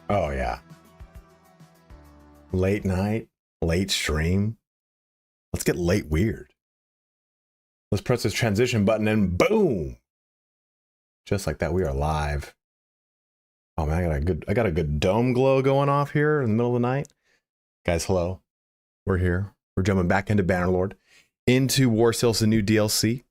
Oh, yeah. Late night, late stream. Let's get late weird. Let's press this transition button and boom! Just like that, we are live. Oh man, I got a good dome glow going off here in the middle of the night. Guys, hello. We're here. We're jumping back into Bannerlord, into Warsails, the new DLC.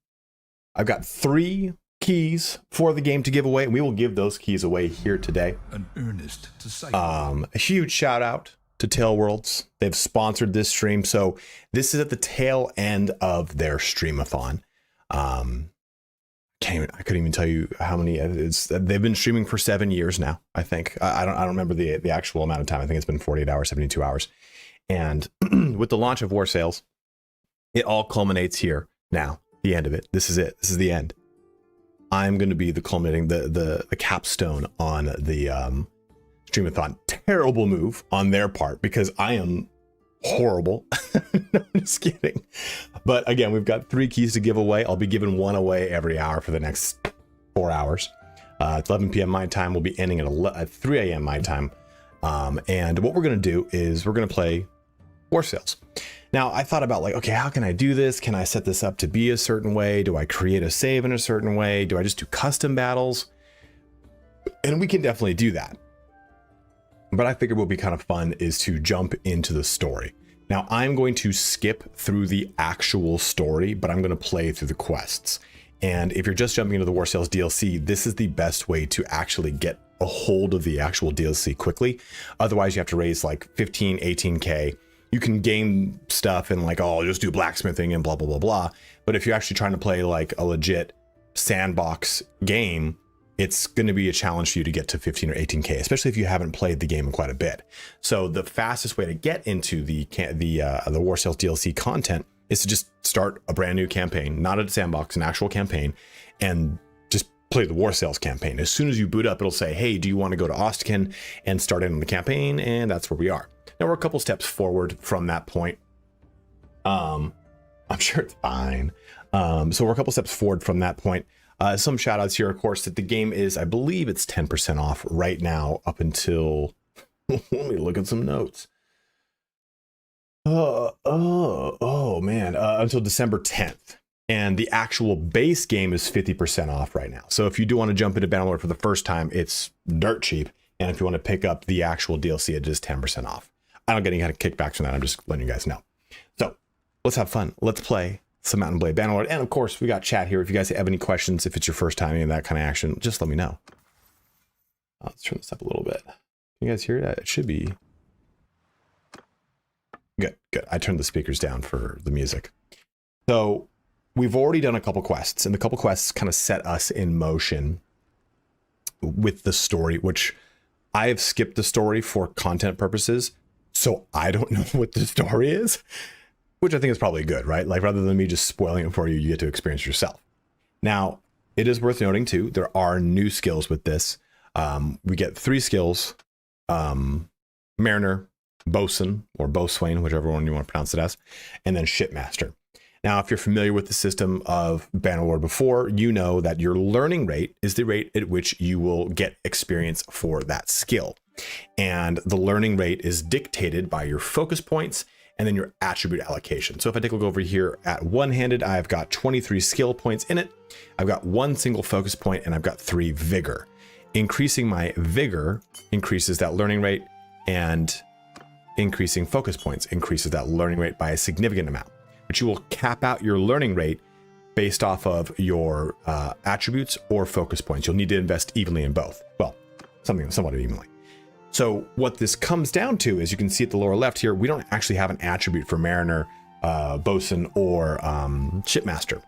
I've got 3 keys for the game to give away, and we will give those keys away here today. An earnest to say. A huge shout out to Tailworlds. They've sponsored this stream, so this is at the tail end of their streamathon. I couldn't even tell you how many. They've been streaming for 7 years now. I think I don't remember the actual amount of time. I think it's been 48 hours, 72 hours. And with the launch of Warsails, it all culminates here now. The end of it. This is it. This is the end. I'm going to be the culminating, the capstone on the streamathon. Terrible move on their part because I am horrible. No, I'm just kidding. But again, we've got 3 keys to give away. I'll be giving 1 away every hour for the next 4 hours. It's 11 p.m. my time. We'll be ending at 3 a.m. my time. And what we're going to do is we're going to play Warsails. Now, I thought about like, okay, how can I do this? Can I set this up to be a certain way? Do I create a save in a certain way? Do I just do custom battles? And we can definitely do that. But I figured what would be kind of fun is to jump into the story. Now, I'm going to skip through the actual story, but I'm going to play through the quests. And if you're just jumping into the Warsails DLC, this is the best way to actually get a hold of the actual DLC quickly. Otherwise, you have to raise like 15, 18K. You can game stuff and like, oh, I'll just do blacksmithing and blah, blah, blah, blah. But if you're actually trying to play like a legit sandbox game, it's going to be a challenge for you to get to 15 or 18K, especially if you haven't played the game in quite a bit. So the fastest way to get into the Warsails DLC content is to just start a brand new campaign, not a sandbox, an actual campaign, and just play the Warsails campaign. As soon as you boot up, it'll say, hey, do you want to go to Ostkin and start in on the campaign? And that's where we are. Now we're a couple steps forward from that point. I'm sure it's fine. So we're a couple steps forward from that point. Some shout outs here, of course, that the game is, I believe it's 10% off right now up until, let me look at some notes. Until December 10th. And the actual base game is 50% off right now. So if you do want to jump into Bannerlord for the first time, it's dirt cheap. And if you want to pick up the actual DLC, it is 10% off. I don't get any kind of kickbacks from that. I'm just letting you guys know. So let's have fun. Let's play some Mount & Blade Bannerlord. And of course, we got chat here. If you guys have any questions, if it's your first time in that kind of action, just let me know. Let's turn this up a little bit. Can you guys hear that? It should be good. Good. I turned the speakers down for the music. So we've already done a couple quests, and the couple quests kind of set us in motion with the story, which I have skipped the story for content purposes. So I don't know what the story is, which I think is probably good, right? Like rather than me just spoiling it for you, you get to experience it yourself. Now, it is worth noting too, there are new skills with this. We get 3 skills, Mariner, Bosun, or Boatswain, whichever one you want to pronounce it as, and then Shipmaster. Now, if you're familiar with the system of Bannerlord before, you know that your learning rate is the rate at which you will get experience for that skill. And the learning rate is dictated by your focus points and then your attribute allocation. So if I take a look over here at one-handed, I've got 23 skill points in it. I've got 1 single focus point, and I've got 3 vigor. Increasing my vigor increases that learning rate, and increasing focus points increases that learning rate by a significant amount. But you will cap out your learning rate based off of your attributes or focus points. You'll need to invest evenly in both. Well, somewhat evenly. So what this comes down to is, you can see at the lower left here, we don't actually have an attribute for Mariner, Bosun, or Shipmaster.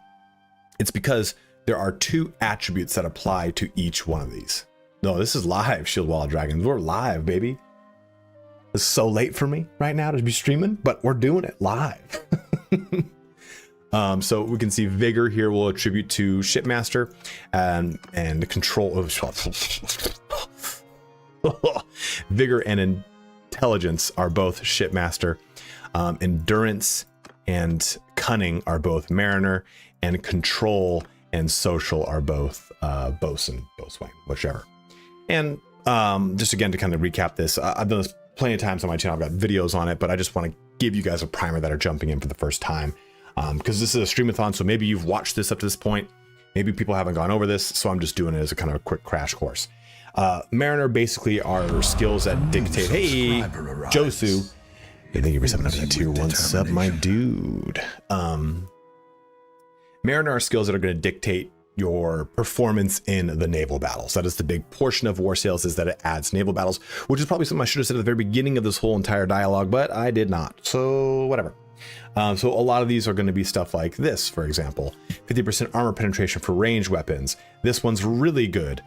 It's because there are 2 attributes that apply to each one of these. No, this is live, Shield Wall of Dragons. We're live, baby. It's so late for me right now to be streaming, but we're doing it live. So we can see Vigor here will attribute to Shipmaster, and Control. Vigor and Intelligence are both Shipmaster. Endurance and Cunning are both Mariner, and Control and Social are both Bosun, Boatswain, whichever. And just again to kind of recap this, I've done this plenty of times on my channel. I've got videos on it, but I just want to give you guys a primer that are jumping in for the first time, because this is a streamathon, so maybe you've watched this up to this point, maybe people haven't gone over this, so I'm just doing it as a kind of a quick crash course. Mariner basically are skills that dictate. Hey, Josu. Hey, thank you for 700 tier 1 sub, my dude. Mariner are skills that are going to dictate your performance in the naval battles. That is the big portion of Warsails, is that it adds naval battles, which is probably something I should have said at the very beginning of this whole entire dialogue, but I did not. So whatever. So a lot of these are going to be stuff like this, for example, 50% armor penetration for ranged weapons. This one's really good.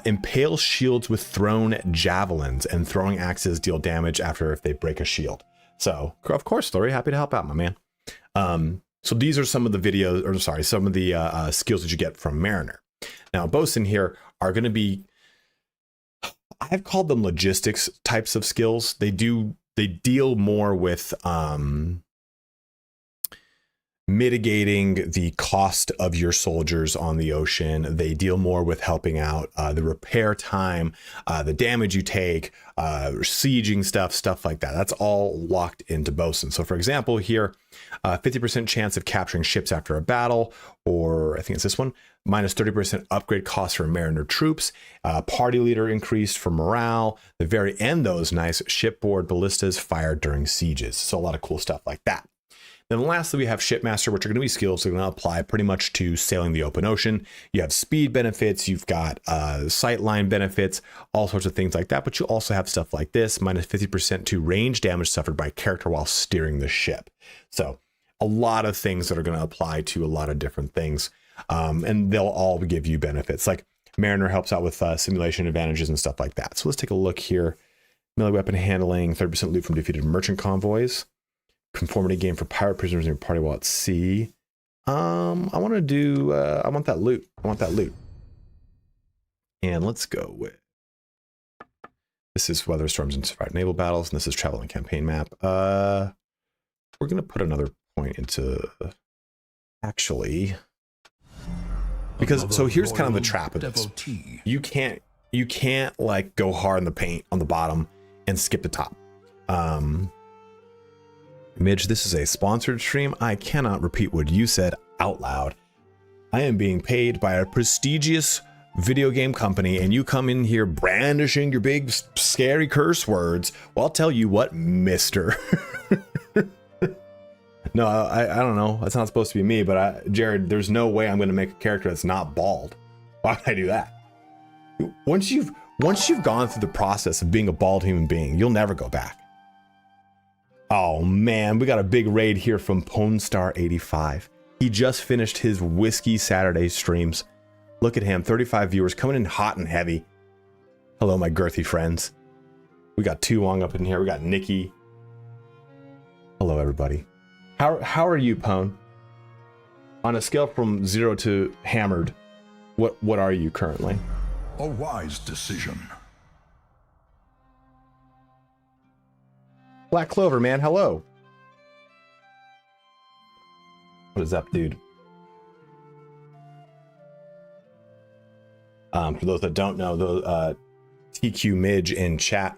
Impale shields with thrown javelins, and throwing axes deal damage after if they break a shield. So of course, Lori, happy to help out, my man. So these are some of the videos, or sorry, some of the skills that you get from Mariner. Now, bosun here are going to be, I've called them logistics types of skills. They deal more with mitigating the cost of your soldiers on the ocean. They deal more with helping out the repair time, the damage you take, sieging stuff like that. That's all locked into bosun. So for example, here, 50% chance of capturing ships after a battle, or I think it's this one, minus 30% upgrade costs for Mariner troops, party leader increased for morale. The very end, those nice shipboard ballistas fired during sieges. So a lot of cool stuff like that. Then lastly, we have Shipmaster, which are going to be skills that are going to apply pretty much to sailing the open ocean. You have speed benefits, you've got sightline benefits, all sorts of things like that. But you also have stuff like this, minus 50% to range damage suffered by character while steering the ship. So a lot of things that are going to apply to a lot of different things. And they'll all give you benefits. Like Mariner helps out with simulation advantages and stuff like that. So let's take a look here. Melee weapon handling, 30% loot from defeated merchant convoys. Conformity game for pirate prisoners in your party while at sea. I want to do, I want that loot. And let's go with, this is weather storms and survived naval battles, and this is travel and campaign map. We're going to put another point into, actually, because, so here's kind of the trap of this. You can't like go hard in the paint on the bottom and skip the top. Midge, this is a sponsored stream. I cannot repeat what you said out loud. I am being paid by a prestigious video game company, and you come in here brandishing your big, scary curse words. Well, I'll tell you what, mister. No, I don't know. That's not supposed to be me, but Jared, there's no way I'm going to make a character that's not bald. Why would I do that? Once you've gone through the process of being a bald human being, you'll never go back. Oh man, we got a big raid here from PoneStar85. He just finished his Whiskey Saturday streams. Look at him, 35 viewers coming in hot and heavy. Hello, my girthy friends. We got Tu Wong up in here. We got Nikki. Hello, everybody. How are you, Pone? On a scale from 0 to hammered, what are you currently? A wise decision. Black Clover, man, hello. What is up, dude? For those that don't know, the TQ Midge in chat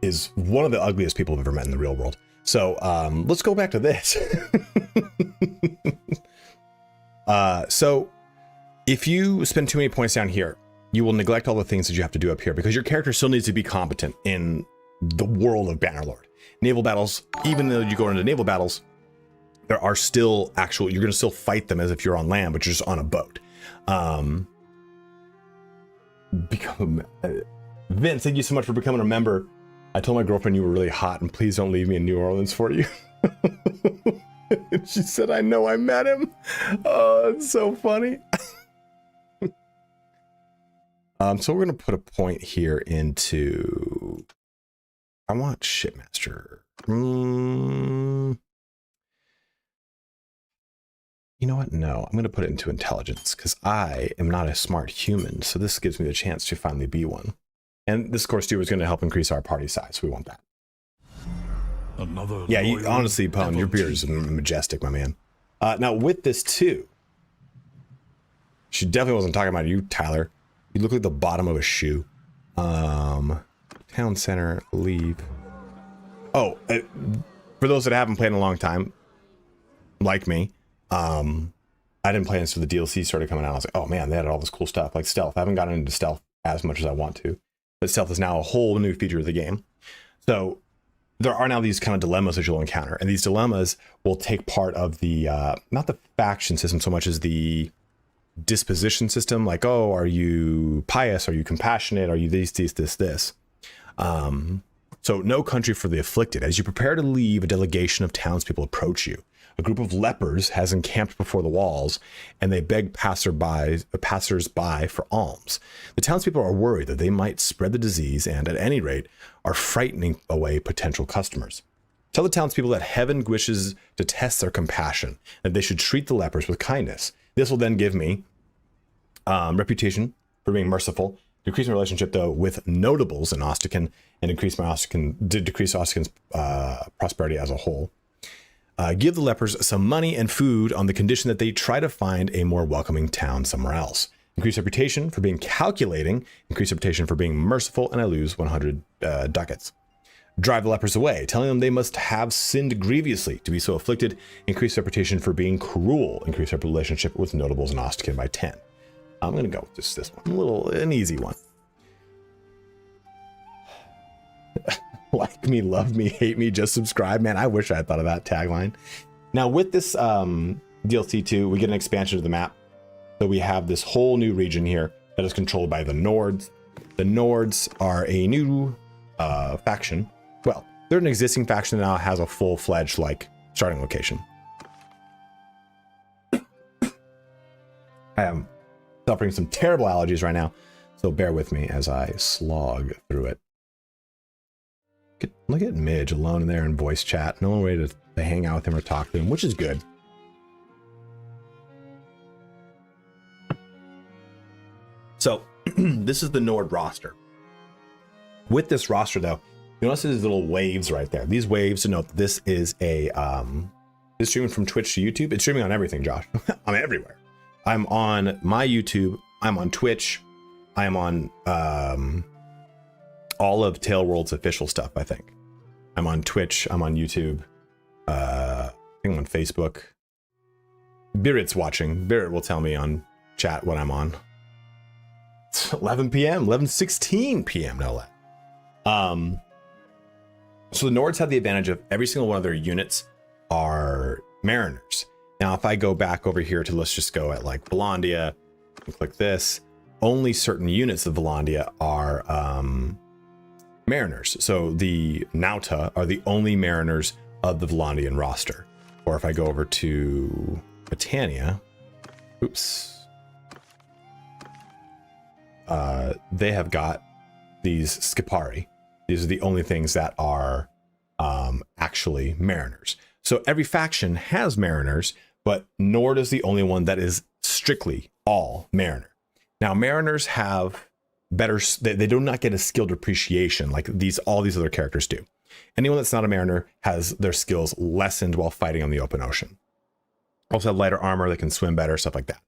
is one of the ugliest people I've ever met in the real world. So let's go back to this. So if you spend too many points down here, you will neglect all the things that you have to do up here, because your character still needs to be competent in the world of Bannerlord. Naval battles, even though you go into naval battles, there are still you're going to still fight them as if you're on land, but you're just on a boat. Vince, thank you so much for becoming a member. I told my girlfriend you were really hot, and please don't leave me in New Orleans for you. She said, I know, I met him. Oh, it's so funny. So we're going to put a point here into, I want Shipmaster. You know what? No, I'm going to put it into intelligence, because I am not a smart human. So this gives me the chance to finally be one. And this course too is going to help increase our party size. We want that. Another honestly, Pone, your beard is majestic, my man. Now with this too, she definitely wasn't talking about you, Tyler. You look like the bottom of a shoe. Town center, leave. Oh, for those that haven't played in a long time, like me, I didn't play until the DLC started coming out. I was like, oh man, they had all this cool stuff, like stealth. I haven't gotten into stealth as much as I want to. But stealth is now a whole new feature of the game. So there are now these kind of dilemmas that you'll encounter, and these dilemmas will take part of the not the faction system so much as the disposition system. Like, oh, are you pious? Are you compassionate? Are you this? So no country for the afflicted. As you prepare to leave, a delegation of townspeople approach you. A group of lepers has encamped before the walls, and they beg passers-by for alms. The townspeople are worried that they might spread the disease and, at any rate, are frightening away potential customers. Tell the townspeople that heaven wishes to test their compassion, and they should treat the lepers with kindness. This will then give me reputation for being merciful, decrease my relationship, though, with notables in Ostican, and decrease Ostican's prosperity as a whole. Give the lepers some money and food on the condition that they try to find a more welcoming town somewhere else. Increase reputation for being calculating, increase reputation for being merciful, and I lose 100 ducats. Drive the lepers away, telling them they must have sinned grievously to be so afflicted. Increase reputation for being cruel, increase their relationship with notables in Ostican by 10. I'm going to go with just this one, an easy one. Like me, love me, hate me, just subscribe. Man, I wish I had thought of that tagline. Now with this DLC 2, we get an expansion of the map. So we have this whole new region here that is controlled by the Nords. The Nords are a new faction. Well, they're an existing faction that now has a full-fledged like starting location. I am suffering some terrible allergies right now, so bear with me as I slog through it. Look at Midge alone in there in voice chat. No one ready to hang out with him or talk to him, which is good. So this is the Nord roster. With this roster, though, you notice these little waves right there. These waves denote that this is a this is streaming from Twitch to YouTube. It's streaming on everything, Josh. I'm everywhere. I'm on my YouTube. I'm on Twitch. I am on all of Tailworld's official stuff, I think. I'm on Twitch. I'm on YouTube. I think I'm on Facebook. Birrit's watching. Birrit will tell me on chat what I'm on. It's 11 p.m. 11:16 p.m. no less. So the Nords have the advantage of every single one of their units are mariners. Now, if I go back over here to, let's just go at like Volandia, click this, only certain units of Volandia are mariners. So the Nauta are the only mariners of the Volandian roster. Or if I go over to Britannia, oops, they have got these Skipari. These are the only things that are actually mariners. So every faction has mariners, but Nord is the only one that is strictly all mariner. Now, mariners have better, they do not get a skill depreciation like all these other characters do. Anyone that's not a mariner has their skills lessened while fighting on the open ocean. Also have lighter armor, they can swim better, stuff like that.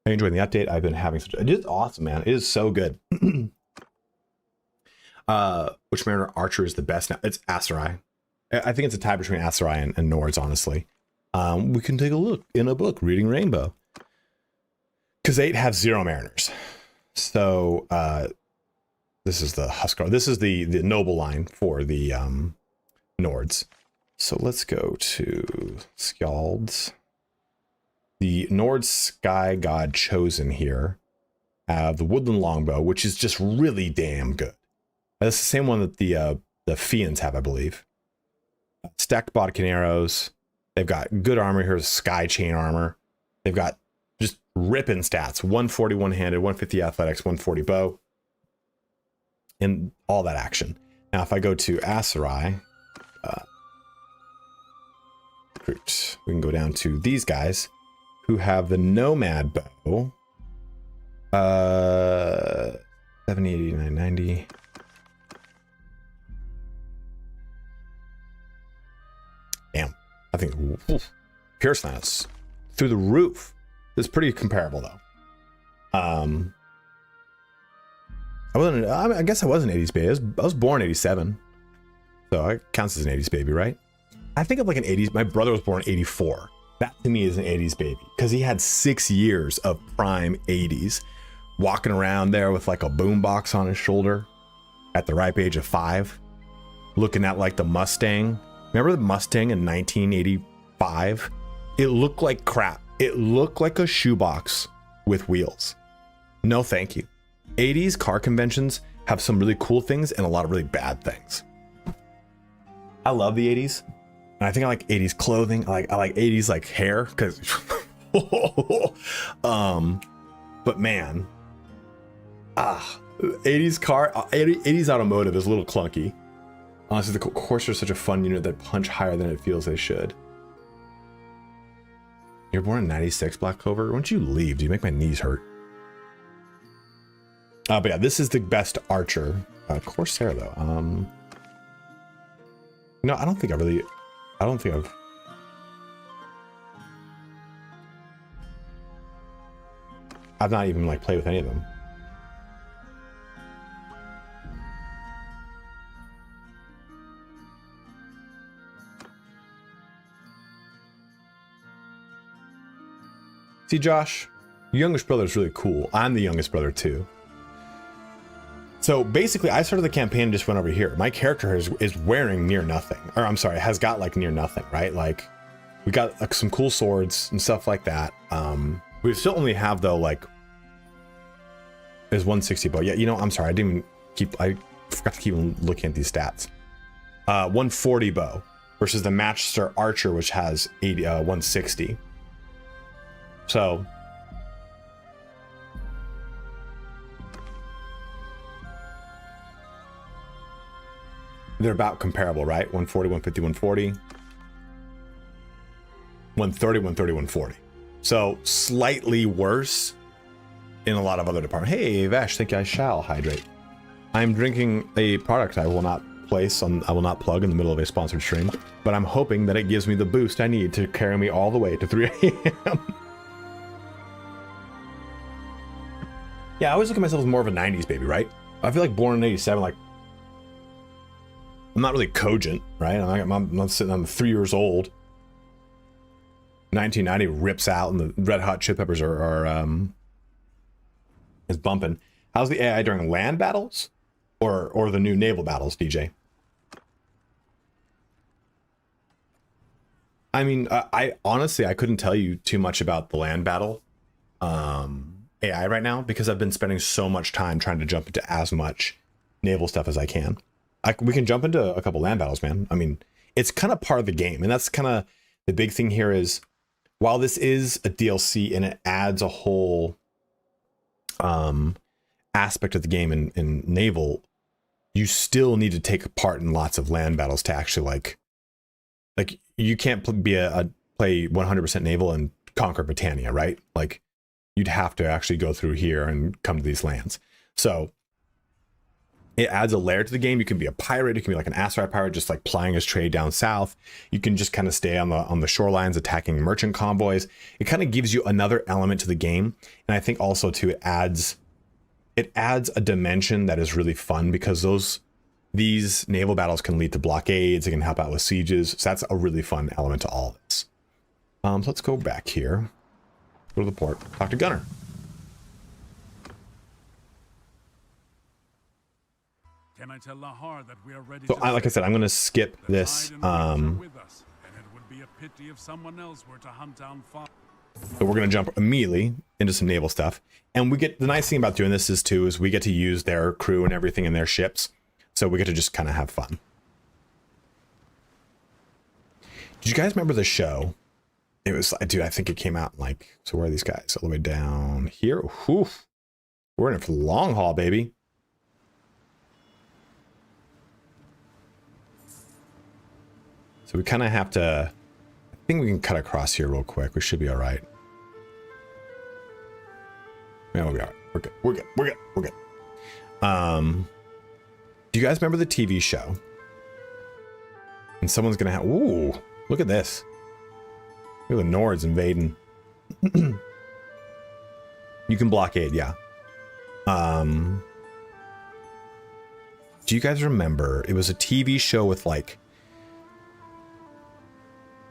I'm enjoying the update. I've been having such, it is awesome, man. It is so good. Which mariner archer is the best now? It's Aserai. I think it's a tie between Aserai and Nords, honestly. We can take a look in a book, Reading Rainbow. Because 8 have 0 mariners. So this is the Huskar. This is the noble line for the Nords. So let's go to Skjalds. The Nord Sky God Chosen here have the Woodland Longbow, which is just really damn good. That's the same one that the Fians have, I believe. Stacked Bodkin arrows. They've got good armor here, Sky Chain armor. They've got just ripping stats, 140 one-handed, 150 athletics, 140 bow, and all that action. Now, if I go to Aserai, we can go down to these guys who have the Nomad bow. 70, 89, 90. Damn, I think Pierce Lance through the roof. It's pretty comparable though. I guess I was an 80s baby. I was born 87. So it counts as an 80s baby, right? I think of like an 80s. My brother was born 84. That to me is an 80s baby because he had 6 years of prime 80s walking around there with like a boombox on his shoulder at the ripe age of 5, looking at like the Mustang. Remember the Mustang in 1985? It looked like crap. It looked like a shoebox with wheels. No, thank you. 80s car conventions have some really cool things and a lot of really bad things. I love the 80s. And I think I like 80s clothing. I like 80s like hair because but man, 80s automotive is a little clunky. Honestly, the Corsair is such a fun unit that punch higher than it feels they should. You're born in 96, Black Clover. Why don't you leave? Do you make my knees hurt? But yeah, this is the best archer. Corsair though. No, I don't think I've not even like played with any of them. See, Josh, your youngest brother is really cool. I'm the youngest brother too. So basically, I started the campaign and just went over here. My character is wearing near nothing, or I'm sorry, has got like near nothing, right? Like we got like some cool swords and stuff like that. We still only have though like there's 160 bow. Yeah, you know, I'm sorry, I forgot to keep looking at these stats. 140 bow versus the Matchster Archer, which has 160. So they're about comparable, right? 140, 150, 140, 130, 130, 140. So slightly worse in a lot of other departments. Hey, Vash, think I shall hydrate. I'm drinking a product I will not plug in the middle of a sponsored stream, but I'm hoping that it gives me the boost I need to carry me all the way to 3 a.m. Yeah, I always look at myself as more of a 90s baby, right? I feel like born in 87, like, I'm not really cogent, right? I'm not sitting, I'm 3 years old. 1990 rips out and the Red Hot Chili Peppers is bumping. How's the AI during land battles or the new naval battles, DJ? I mean, I honestly, I couldn't tell you too much about the land battle AI right now because I've been spending so much time trying to jump into as much naval stuff as I can. We can jump into a couple land battles, man. I mean, it's kind of part of the game, and that's kind of the big thing here is while this is a DLC and it adds a whole aspect of the game in naval, you still need to take part in lots of land battles to actually like you can't play 100% naval and conquer Britannia, right? Like you'd have to actually go through here and come to these lands. So it adds a layer to the game. You can be a pirate. You can be like an Asteroid pirate, just like plying his trade down south. You can just kind of stay on the shorelines, attacking merchant convoys. It kind of gives you another element to the game. And I think also too, it adds a dimension that is really fun because these naval battles can lead to blockades. It can help out with sieges. So that's a really fun element to all of this. So let's go back here. Go to the port. Talk to Gunner. Can I tell Lahar that we are ready? So, like I said, I'm going to skip this. So we're going to jump immediately into some naval stuff. And the nice thing about doing this is we get to use their crew and everything in their ships. So we get to just kind of have fun. Did you guys remember the show? It was, dude, I think it came out like, so where are these guys? All the way down here. Whew. We're in it for the long haul, baby. So we kind of have to, I think we can cut across here real quick. We should be all right. Yeah, we'll be all right. We're good. We're good. We're good. We're good. Do you guys remember the TV show? And someone's going to have, ooh, look at this. Look at the Nords invading. You can blockade, yeah. Do you guys remember? It was a TV show with like,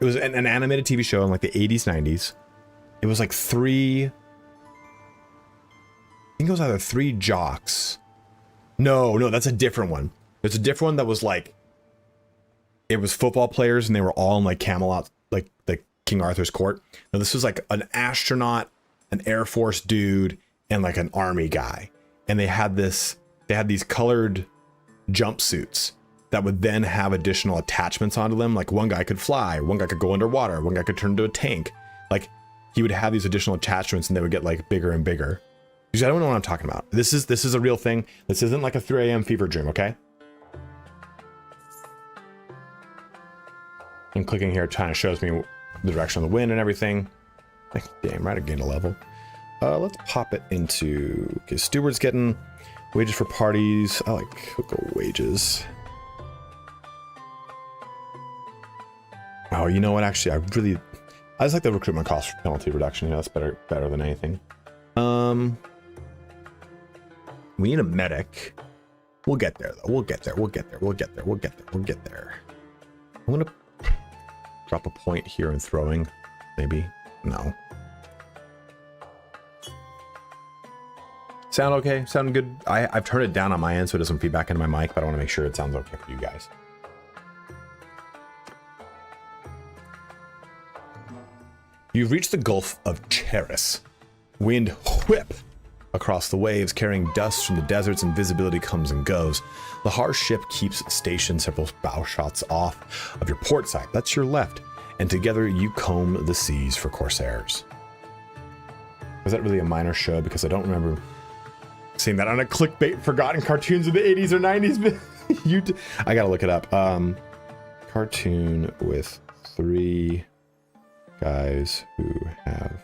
it was an animated TV show in like the 80s, 90s. It was like I think think it was either 3 jocks. No, that's a different one. There's a different one that was like, it was football players and they were all in like Camelot, like King Arthur's court. Now this was like an astronaut, an Air Force dude, and like an army guy. And they had these colored jumpsuits that would then have additional attachments onto them. Like one guy could fly, one guy could go underwater, one guy could turn into a tank. Like he would have these additional attachments and they would get like bigger and bigger. Because I don't know what I'm talking about. This is a real thing. This isn't like a 3 a.m. fever dream, okay? And clicking here kind of shows me the direction of the wind and everything. Like, damn right, I gained a level. Let's pop it into, okay, steward's getting wages for parties. I like hookah wages. Oh, you know what? Actually, I just like the recruitment cost penalty reduction. Yeah, that's better than anything. We need a medic. We'll get there though. We'll get there. I'm gonna drop a point here in throwing. Maybe. No. Sound okay? Sound good? I've turned it down on my end so it doesn't feed back into my mic, but I want to make sure it sounds okay for you guys. You've reached the Gulf of Charis. Wind whip across the waves, carrying dust from the deserts, and visibility comes and goes. The harsh ship keeps stationed several bow shots off of your port side. That's your left. And together you comb the seas for Corsairs. Was that really a minor show? Because I don't remember seeing that on a clickbait forgotten cartoons of the 80s or 90s. I gotta look it up. Cartoon with 3 guys who have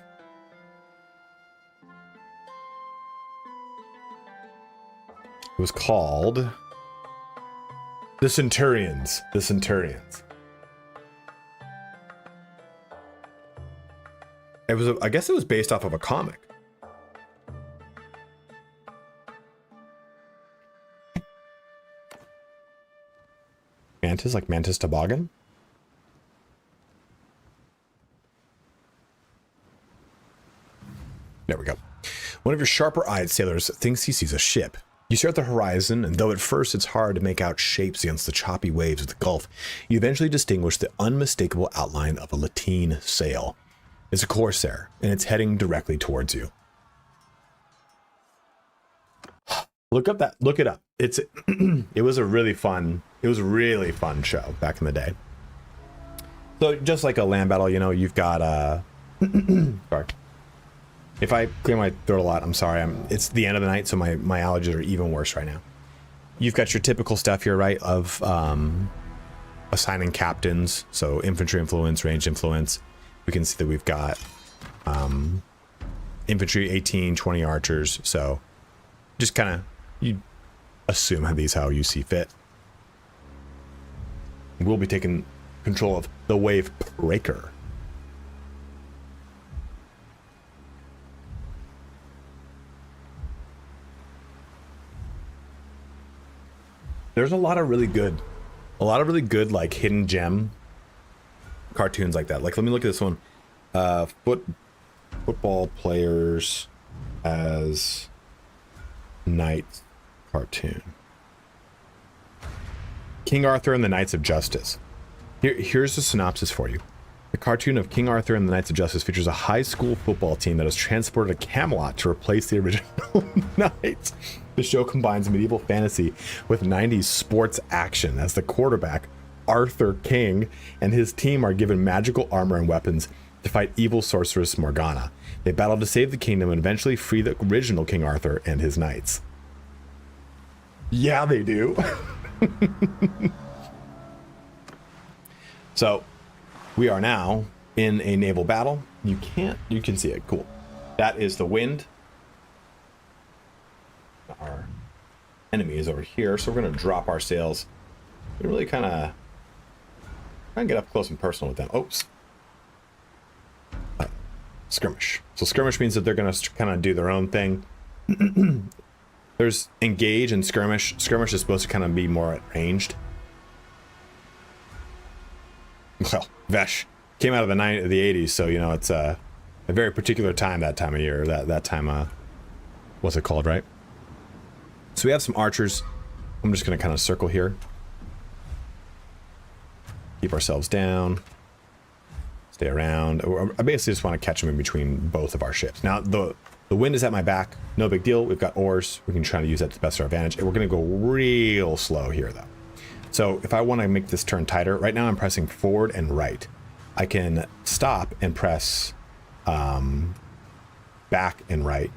it was called The Centurions. The Centurions. It was I guess it was based off of a comic. Mantis, like Mantis Toboggan? There we go. One of your sharper-eyed sailors thinks he sees a ship. You stare at the horizon, and though at first it's hard to make out shapes against the choppy waves of the Gulf, you eventually distinguish the unmistakable outline of a lateen sail. It's a Corsair, and it's heading directly towards you. Look it up. It was a really fun show back in the day. So just like a land battle, you know, you've got sorry. If I clear my throat a lot, I'm sorry. It's the end of the night, so my allergies are even worse right now. You've got your typical stuff here, right, of assigning captains. So infantry influence, range influence. We can see that we've got infantry 18, 20 archers. So just kind of, you assume how you see fit. We'll be taking control of the wave breaker. There's a lot of really good like hidden gem cartoons like that. Like, let me look at this one. Football players as knights cartoon. King Arthur and the Knights of Justice. Here's the synopsis for you. The cartoon of King Arthur and the Knights of Justice features a high school football team that is transported to Camelot to replace the original Knights. The show combines medieval fantasy with 90s sports action as the quarterback, Arthur King, and his team are given magical armor and weapons to fight evil sorceress Morgana. They battle to save the kingdom and eventually free the original King Arthur and his knights. Yeah, they do. So, we are now in a naval battle. You can see it. Cool. That is the wind. Our enemy is over here, so we're going to drop our sails. We really kind of try and get up close and personal with them. Oops. Skirmish. So skirmish means that they're going to kind of do their own thing. There's engage and skirmish. Skirmish is supposed to kind of be more at ranged. Well, Vesh came out of the 80s, so you know it's a very particular time, that time of year, that time what's it called, right? So we have some archers. I'm just going to kind of circle here. Keep ourselves down. Stay around. I basically just want to catch them in between both of our ships. Now, the wind is at my back. No big deal. We've got oars. We can try to use that to the best of our advantage. And we're going to go real slow here, though. So if I want to make this turn tighter, right now I'm pressing forward and right. I can stop and press back and right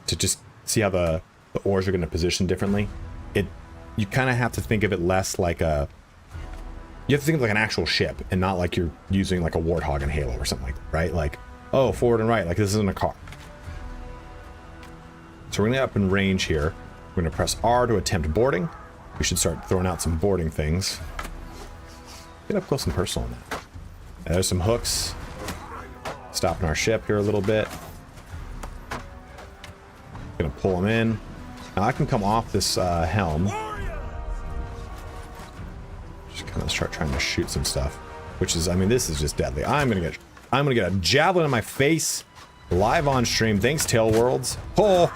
to just see how the oars are going to position differently. You kind of have to think of it less like a... You have to think of like an actual ship and not like you're using like a Warthog in Halo or something like that, right? Like, oh, forward and right, like this isn't a car. So we're going to up in range here. We're going to press R to attempt boarding. We should start throwing out some boarding things. Get up close and personal on that. There's some hooks. Stopping our ship here a little bit. Gonna pull them in. Now I can come off this helm. Just kind of start trying to shoot some stuff, which is, I mean, this is just deadly. I'm gonna get a javelin in my face live on stream. Thanks, Tail Worlds. Oh,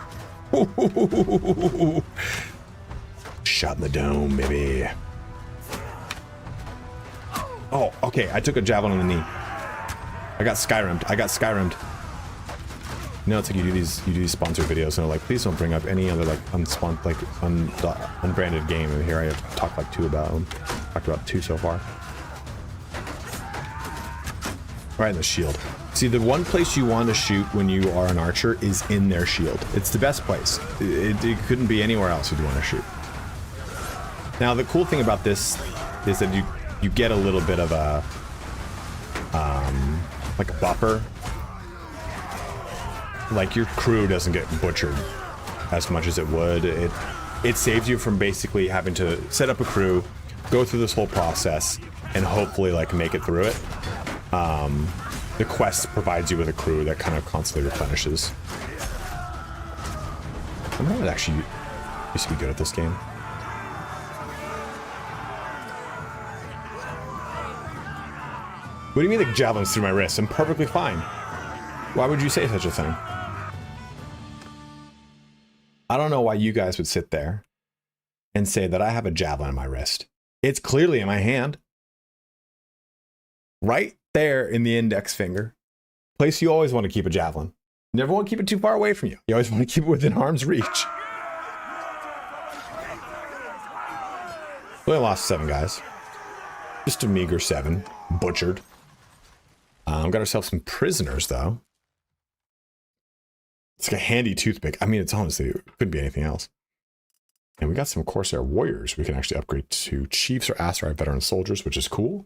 shot in the dome, baby. Oh, okay. I took a javelin on the knee. I got Skyrimmed. You know, it's like you do these sponsored videos and they're like, please don't bring up any other like unbranded game. And here I have talked like 2 about them. Talked about 2 so far. Right in the shield. See, the one place you want to shoot when you are an archer is in their shield. It's the best place. It couldn't be anywhere else you'd want to shoot. Now, the cool thing about this is that you get a little bit of a like a buffer. Like your crew doesn't get butchered as much as it would. It saves you from basically having to set up a crew, go through this whole process, and hopefully like make it through it. The quest provides you with a crew that kind of constantly replenishes. I might actually used to be good at this game. What do you mean the javelin's through my wrist? I'm perfectly fine. Why would you say such a thing? I don't know why you guys would sit there and say that I have a javelin in my wrist. It's clearly in my hand. Right there in the index finger. Place you always want to keep a javelin. You never want to keep it too far away from you. You always want to keep it within arm's reach. We only lost 7 guys. Just a meager 7. Butchered. Got ourselves some prisoners, though. It's like a handy toothpick. I mean, it's honestly, it couldn't be anything else. And we got some Corsair warriors we can actually upgrade to chiefs or Asteroid veteran soldiers, which is cool.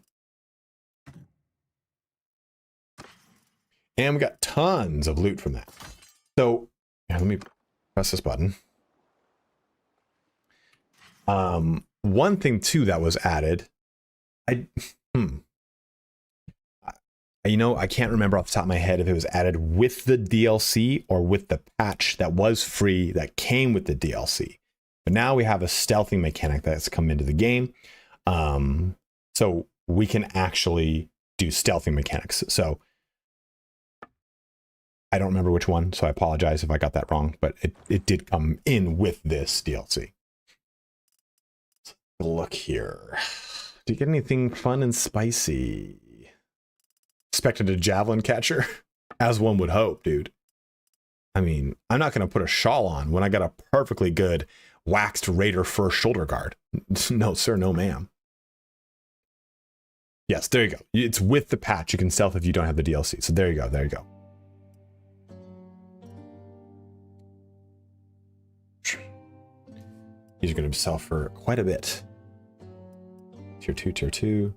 And we got tons of loot from that. So, yeah, let me press this button. One thing, too, that was added. You know, I can't remember off the top of my head if it was added with the DLC or with the patch that was free that came with the DLC. But now we have a stealthing mechanic that's come into the game. So we can actually do stealthing mechanics. So I don't remember which one, so I apologize if I got that wrong, but it did come in with this DLC. Look here. Do you get anything fun and spicy? Expected a javelin catcher, as one would hope, dude. I mean, I'm not going to put a shawl on when I got a perfectly good waxed raider fur shoulder guard. No, sir, no, ma'am. Yes, there you go. It's with the patch. You can stealth if you don't have the DLC. So there you go. There you go. He's going to sell for quite a bit. Tier 2, tier 2.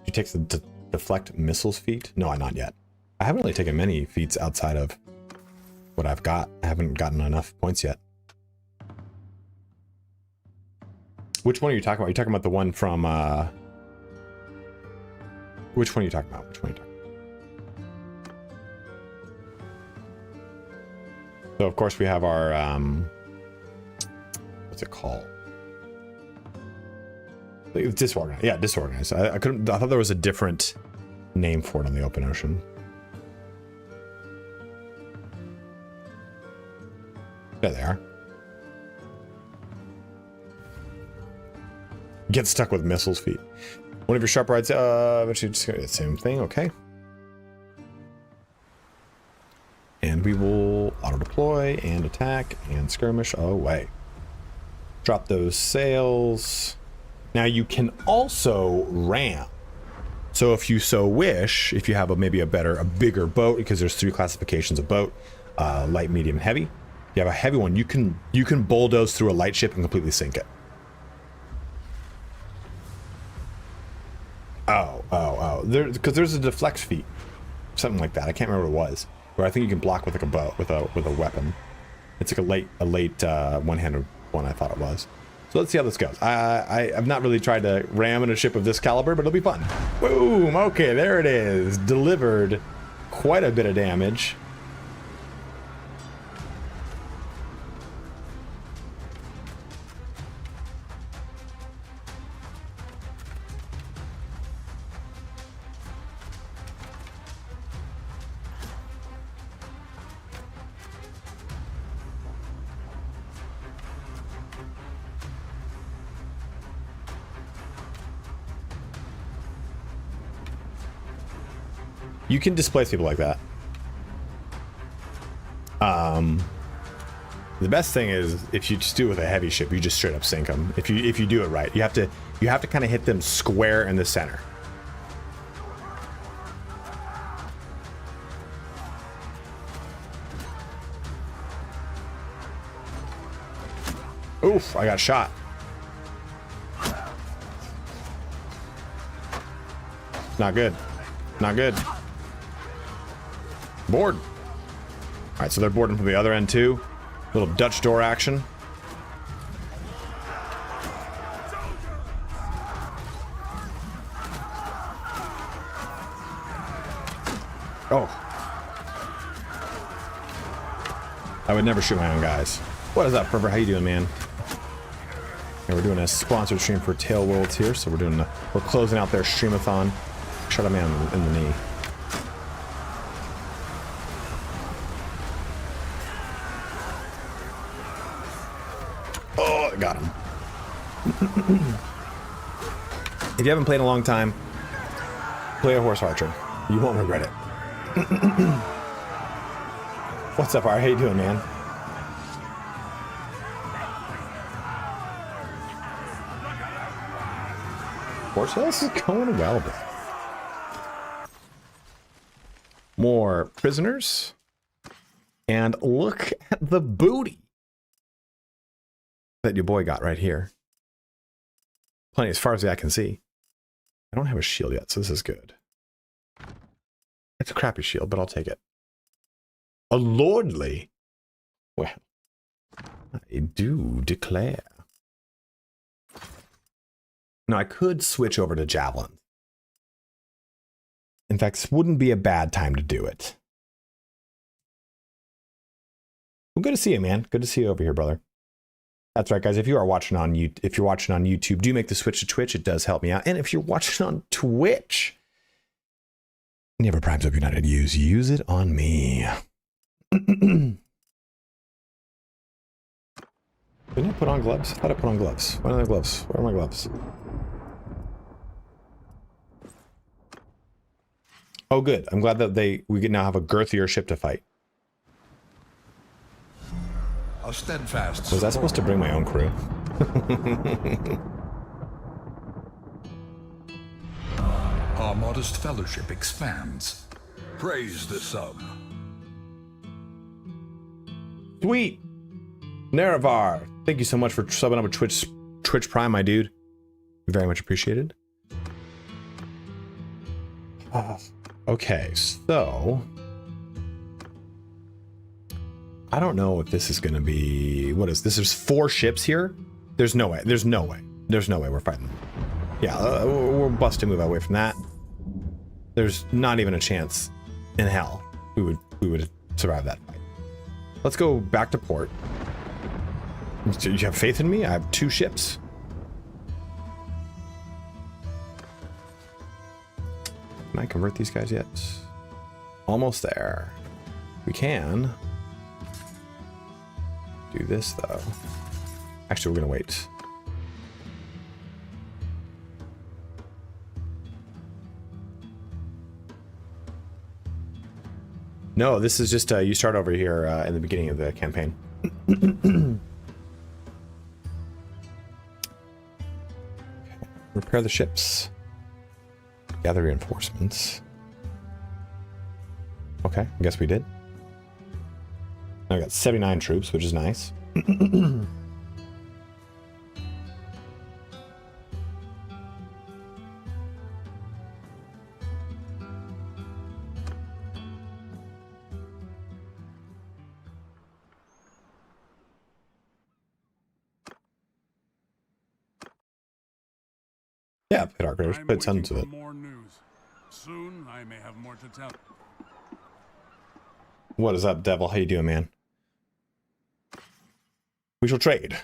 He takes the deflect missiles feat? No, not yet. I haven't really taken many feats outside of what I've got. I haven't gotten enough points yet. Which one are you talking about? Are you talking about the one from which one are you talking about? Which one are you talking about? So of course we have our what's it called? Disorganized. Yeah, disorganized. I thought there was a different name for it on the open ocean. Yeah, they Get stuck with missiles feet. One of your sharp rides, same thing, okay. And we will auto deploy and attack and skirmish away. Drop those sails. Now you can also ram. So if you so wish, if you have maybe a bigger boat, because there's 3 classifications of boat, light, medium, heavy. If you have a heavy one, you can bulldoze through a light ship and completely sink it. Oh. Because there's a deflect feat, something like that. I can't remember what it was. Where I think you can block with like a bow, with a weapon. It's like a late one-handed one, I thought it was. So let's see how this goes. I've not really tried to ram in a ship of this caliber, but it'll be fun. Boom! Okay, there it is. Delivered quite a bit of damage. You can displace people like that. The best thing is if you just do it with a heavy ship, you just straight up sink them. If you do it right, you have to kind of hit them square in the center. Oof! I got shot. Not good. Not good. Board. All right, so they're boarding from the other end too. Little Dutch door action. Oh. I would never shoot my own guys. What is up, Ferber? How you doing, man? And we're doing a sponsored stream for Tail Worlds here, so we're closing out their streamathon. Shot a man in the knee. Oh, I got him. If you haven't played in a long time, play a horse archer. You won't regret it. What's up, Art? How you doing, man? Warsails is going well, bro. More prisoners. And look at the booty that your boy got right here. Plenty as far as I can see. I don't have a shield yet, so this is good. It's a crappy shield, but I'll take it. A lordly. Well, I do declare. Now I could switch over to javelin. In fact, this wouldn't be a bad time to do it. Well, good to see you, man. Good to see you over here, brother. That's right, guys. If you're watching on YouTube, do make the switch to Twitch. It does help me out. And if you're watching on Twitch, never Primes Up United use it on me. Didn't I put on gloves? I thought I put on gloves. Why are my gloves? Where are my gloves? Oh, good. I'm glad that we can now have a girthier ship to fight. A steadfast. Was I supposed to bring my own crew? Our modest fellowship expands. Praise the sub. Sweet. Naravar, thank you so much for subbing up with Twitch Prime, my dude. Very much appreciated. Okay, so I don't know if this is going to be, what is this? There's 4 ships here. There's no way. There's no way we're fighting. Yeah, we'll bust a move away from that. There's not even a chance in hell we would survive that fight. Let's go back to port. Do you have faith in me? I have 2 ships. Can I convert these guys yet? Almost there. We can do this though. Actually, we're gonna wait. No, this is just you start over here in the beginning of the campaign. Repair the ships. Gather reinforcements. Okay, I guess we did. Now we got 79 troops, which is nice. Yeah, put our graders, I'm put tons waiting to for it. more news. Soon I may have more to tell. What is up, Devil? How you doing, man? We shall trade.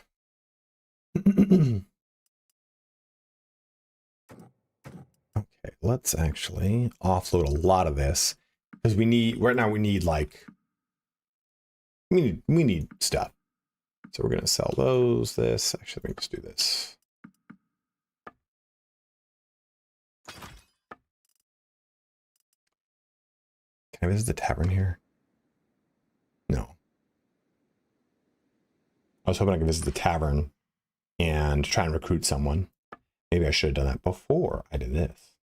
Okay, let's actually offload a lot of this because we need right now. We need like we need stuff. So we're gonna sell those. This actually, let me just do this. Can I visit the tavern here? No. I was hoping I could visit the tavern and try and recruit someone. Maybe I should have done that before I did this.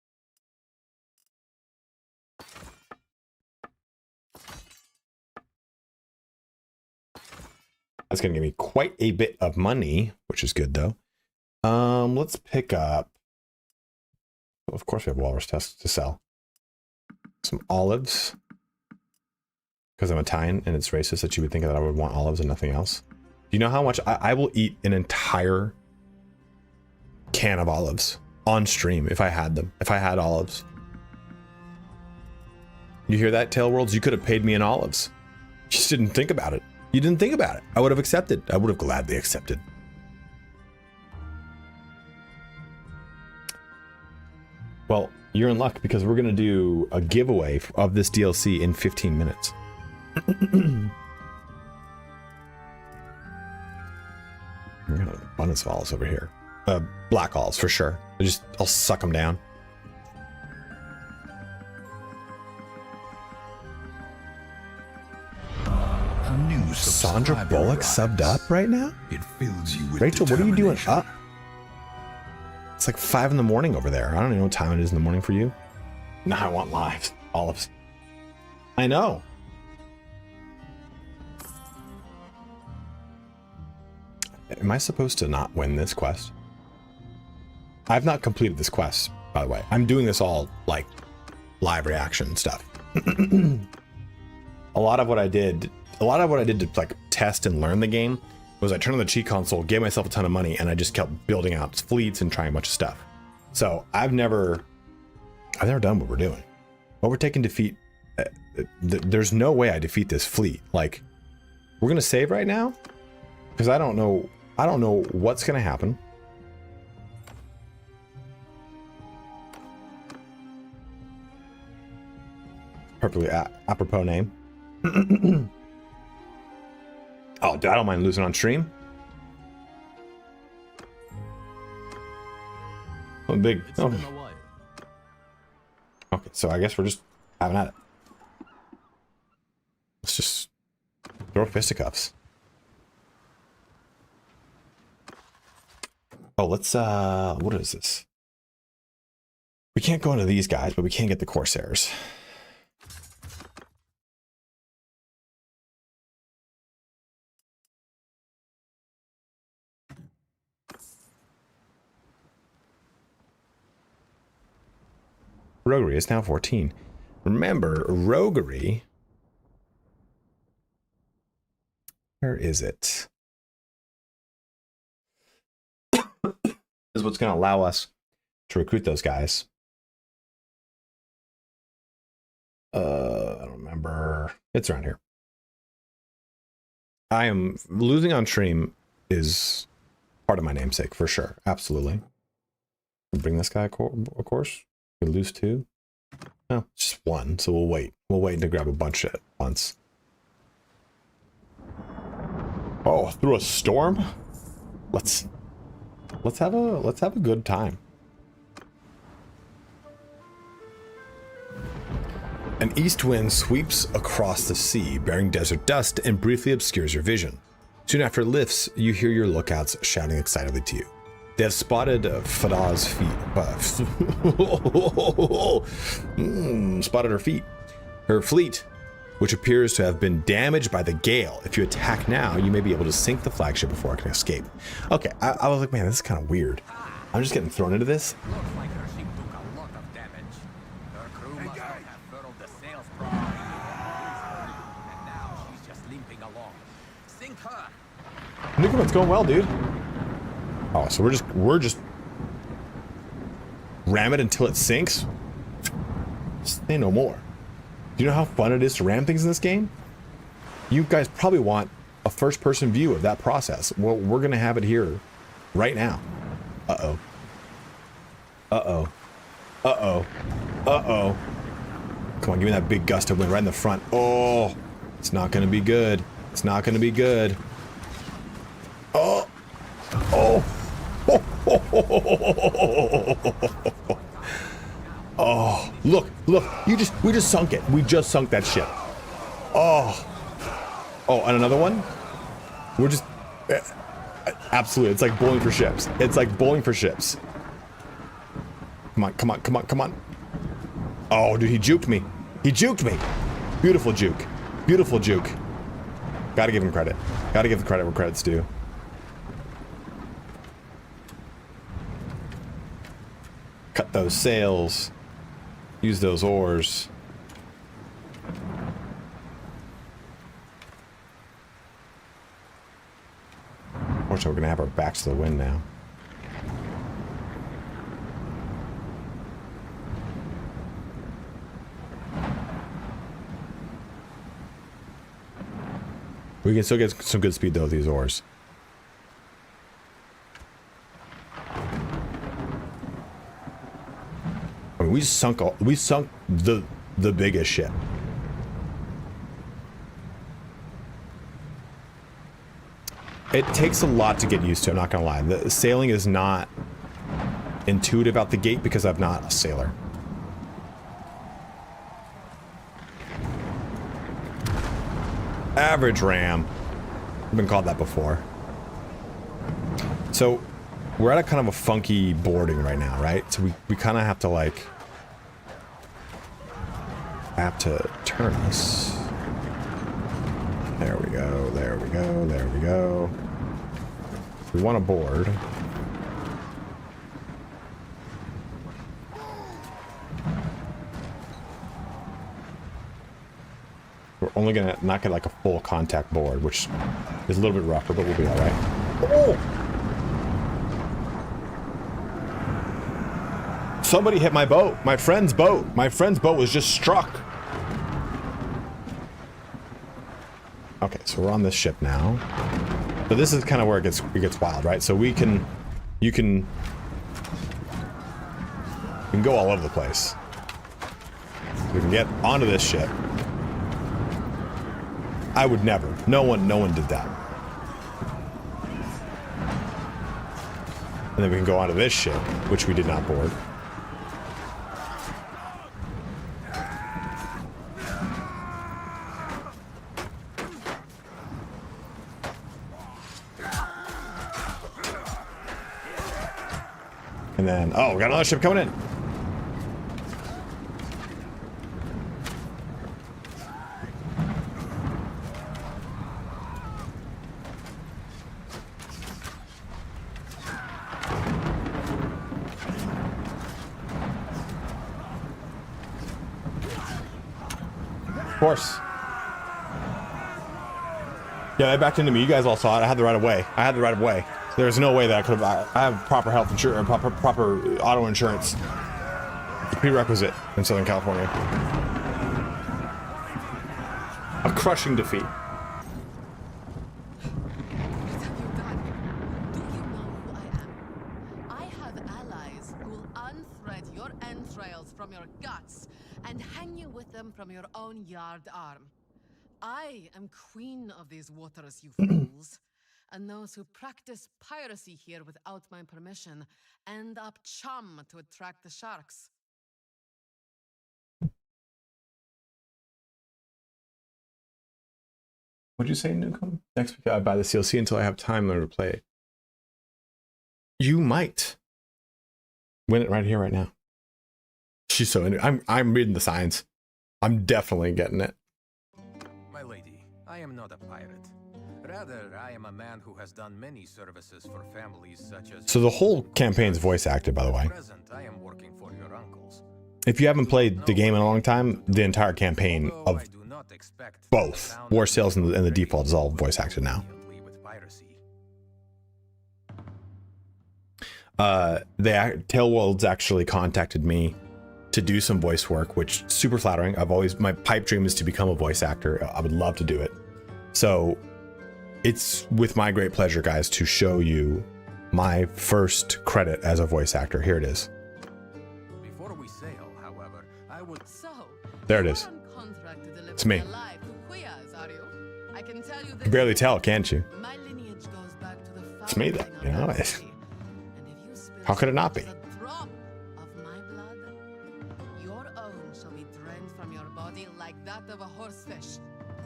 That's going to give me quite a bit of money, which is good though. Let's pick up. Well, of course, we have walrus tusks to sell. Some olives. Because I'm Italian and it's racist that you would think that I would want olives and nothing else. Do you know how much I will eat an entire can of olives on stream if I had them, if I had olives? You hear that, Tail Worlds? You could have paid me in olives. You just didn't think about it. You didn't think about it. I would have accepted. I would have gladly accepted. Well, you're in luck because we're going to do a giveaway of this DLC in 15 minutes. We got an abundance of olives over here. Black olives for sure. I'll suck them down. A new Sandra subscriber Bullock arrives. subbed up right now? It fills you with Rachel, what are you doing determination. up? It's like 5 in the morning over there. I don't even know what time it is in the morning for you. Now I want lives. Olives. I know. Am I supposed to not win this quest? I've not completed this quest, by the way. I'm doing this all like live reaction stuff. A lot of what I did to like test and learn the game was I turned on the cheat console, gave myself a ton of money, and I just kept building out fleets and trying a bunch of stuff. So I've never done what we're doing. Overtaking defeat. There's no way I defeat this fleet. Like, we're gonna save right now because I don't know what's gonna happen. Perfectly apropos name. Oh, dude, I don't mind losing on stream. I'm big. It's Oh. been a while. Okay, so I guess we're just having at it. Let's just throw fisticuffs. Oh, let's what is this? We can't go into these guys, but we can get the Corsairs. Roguery is now 14. Remember, roguery. Where is it? Is what's going to allow us to recruit those guys. I don't remember. It's around here. I am losing on stream is part of my namesake for sure. Absolutely. Bring this guy, of course. We lose 2. No, just 1. So we'll wait. We'll wait to grab a bunch at once. Oh, through a storm? Let's have a good time. An east wind sweeps across the sea, bearing desert dust, and briefly obscures your vision. Soon after it lifts, you hear your lookouts shouting excitedly to you. They have spotted Fada's feet. Spotted her feet. Her fleet, which appears to have been damaged by the gale. If you attack now, you may be able to sink the flagship before it can escape. Okay, I was like, man, this is kind of weird. I'm just getting thrown into this. Looks like her ship took a lot of damage. Her crew must not have furled the sails properly. And now she's just limping along. Sink her! Nukement's going well, dude. Oh, so we're just ram it until it sinks? Say no more. Do you know how fun it is to ram things in this game? You guys probably want a first-person view of that process. Well, we're gonna have it here right now. Uh-oh. Uh-oh. Uh-oh. Uh-oh. Come on, give me that big gust of wind right in the front. Oh, it's not gonna be good. It's not gonna be good. Oh. Oh. Oh, look, we just sunk it. We just sunk that ship. Oh, and another one. We're just absolutely. It's like bowling for ships. It's like bowling for ships. Come on. Oh, dude, he juked me. Beautiful juke. Gotta give him credit. Gotta give the credit where credit's due. Cut those sails. Use those oars. Unfortunately, we're gonna have our backs to the wind now. We can still get some good speed though with these oars. I mean, we sunk the biggest ship. It takes a lot to get used to, I'm not gonna lie. The sailing is not intuitive out the gate because I'm not a sailor. Average ram. I've been called that before. So we're at a kind of a funky boarding right now, right? So we kind of have to like turn this. There we go. We want to board. We're only gonna not get like a full contact board, which is a little bit rougher, but we'll be all right. Oh! Somebody hit my boat. My friend's boat. My friend's boat was just struck. Okay, so we're on this ship now. But this is kind of where it gets wild, right? So you can go all over the place. We can get onto this ship. I would never. No one did that. And then we can go onto this ship, which we did not board. And then, oh, we got another ship coming in. Of course. Yeah, they backed into me. You guys all saw it. I had the right of way. There's no way that I could have. I have proper health insurance, proper auto insurance. It's a prerequisite in Southern California. A crushing defeat. What have you done? Do you know who I am? I have allies who will unthread your entrails from your guts and hang you with them from your own yard arm. I am queen of these waters, you fools. And those who practice piracy here without my permission end up chum to attract the sharks. What'd you say, Newcomb? Next week I buy the CLC until I have time to play it. You might win it right here, right now. She's so into it. I'm reading the signs. I'm definitely getting it. My lady, I am not a pirate. Rather, I am a man who has done many services for families such as... So the whole campaign's voice acted, by the way. At present, I am working for your uncles. If you haven't played the game in a long time, the entire campaign Although of I do not expect both the sound Warsails of and the default is all voice acted now. with piracy. Tailworlds actually contacted me to do some voice work, which is super flattering. My pipe dream is to become a voice actor. I would love to do it. So it's with my great pleasure, guys, to show you my first credit as a voice actor. Here it is. Before we sail, however, I would... So, There it you is. are on contract to deliver It's me. alive to Queers, are you? I can tell you You this. can barely tell, can't you? My lineage goes back to the It's me, though, founding you know? of that city. And if you spill How could it so not much be? as a drop of my blood, your own shall be drained from your body like that of a horsefish.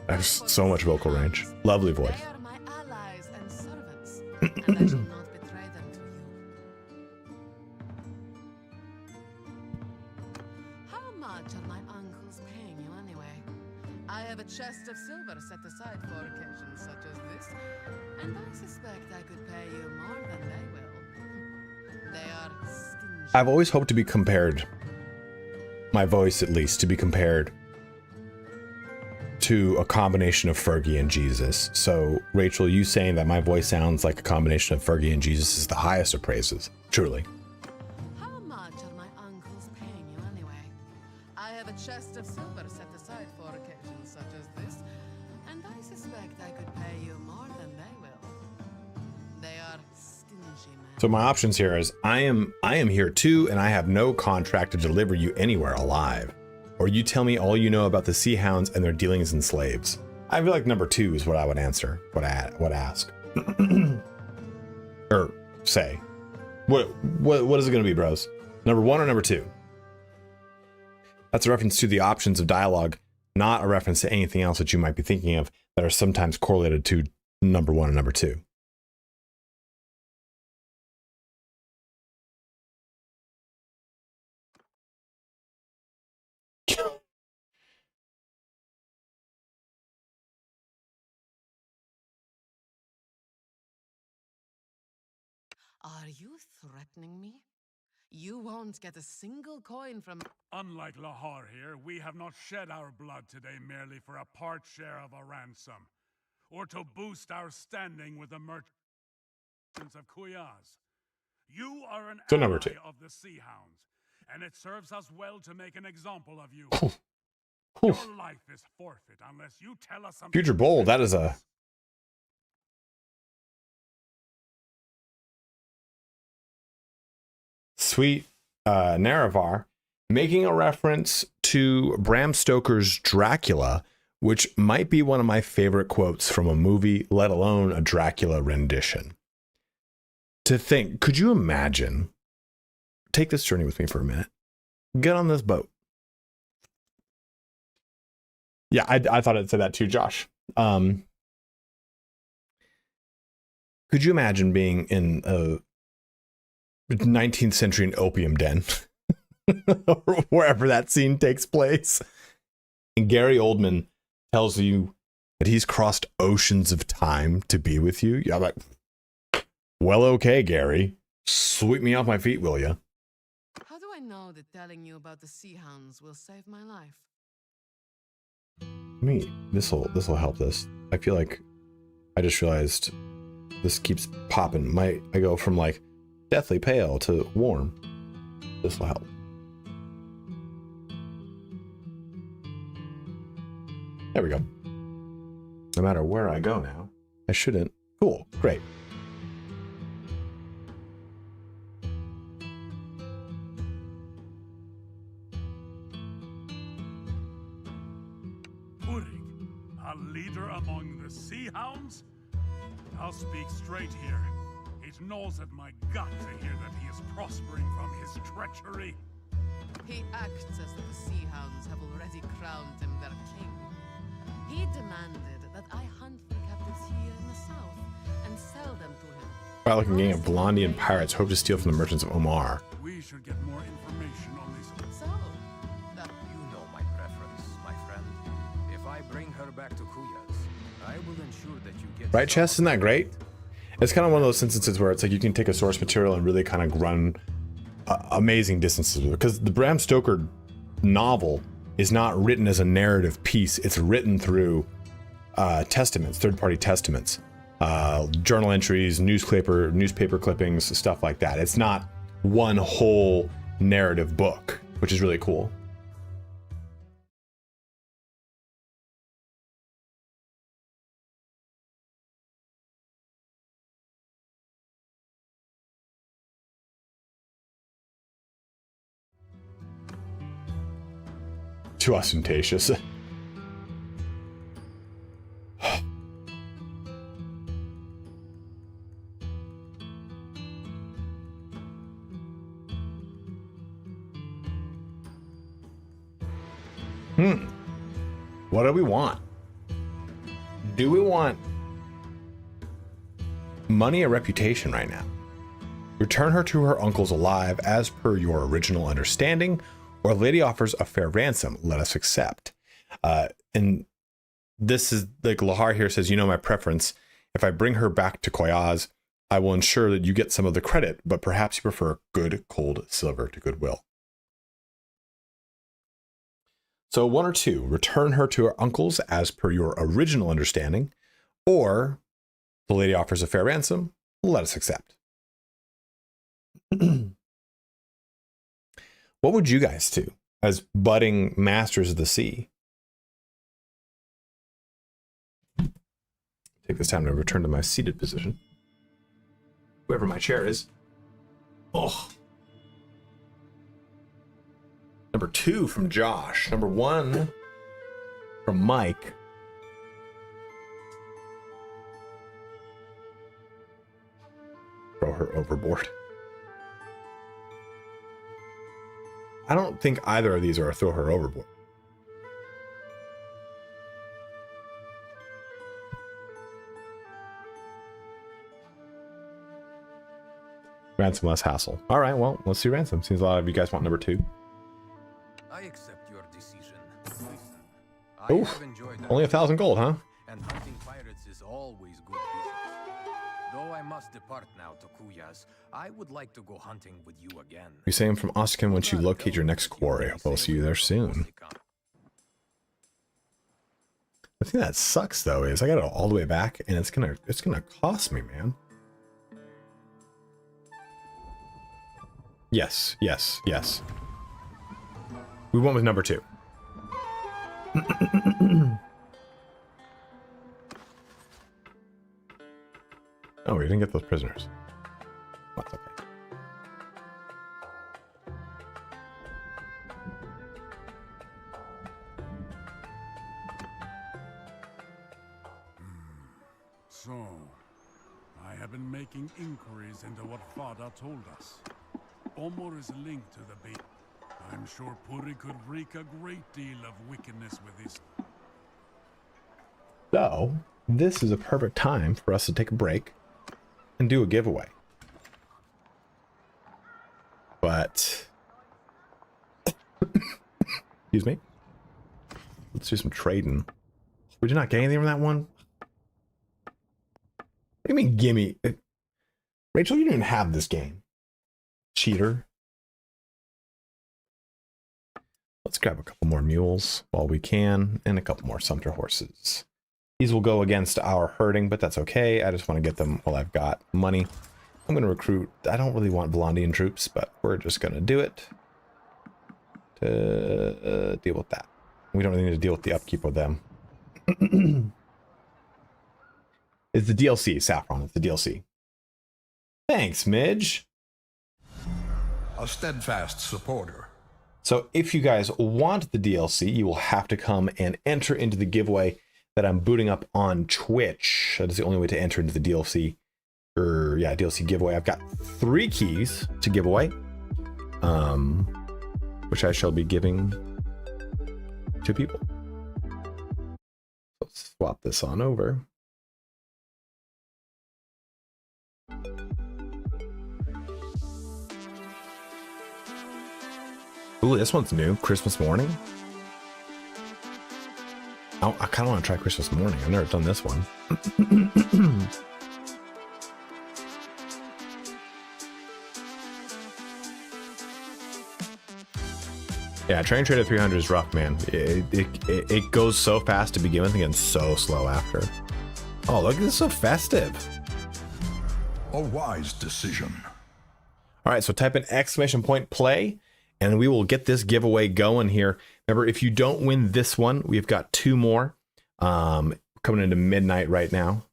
I have so much vocal range. Lovely voice. They are my allies and servants, and I shall not betray them to you. How much are my uncles paying you anyway? I have a chest of silver set aside for occasions such as this, and I suspect I could pay you more than they will. They are stingy. I've always hoped to be compared, my voice at least, to be compared to a combination of Fergie and Jesus. So, Rachel, you saying that my voice sounds like a combination of Fergie and Jesus is the highest of praises. Truly. How much are my uncles paying you anyway? I have a chest of silver set aside for occasions such as this, and I suspect I could pay you more than they will. They are stingy men. So my options here is I am here too, and I have no contract to deliver you anywhere alive. Or you tell me all you know about the Sea Hounds and their dealings in slaves. I feel like number 2 is what I would answer, what I would ask. Or say. What is it going to be, bros? Number 1 or number 2? That's a reference to the options of dialogue, not a reference to anything else that you might be thinking of that are sometimes correlated to number 1 and number 2. Are you threatening me? You won't get a single coin from... Unlike Lahore here, we have not shed our blood today merely for a part share of a ransom, or to boost our standing with the merchants of Kuyaz. You are an So number ally 2. of the Sea Hounds, and it serves us well to make an example of you. Oof. Your life is forfeit unless you tell us something. Future Bowl, that is a... Sweet Naravar, making a reference to Bram Stoker's Dracula, which might be one of my favorite quotes from a movie, let alone a Dracula rendition. To think, could you imagine? Take this journey with me for a minute. Get on this boat. Yeah, I thought I'd say that too, Josh. Could you imagine being in a 19th century opium den or wherever that scene takes place, and Gary Oldman tells you that he's crossed oceans of time to be with you? Yeah, I'm like, well, okay, Gary, sweep me off my feet, will you? How do I know that telling you about the Sea Hounds will save my life? This'll help this. I feel like I just realized this keeps popping. I go from like deathly pale to warm. This will help. There we go. No matter where I go now, I shouldn't. Cool, great. Urig, a leader among the Sea Hounds? I'll speak straight here. It gnaws at my gut to hear that he is prospering from his treachery. He acts as if the Sea Hounds have already crowned him their king. He demanded that I hunt for captives here in the south and sell them to him. Pilot gang of Blondian pirates hope to steal from the merchants of Omar. We should get more information on this. So, You know my preference, my friend. If I bring her back to Kuyas, I will ensure that you get... Right, Chess? Isn't that great? It's kind of one of those instances where it's like you can take a source material and really kind of run amazing distances with it. Because the Bram Stoker novel is not written as a narrative piece. It's written through testaments, third-party testaments, journal entries, newspaper clippings, stuff like that. It's not one whole narrative book, which is really cool. Too ostentatious. What do we want? Do we want money or reputation right now? Return her to her uncles alive as per your original understanding, or lady offers a fair ransom, let us accept. And this is like Lahar here says, you know my preference. If I bring her back to Koyaz, I will ensure that you get some of the credit, but perhaps you prefer good cold silver to goodwill. So one or two, return her to her uncles as per your original understanding, or the lady offers a fair ransom, let us accept. What would you guys do as budding masters of the sea? Take this time to return to my seated position. Whoever my chair is. Oh. Number 2 from Josh. Number 1 from Mike. Throw her overboard. I don't think either of these are a throw her overboard. Ransom less hassle. All right, well, let's see ransom. Seems a lot of you guys want number 2. I accept your decision. Listen, I Oof, have enjoyed only 1,000 gold, huh? and hunting pirates is always good business. Though I must depart now to Kuyas, I would like to go hunting with you again. You say I'm from Ostrakan once you locate your next quarry. I'll see you there soon. The thing that sucks though is I got it all the way back, and it's gonna cost me, man. Yes, yes, yes. We went with number 2. Oh, we didn't get those prisoners. That's okay. So, I have been making inquiries into what Fada told us. Omar is linked to the bait. I'm sure Puri could wreak a great deal of wickedness with his... So, this is a perfect time for us to take a break and do a giveaway. But, excuse me. Let's do some trading. We did not get anything from that one. What do you mean, gimme? Rachel, you didn't even have this game. Cheater. Let's grab a couple more mules while we can, and a couple more sumpter horses. These will go against our herding, but that's okay. I just want to get them while I've got money. I'm going to recruit. I don't really want Blondian troops, but we're just going to do it to deal with that. We don't really need to deal with the upkeep of them. It's the DLC, Saffron. It's the DLC. Thanks, Midge. A steadfast supporter. So if you guys want the DLC, you will have to come and enter into the giveaway that I'm booting up on Twitch. That is the only way to enter into the DLC. DLC giveaway. I've got 3 keys to give away, which I shall be giving to people. Let's swap this on over. Ooh, this one's new. Christmas morning. I kind of want to try Christmas morning. I've never done this one. Yeah, Train Trader 300 is rough, man. It goes so fast to begin with and so slow after. Oh, look, this is so festive. A wise decision. All right, so type in !play, and we will get this giveaway going here. Remember, if you don't win this one, we've got 2 more coming into midnight right now.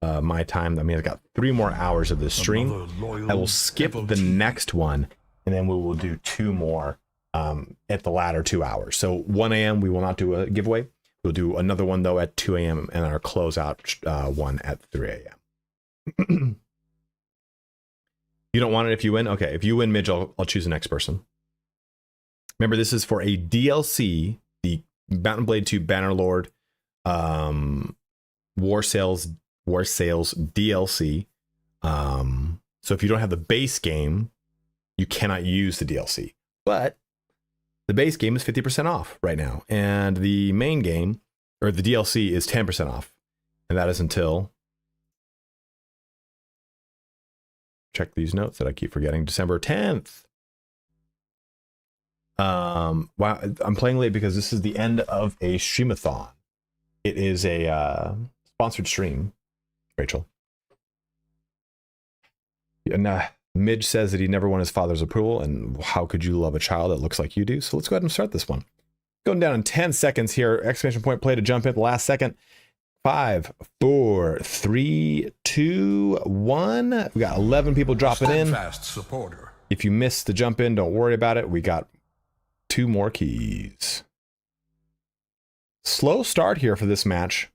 My time. I mean, I've got 3 more hours of this stream. I will skip the next one, and then we will do 2 more at the latter 2 hours. So 1 a.m. we will not do a giveaway. We'll do another one though at 2 a.m. and our closeout one at 3 a.m. You don't want it if you win? Okay, if you win, Midge, I'll choose the next person. Remember, this is for a DLC, the Mountain Blade 2 Bannerlord Warsails DLC. So if you don't have the base game, you cannot use the DLC. But the base game is 50% off right now, and the main game, or the DLC, is 10% off, and that is until, check these notes that I keep forgetting, December 10th. Wow, I'm playing late because this is the end of a streamathon. It is a sponsored stream, Rachel. And Midge says that he never won his father's approval, and how could you love a child that looks like you do? So let's go ahead and start this one. Going down in 10 seconds here. !play to jump in at the last second. 5, 4, 3, 2, 1. We got 11 people dropping in. Steadfast supporter. If you missed the jump in, don't worry about it. We got 2 more keys. Slow start here for this match.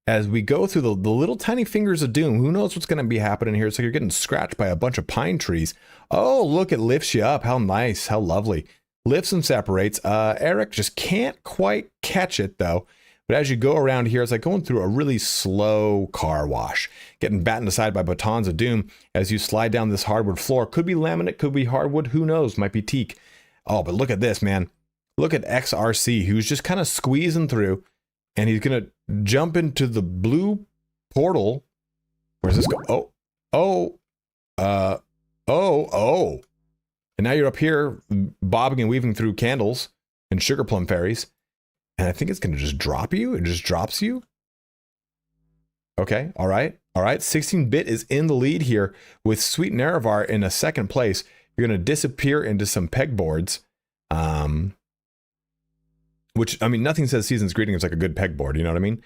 As we go through the little tiny fingers of doom, who knows what's going to be happening here? It's like you're getting scratched by a bunch of pine trees. Oh, look, it lifts you up. How nice. How lovely. Lifts and separates. Eric just can't quite catch it, though. But as you go around here, it's like going through a really slow car wash. Getting battened aside by batons of doom as you slide down this hardwood floor. Could be laminate, could be hardwood. Who knows? Might be teak. Oh, but look at this, man. Look at XRC, who's just kind of squeezing through. And he's going to jump into the blue portal. Where's this go? Oh. And now you're up here bobbing and weaving through candles and sugar plum fairies. And I think it's going to just drop you. It just drops you. Okay. All right. 16-bit is in the lead here with Sweet Nerevar in a second place. You're going to disappear into some pegboards. Which, I mean, nothing says Season's Greetings like a good pegboard, you know what I mean?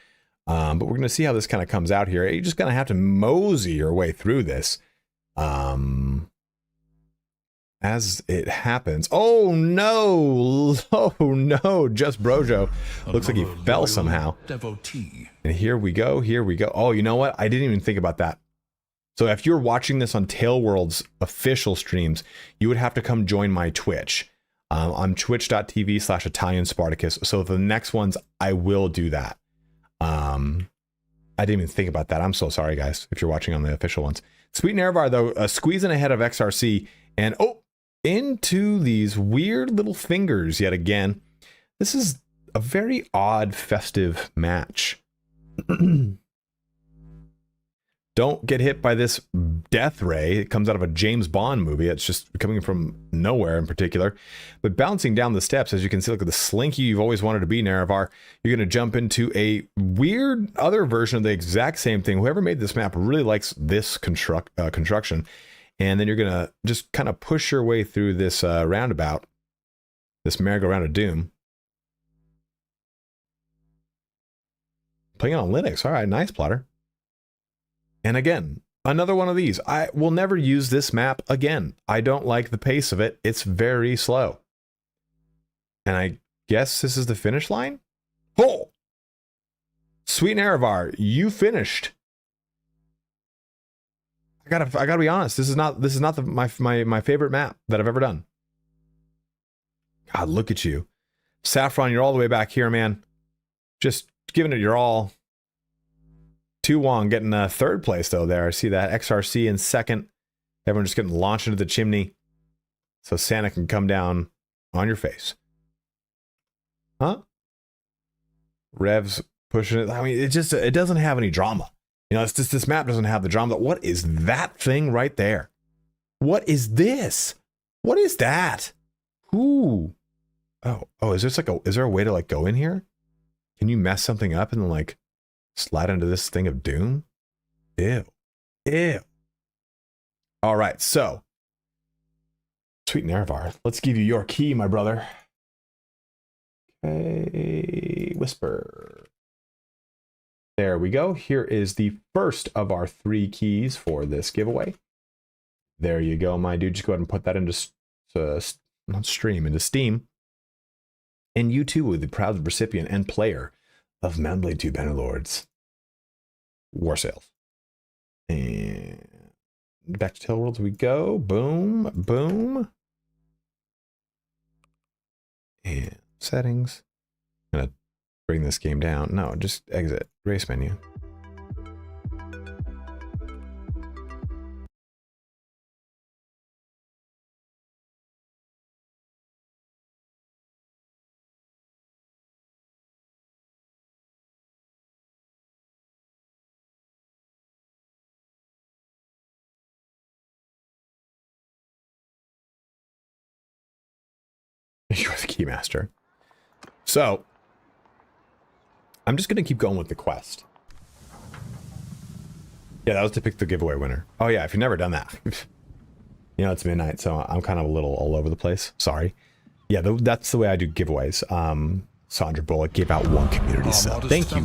But we're going to see how this kind of comes out here. You're just going to have to mosey your way through this as it happens. Oh, no. Just Brojo. Looks like he fell somehow. Devotee. And here we go. Oh, you know what? I didn't even think about that. So if you're watching this on Tailworld's official streams, you would have to come join my Twitch. I'm twitch.tv/Italian Spartacus. So the next ones, I will do that. I didn't even think about that. I'm so sorry, guys, if you're watching on the official ones. Sweet Nerevar, though, squeezing ahead of XRC. And, into these weird little fingers yet again. This is a very odd, festive match. Don't get hit by this death ray. It comes out of a James Bond movie. It's just coming from nowhere in particular. But bouncing down the steps, as you can see, look at the slinky you've always wanted to be, Nerevar. You're going to jump into a weird other version of the exact same thing. Whoever made this map really likes this construction. And then you're going to just kind of push your way through this roundabout, this merry-go-round of doom. Playing on Linux. All right, nice, Plotter. And again, another one of these. I will never use this map again. I don't like the pace of it. It's very slow. And I guess this is the finish line? Oh! Sweet Nerevar, you finished. I gotta be honest. This is not my favorite map that I've ever done. God, look at you. Saffron, you're all the way back here, man. Just giving it your all. 2 Wong getting third place though there. I see that. XRC in second. Everyone just getting launched into the chimney so Santa can come down on your face. Huh? Revs pushing it. I mean, it doesn't have any drama. You know, it's just this map doesn't have the drama. What is that thing right there? What is this? What is that? Ooh. Oh, is there a way to like go in here? Can you mess something up and then like slide into this thing of doom? Ew. Ew. All right, so Sweet Nervar, let's give you your key, my brother. Okay, whisper. There we go. Here is the first of our 3 keys for this giveaway. There you go, my dude. Just go ahead and put that into into Steam. And you too will be the proud recipient and player of Mountain 2 Bannerlords Warsails. And back to Tail Worlds we go. Boom, boom. And settings. I'm gonna bring this game down. No, just exit. Race menu. You're the keymaster. So, I'm just going to keep going with the quest. Yeah, that was to pick the giveaway winner. Oh yeah, if you've never done that. You know, it's midnight, so I'm kind of a little all over the place. Sorry. Yeah, that's the way I do giveaways. Sandra Bullock gave out 1 community sub. Thank you,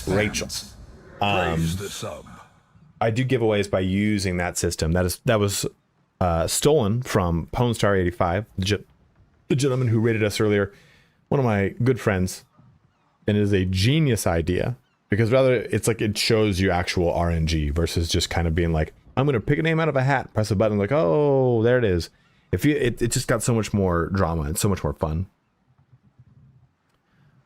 Rachel. Praise the sub. I do giveaways by using that system. That was stolen from PwnStar85, the gentleman who rated us earlier, one of my good friends, and it is a genius idea because rather it's like it shows you actual RNG versus just kind of being like, I'm going to pick a name out of a hat, press a button, like, oh, there it is. It just got so much more drama and so much more fun.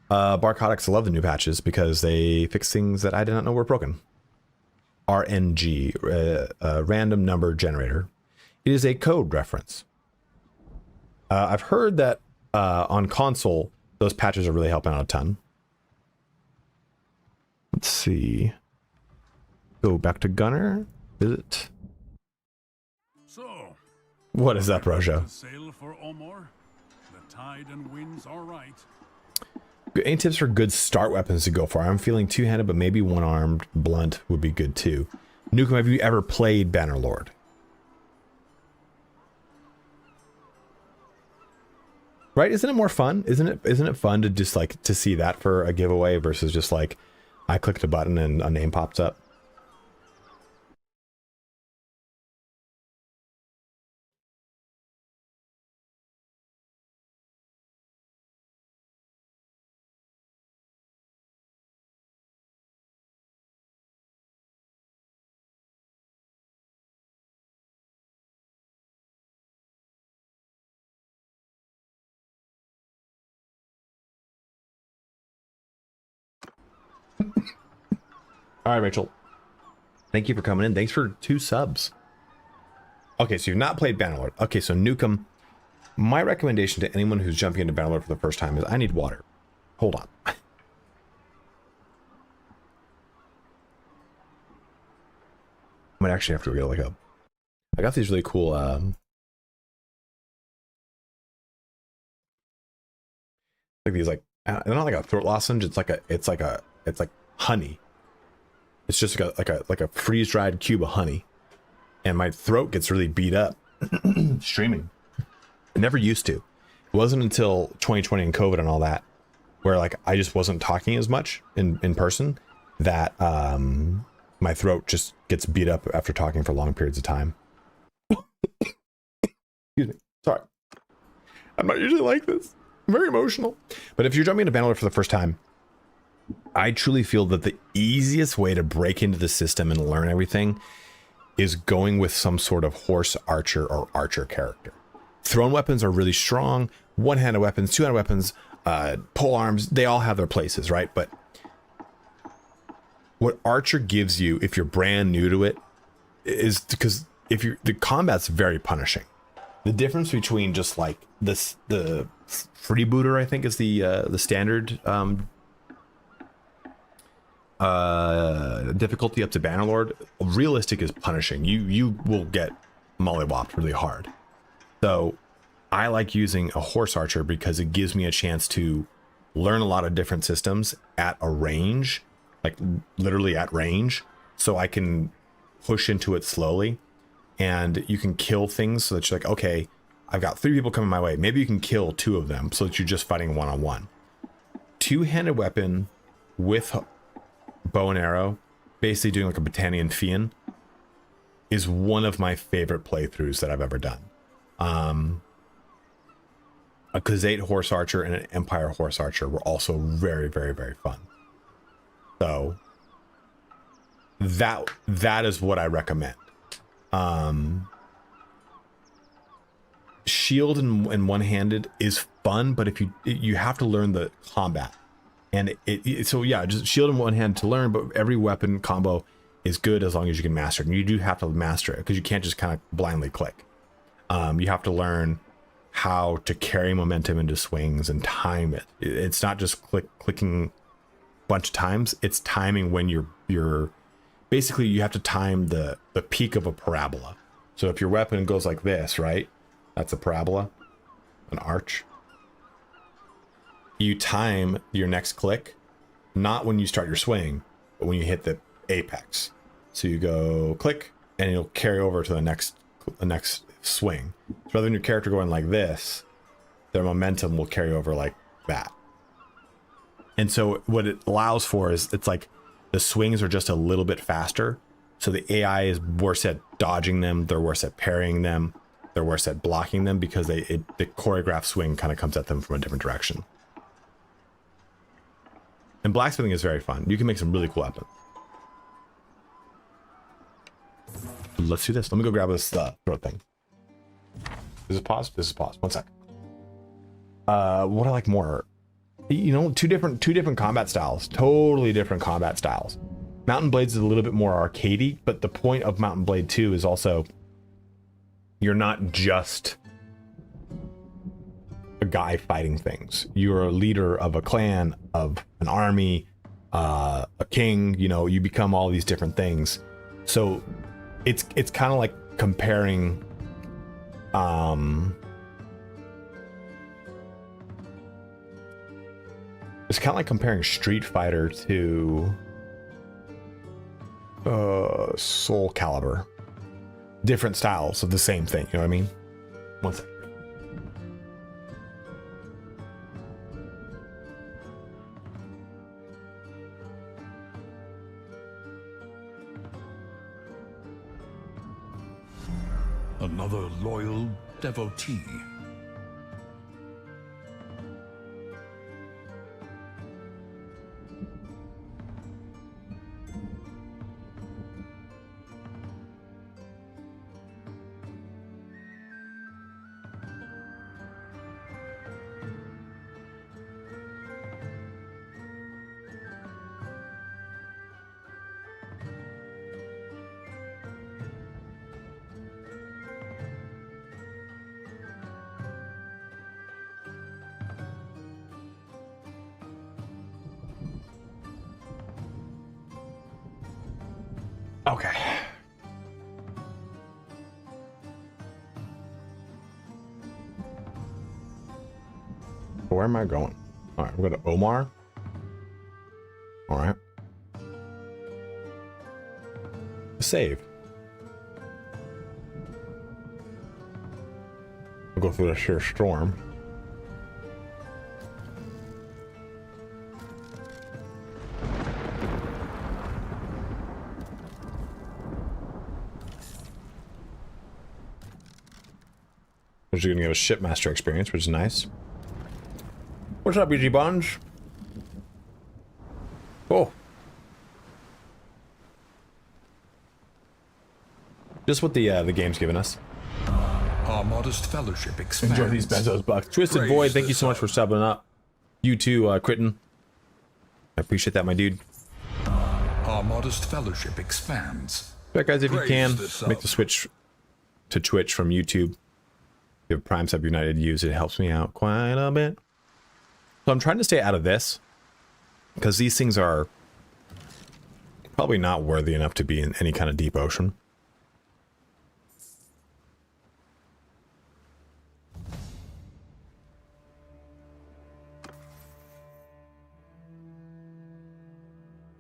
Barcotics love the new patches because they fix things that I did not know were broken. RNG, random number generator. It is a code reference. I've heard that on console, those patches are really helping out a ton. Let's see. Go back to Gunner. Is it? So, What is that, Brojo? sail for Omor? The tide and winds are right. Any tips for good start weapons to go for? I'm feeling two-handed, but maybe one-armed blunt would be good too. Nukem, have you ever played Bannerlord? Right? Isn't it more fun? Isn't it fun to just like to see that for a giveaway versus just like I clicked a button and a name pops up? All right, Rachel. Thank you for coming in. Thanks for 2 subs. Okay, so you've not played Bannerlord. Okay, so Nukem, my recommendation to anyone who's jumping into Bannerlord for the first time is I need water. Hold on. I might actually have to go get like I got these really cool like these like they're not like a throat lozenge. It's like honey. It's just like a freeze dried cube of honey, and my throat gets really beat up streaming. It never used to. It wasn't until 2020 and COVID and all that, where like I just wasn't talking as much in person, that my throat just gets beat up after talking for long periods of time. Excuse me. Sorry. I'm not usually like this. I'm very emotional. But if you're jumping into Bannerlord for the first time, I truly feel that the easiest way to break into the system and learn everything is going with some sort of horse archer or archer character. Thrown weapons are really strong. One-handed weapons, two-handed weapons, pole arms, they all have their places, right? But what Archer gives you if you're brand new to it is because the combat's very punishing. The difference between just like the freebooter, I think, is the standard difficulty up to Bannerlord. Realistic is punishing. You will get mollywopped really hard. So I like using a horse archer because it gives me a chance to learn a lot of different systems at a range, like literally at range, so I can push into it slowly, and you can kill things so that you're like, okay, I've got 3 people coming my way. Maybe you can kill 2 of them so that you're just fighting one-on-one. Two-handed weapon with bow and arrow, basically doing like a Britannian Fian, is one of my favorite playthroughs that I've ever done. A Khazate horse archer and an Empire horse archer were also very, very, very fun. So that is what I recommend. Shield and one-handed is fun, but if you have to learn the combat, and so yeah, just shield and one-hand to learn, but every weapon combo is good as long as you can master it. And you do have to master it because you can't just kind of blindly click. You have to learn how to carry momentum into swings and time it. It's not just clicking a bunch of times. It's timing when you're basically, you have to time the peak of a parabola. So if your weapon goes like this, right? That's a parabola, an arch. You time your next click, not when you start your swing, but when you hit the apex. So you go click and it'll carry over to the next swing. So rather than your character going like this, their momentum will carry over like that. And so what it allows for is, it's like the swings are just a little bit faster. So the AI is worse at dodging them. They're worse at parrying them. They're worse at blocking them because the choreographed swing kind of comes at them from a different direction. And blacksmithing is very fun. You can make some really cool weapons. Let's do this. Let me go grab this throat thing. This is pause. This is pause. 1 sec. What I like more, you know, two different combat styles. Totally different combat styles. Mountain Blades is a little bit more arcadey, but the point of Mountain Blade 2 is also, you're not just a guy fighting things. You're a leader of a clan, of an army, a king. You know, you become all these different things. So it's kind of like comparing it's kind of like comparing Street Fighter to Soul Calibur. Different styles of the same thing, you know what I mean? 1 second. Another loyal devotee. Okay. Where am I going? All right, we're going to Omar. All right. Save. We'll go through the sheer storm. You're gonna get a shipmaster experience, which is nice. What's up, BG Bunge? Oh, just what the game's giving us. Our modest fellowship expands. Enjoy these Bezos bucks. Twisted Praise Void, thank you so the much for subbing up. You too, Critten. I appreciate that, my dude. Our modest fellowship expands. But guys, if you Praise can, the make the switch to Twitch from YouTube. If you have Prime Sub United use, it helps me out quite a bit. So I'm trying to stay out of this, because these things are probably not worthy enough to be in any kind of deep ocean.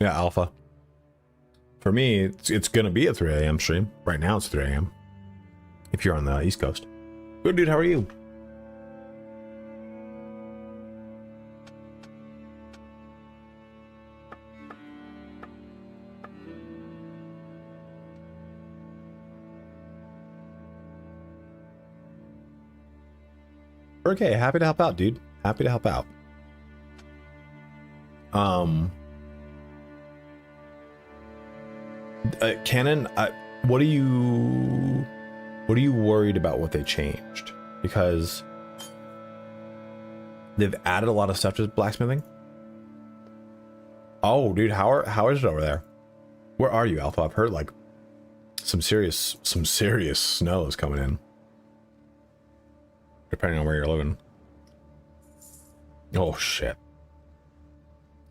Yeah, Alpha. For me, it's going to be a 3 a.m. stream. Right now it's 3 a.m. if you're on the East Coast. Good, dude. How are you? Okay, happy to help out, dude. Happy to help out. Canon, what are you worried about what they changed? Because they've added a lot of stuff to blacksmithing. Oh, dude, how is it over there? Where are you, Alpha? I've heard like some serious snow is coming in. Depending on where you're living. Oh shit.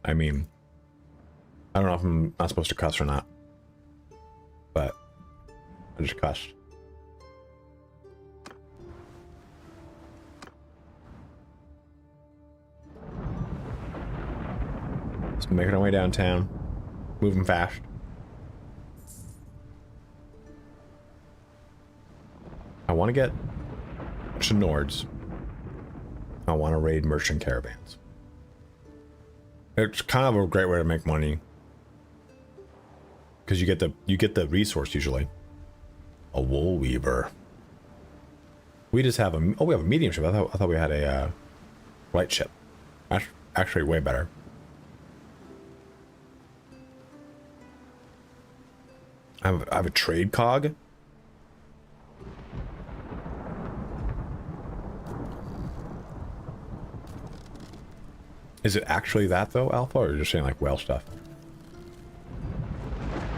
I mean, I don't know if I'm not supposed to cuss or not, but I just cussed. Just making our way downtown, moving fast. I want to get to Nords. I want to raid merchant caravans. It's kind of a great way to make money, because you get the resource usually. A wool weaver. We just have we have a medium ship. I thought we had a light ship. Actually, way better. I have a trade cog. Is it actually that though, Alpha, or are you just saying like whale stuff?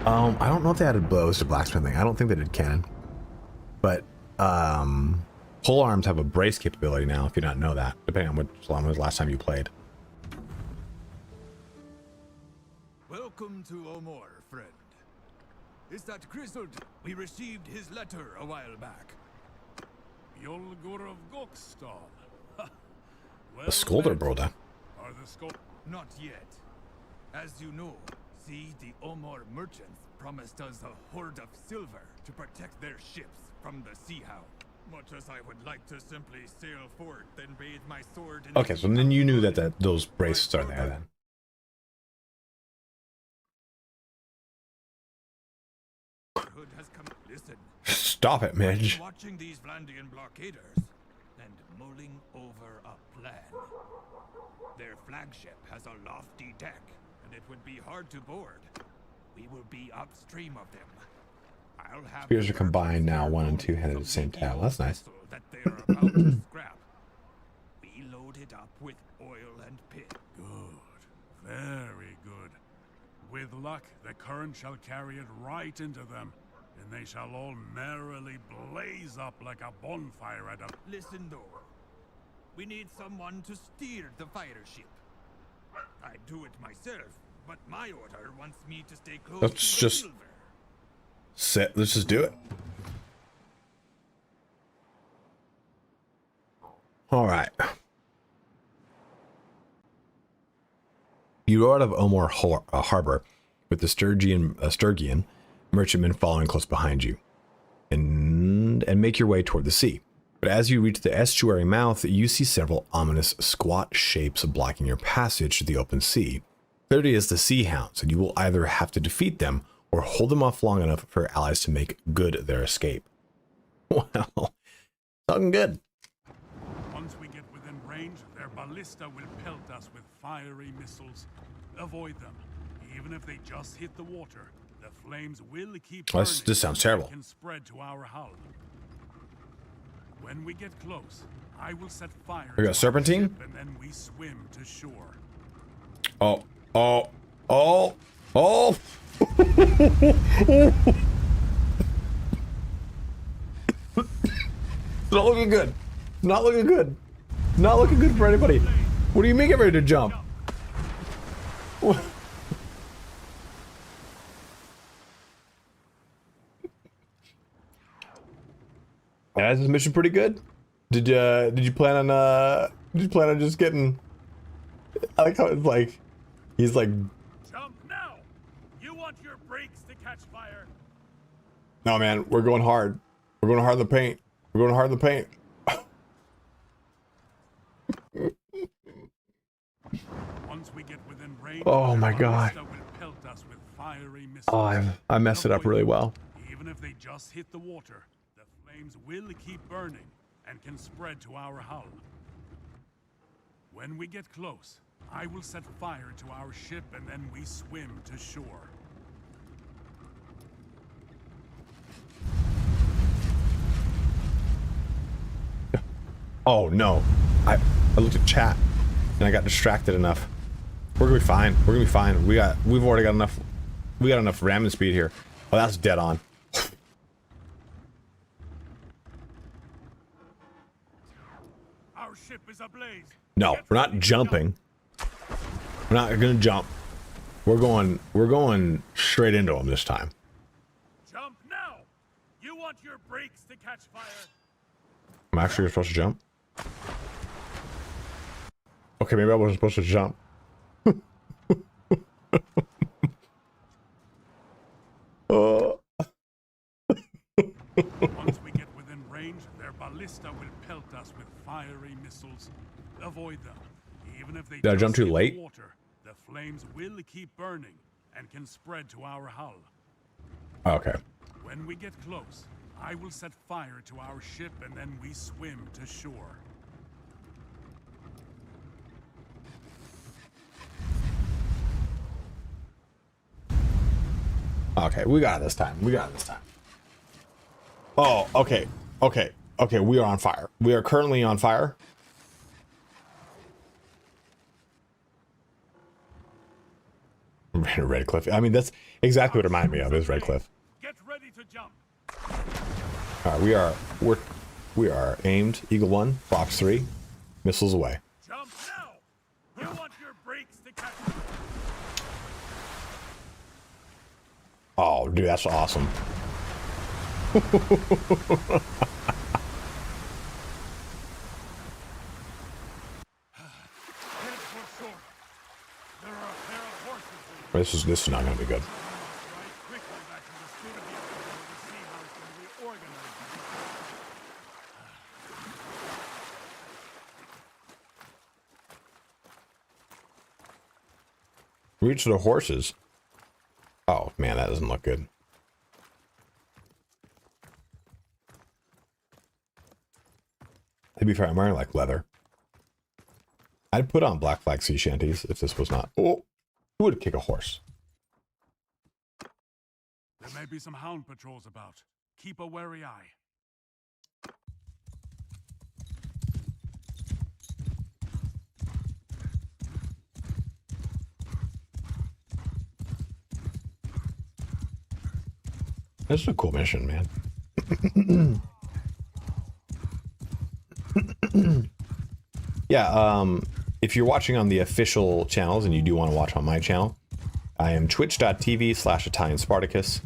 I don't know if they added blows to blacksmithing. I don't think they did cannon. But pole arms have a brace capability now, if you don't know that, depending on when was the last time you played. Welcome to Omor, friend. Is that Grizzled? We received his letter a while back. Yolgur of Gokstal. A Skolder, brother. Are the scope? Not yet. As you know, the Omor merchants promised us a hoard of silver to protect their ships from the Sea Hound. Much as I would like to simply sail forth and bathe my sword in Okay, so then you knew that those braces are there then. Hood has come. Listen. Stop it, Midge. Watching these Vlandian blockaders and mulling over a plan. Their flagship has a lofty deck, and it would be hard to board. We will be upstream of them. I'll have Spears are combined now, 1 and 2 handed at the same time. That's nice. That they are about to scrap. We load it up with oil and pit. Good. Very good. With luck, the current shall carry it right into them, and they shall all merrily blaze up like a bonfire at a... Listen though. We need someone to steer the fire ship. I'd do it myself, but my order wants me to stay close Let's to the just silver. let's just do it. All right. You row out of Omor Harbor with the Sturgian merchantmen following close behind you, and make your way toward the sea. But as you reach the estuary mouth, you see several ominous squat shapes blocking your passage to the open sea. Clearly is the Sea Hounds, and you will either have to defeat them or hold them off long enough for allies to make good their escape. Well, talking good. Once we get within range, their ballista will pelt us with fiery missiles. Avoid them. Even if they just hit the water, the flames will keep burning. This sounds terrible. Can spread to our hull. When we get close, I will set fire We got to our serpentine? ship, and then we swim to shore. Oh. Not looking good. Not looking good. Not looking good for anybody. What do you mean get ready to jump? What? Yeah, is this mission pretty good? Did you plan on just getting? I like how it's like he's like, Jump now! You want your brakes to catch fire? no man, we're going hard. We're going hard in the paint. We're going hard in the paint. Once we get within range, Oh my God. Ballista will pelt us with fiery missiles. Oh, I messed it up really well. Even if they just hit the water, the flames will keep burning and can spread to our hull. When we get close, I will set fire to our ship and then we swim to shore. Oh no, I looked at chat and I got distracted enough. We're gonna be fine. We're gonna be fine. We've already got enough. We got enough ramming speed here. Oh, that's dead on. Our ship is ablaze. No, we're not jumping. We're not gonna jump. We're going straight into them this time. Jump now! You want your brakes to catch fire? I'm actually supposed to jump. Okay, maybe I wasn't supposed to jump. Once we get within range, their ballista will pelt us with fiery missiles. Avoid them. Even if they Did I just jump too hit the late? water, the flames will keep burning and can spread to our hull. Okay. When we get close, I will set fire to our ship and then we swim to shore. Okay, we got it this time. We got it this time. Oh, okay. Okay. Okay, we are on fire. We are currently on fire. Red Cliff. I mean, that's exactly what it reminded me of, is Red Cliff. Get ready to jump. All right, we are aimed. Eagle 1, Fox 3, missiles away. Jump now! You want your brakes to catch. Oh, dude, that's awesome. Head for shore. There are a pair of horses in This is not going to be good. right quickly back to the studio to see how it can be organized. Reach the horses. Oh man, that doesn't look good. To be fair, I'm wearing like leather. I'd put on Black Flag sea shanties if this was not. Oh, who would kick a horse? There may be some hound patrols about. Keep a wary eye. This is a cool mission, man. Yeah, if you're watching on the official channels and you do want to watch on my channel, I am twitch.tv/Italian Spartacus.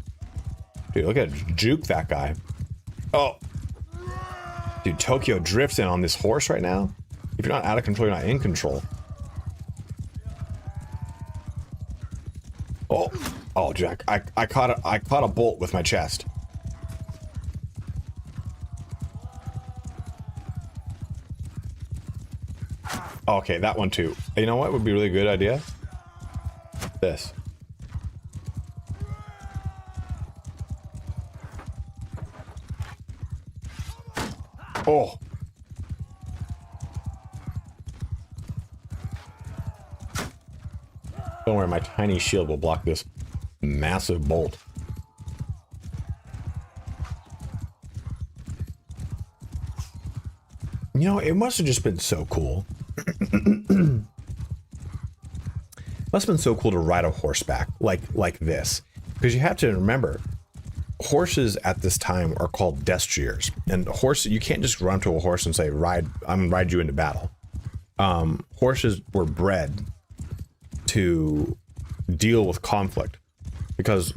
Dude, look at juke that guy. Oh. Dude, Tokyo drifts in on this horse right now. If you're not out of control, you're not in control. Oh. Oh, Jack, I caught a bolt with my chest. Okay, that one too. You know what would be a really good idea? This. Oh. Don't worry, my tiny shield will block this massive bolt. You know, it must have just been so cool. Must have been so cool to ride a horseback like this. Because you have to remember, horses at this time are called destriers, and horse, you can't just run to a horse and say, "Ride, I'm gonna ride you into battle." Horses were bred to deal with conflict, because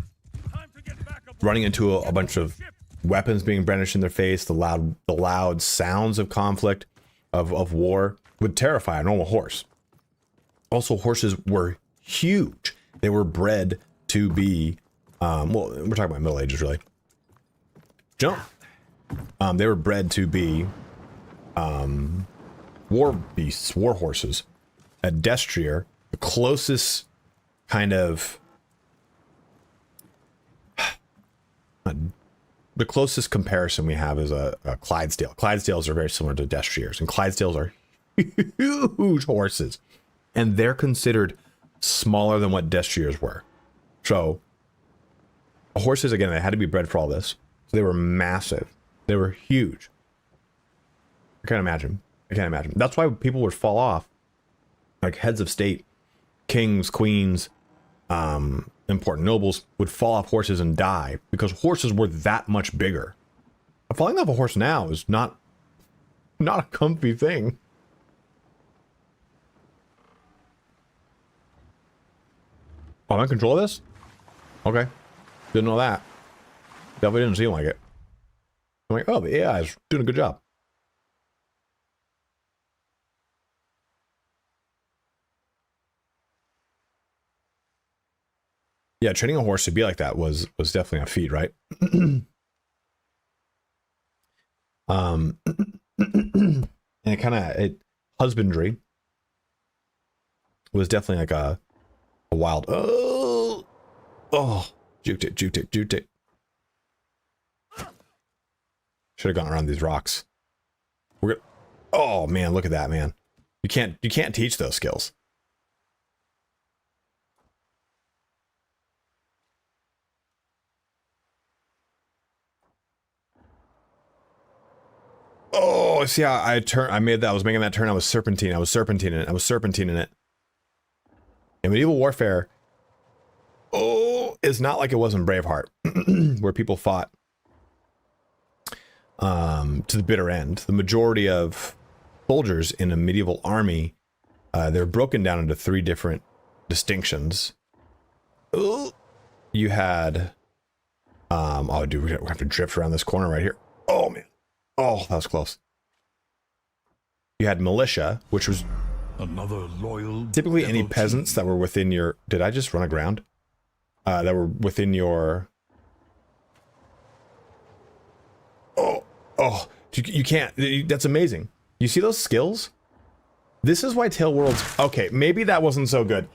running into a bunch of weapons being brandished in their face, the loud sounds of conflict, of war, would terrify a normal horse. Also, horses were huge. They were bred to be, well, we're talking about Middle Ages, really. Jump. They were bred to be war beasts, war horses. A destrier, the closest kind of the closest comparison we have is a Clydesdale. Clydesdales are very similar to destriers, and Clydesdales are huge horses, and they're considered smaller than what destriers were. So horses, again, they had to be bred for all this. So they were massive. They were huge. I can't imagine. That's why people would fall off, like heads of state, kings, queens, important nobles would fall off horses and die because horses were that much bigger. Falling off a horse now is not a comfy thing. Oh, I'm in control of this? Okay. Didn't know that. Definitely didn't seem like it. I'm like, oh, the AI is doing a good job. Yeah, training a horse to be like that was definitely a feat, right? And it kind of husbandry was definitely like a wild. Oh, juked it. Should have gone around these rocks. Oh man, look at that, man. You can't teach those skills. Oh, see how I was making that turn. I was serpentining it. In medieval warfare, it's not like it was in Braveheart, where people fought to the bitter end. The majority of soldiers in a medieval army, they're broken down into 3 different distinctions. You had, oh, dude, we have to drift around this corner right here. Oh man. Oh, that was close. You had militia, which was Another loyal typically any peasants that were within your... Did I just run aground? That were within your... Oh, you can't... That's amazing. You see those skills? This is why Tail Worlds... Okay, maybe that wasn't so good.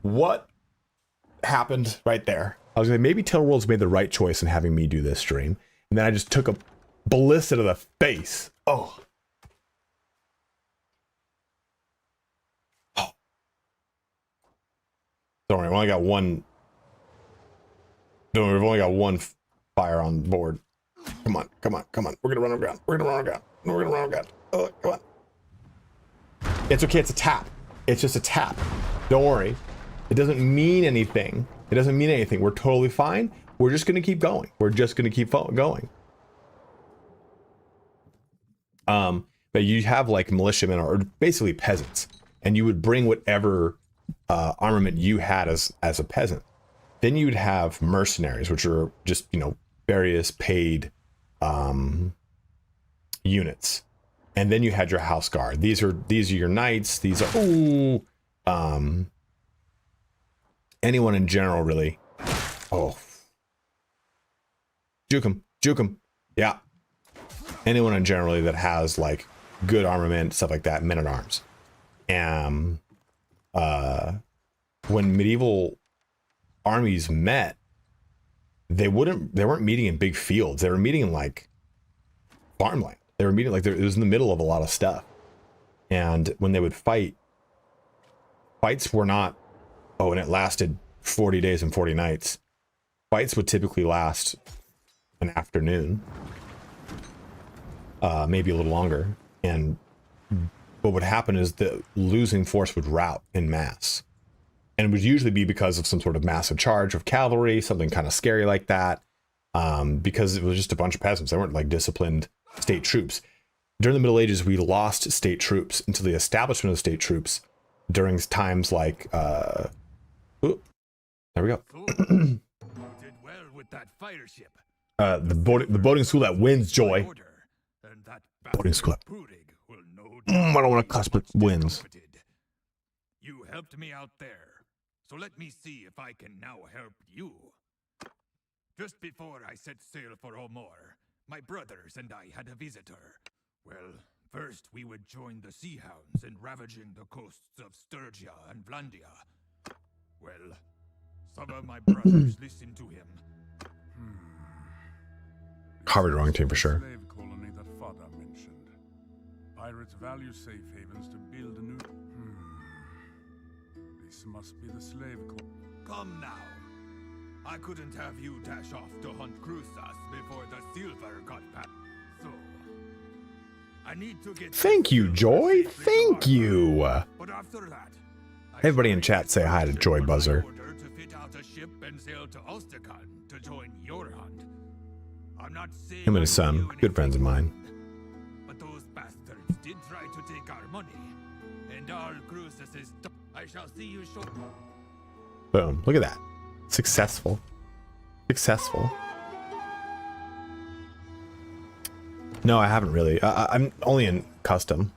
What happened right there? I was like, maybe Tail Worlds made the right choice in having me do this stream. And then I just took a ballista to the face. Oh. Don't worry, we've only got one. Don't worry, we've only got one fire on board. Come on. We're gonna run around. Oh, come on. It's okay, it's a tap. It's just a tap. Don't worry. It doesn't mean anything. We're totally fine. We're just gonna keep going. Going. But you have like militiamen or basically peasants, and you would bring whatever armament you had as a peasant. Then you'd have mercenaries, which are just, various paid units. And then you had your house guard. These are your knights. These are anyone in general, really. Oh. Juke him. Yeah. Anyone in generally that has like good armament, stuff like that, men at arms. And when medieval armies met, they weren't meeting in big fields. They were meeting in like farmland. They were meeting like it was in the middle of a lot of stuff. And when they would fights were not, and it lasted 40 days and 40 nights. Fights would typically last an afternoon, maybe a little longer. And what would happen is the losing force would rout en masse. And it would usually be because of some sort of massive charge of cavalry, something kind of scary like that. Because it was just a bunch of peasants. They weren't like disciplined state troops. During the Middle Ages, we lost state troops until the establishment of state troops during times like, there we go. You did well with that fire ship. The boating school that wins, Joy. Order, and that Boating school. bastard Purig will no I doubt don't want be to cusp much wins. discomfited. You helped me out there, so let me see if I can now help you. Just before I set sail for Omor, my brothers and I had a visitor. Well, first we would join the Sea Hounds in ravaging the coasts of Sturgia and Vlandia. Well, some of my brothers listened to him. Harvard wrong team for sure. Slave colony that Father mentioned. Pirates value safe havens to build a new. This must be the slave colony. Come now. I couldn't have you dash off to hunt Crusas before the silver got back. So, I need to get. Thank you, Joy. Thank you. But after that, Everybody in chat say hi to Joy Buzzer. Order to fit out a ship and sail to Ostrakan to join your hunt. I'm not saying Him and his I'll do son, good friends of mine. but those bastards did try to take our money, and all Crusas is. I shall see you shortly. Boom. Look at that. Successful. Successful. No, I haven't really. I'm only in custom.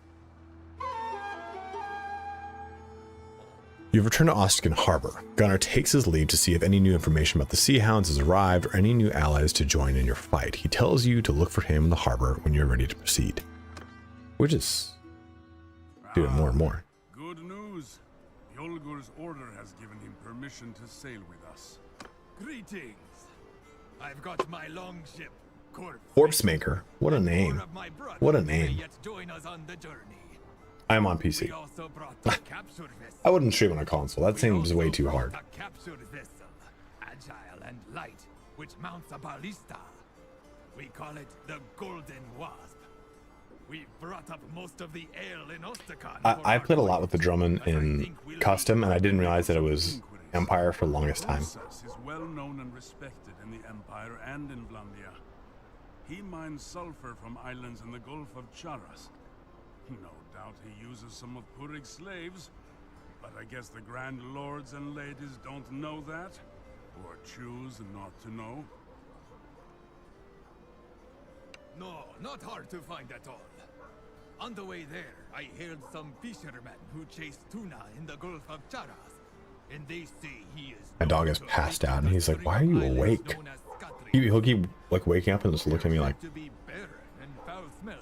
You've returned to Ostrakan Harbor. Gunnar takes his leave to see if any new information about the Sea Hounds has arrived or any new allies to join in your fight. He tells you to look for him in the harbor when you're ready to proceed. We're just doing more and more. Good news. The Olgur's order has given him permission to sail with us. Greetings. I've got my longship, Corpse Maker. What a name. What a name. Yet join us on the journey. I am on We PC. also brought a capture vessel. I wouldn't stream on a console. That We seems way also too brought hard. A captured vessel, agile and light, which mounts a ballista. We call it the Golden Wasp. We brought up most of the ale in Ostrakan. I played a lot with the Drummond in custom, and I didn't realize that it was Empire for the longest time. Warsails is well known and respected in the Empire and in Vlandia. He mines sulfur from islands in the Gulf of Charas. No doubt he uses some of Purig's slaves, but I guess the Grand Lords and Ladies don't know that, or choose not to know. No, not hard to find at all. On the way there, I hailed some fishermen who chased tuna in the Gulf of Charas, and they say he is. My dog is passed out, and he's like, "Why are you awake?" He'll keep like waking up and just look at me like, To be barren and foul smell.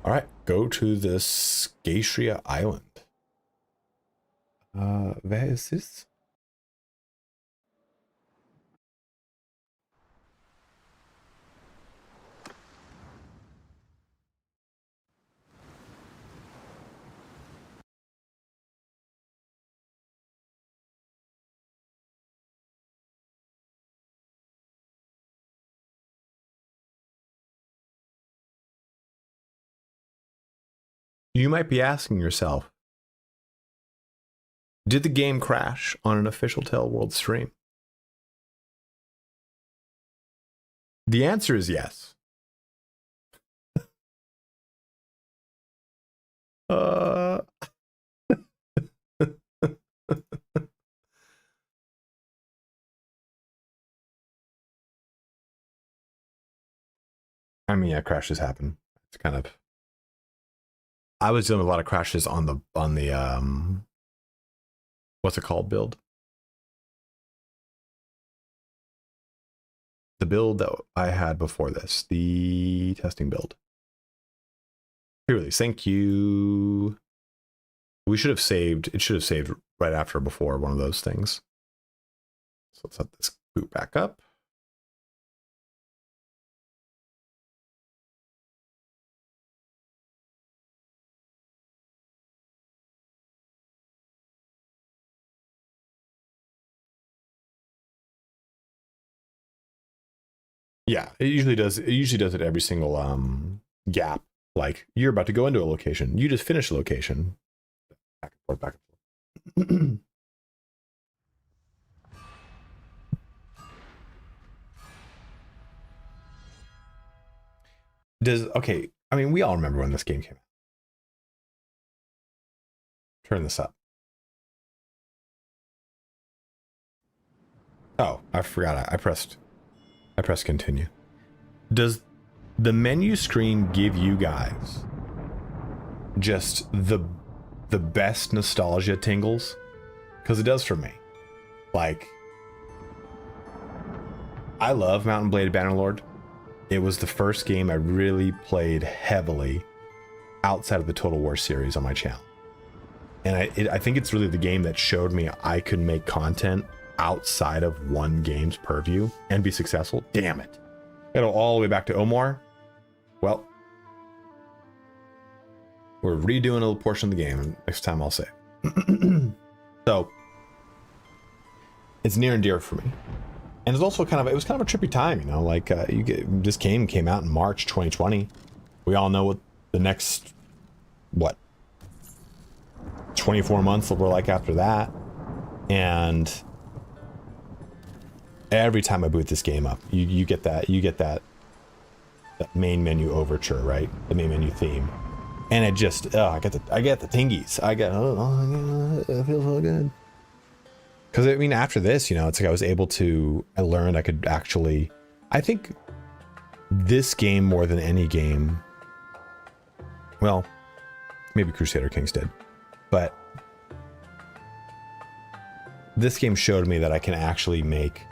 all right, go to the Scatia Island. Where is this? You might be asking yourself, did the game crash on an official Tale World stream? The answer is yes. I mean, yeah, crashes happen. It's kind of. I was dealing with a lot of crashes on the what's it called build? The build that I had before this, the testing build. Pre-release, thank you. We should have saved, it should have saved right after or before one of those things. So let's let this boot back up. Yeah, it usually does. It usually does it every single gap Like, you're about to go into a location. You just finish a location. Back and forth, back and forth. Okay, I mean, we all remember when this game came out. Turn this up. Oh, I forgot. I pressed continue. Does the menu screen give you guys just the best nostalgia tingles? Because it does for me. Like, I love Mountain Blade Bannerlord. It was the first game I really played heavily outside of the Total War series on my channel. And I think it's really the game that showed me I could make content outside of one game's purview and be successful. Damn it. Gotta go all the way back to Omar. Well, we're redoing a little portion of the game. Next time I'll say. So, it's near and dear for me. And it's also kind of, it was kind of a trippy time, you know, like this game came out in March 2020. We all know what the next, 24 months were like after that. And every time I boot this game up, you get that main menu overture, right? The main menu theme. And it just, I get the tingies. It feels so good. Because I mean, after this, you know, it's like I learned I could actually, I think this game more than any game, well, maybe Crusader Kings did, but this game showed me that I can actually make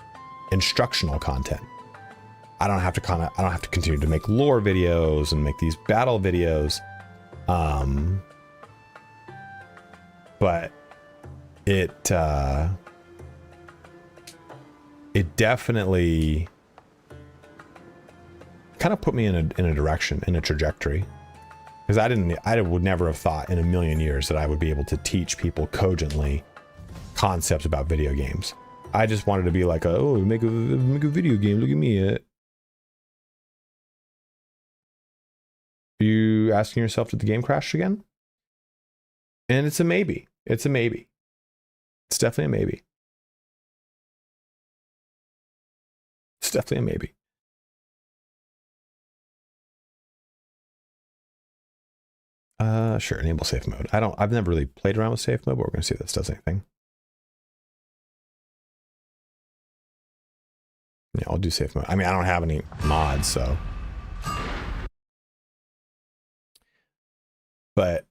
instructional content. I don't have to continue to make lore videos and make these battle videos. But it definitely kind of put me in a direction, in a trajectory, because I would never have thought in a million years that I would be able to teach people cogently concepts about video games. I just wanted to be like, oh, make a video game. Look at me. You asking yourself, did the game crash again? And it's a maybe. It's a maybe. It's definitely a maybe. It's definitely a maybe. Sure, enable safe mode. I've never really played around with safe mode, but we're gonna see if this does anything. Yeah, I'll do safe mode. I mean, I don't have any mods, so. But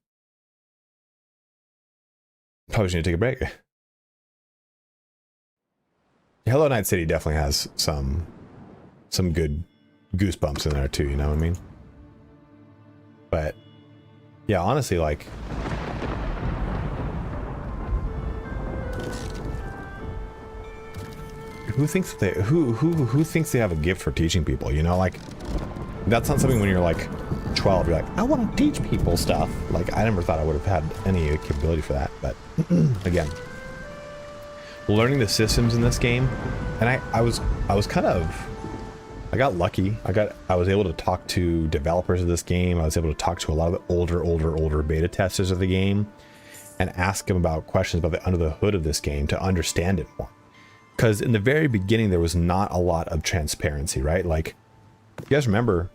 probably need to take a break. Hello Night City definitely has some good goosebumps in there too, you know what I mean? But yeah, honestly, like, who thinks they have a gift for teaching people, you know? Like, that's not something when you're like 12, you're like, I want to teach people stuff. Like, I never thought I would have had any capability for that, but again, learning the systems in this game, and I got lucky. I was able to talk to developers of this game. I was able to talk to a lot of the older beta testers of the game and ask them about questions about the under the hood of this game to understand it more. Because in the very beginning, there was not a lot of transparency, right? Like, you guys remember,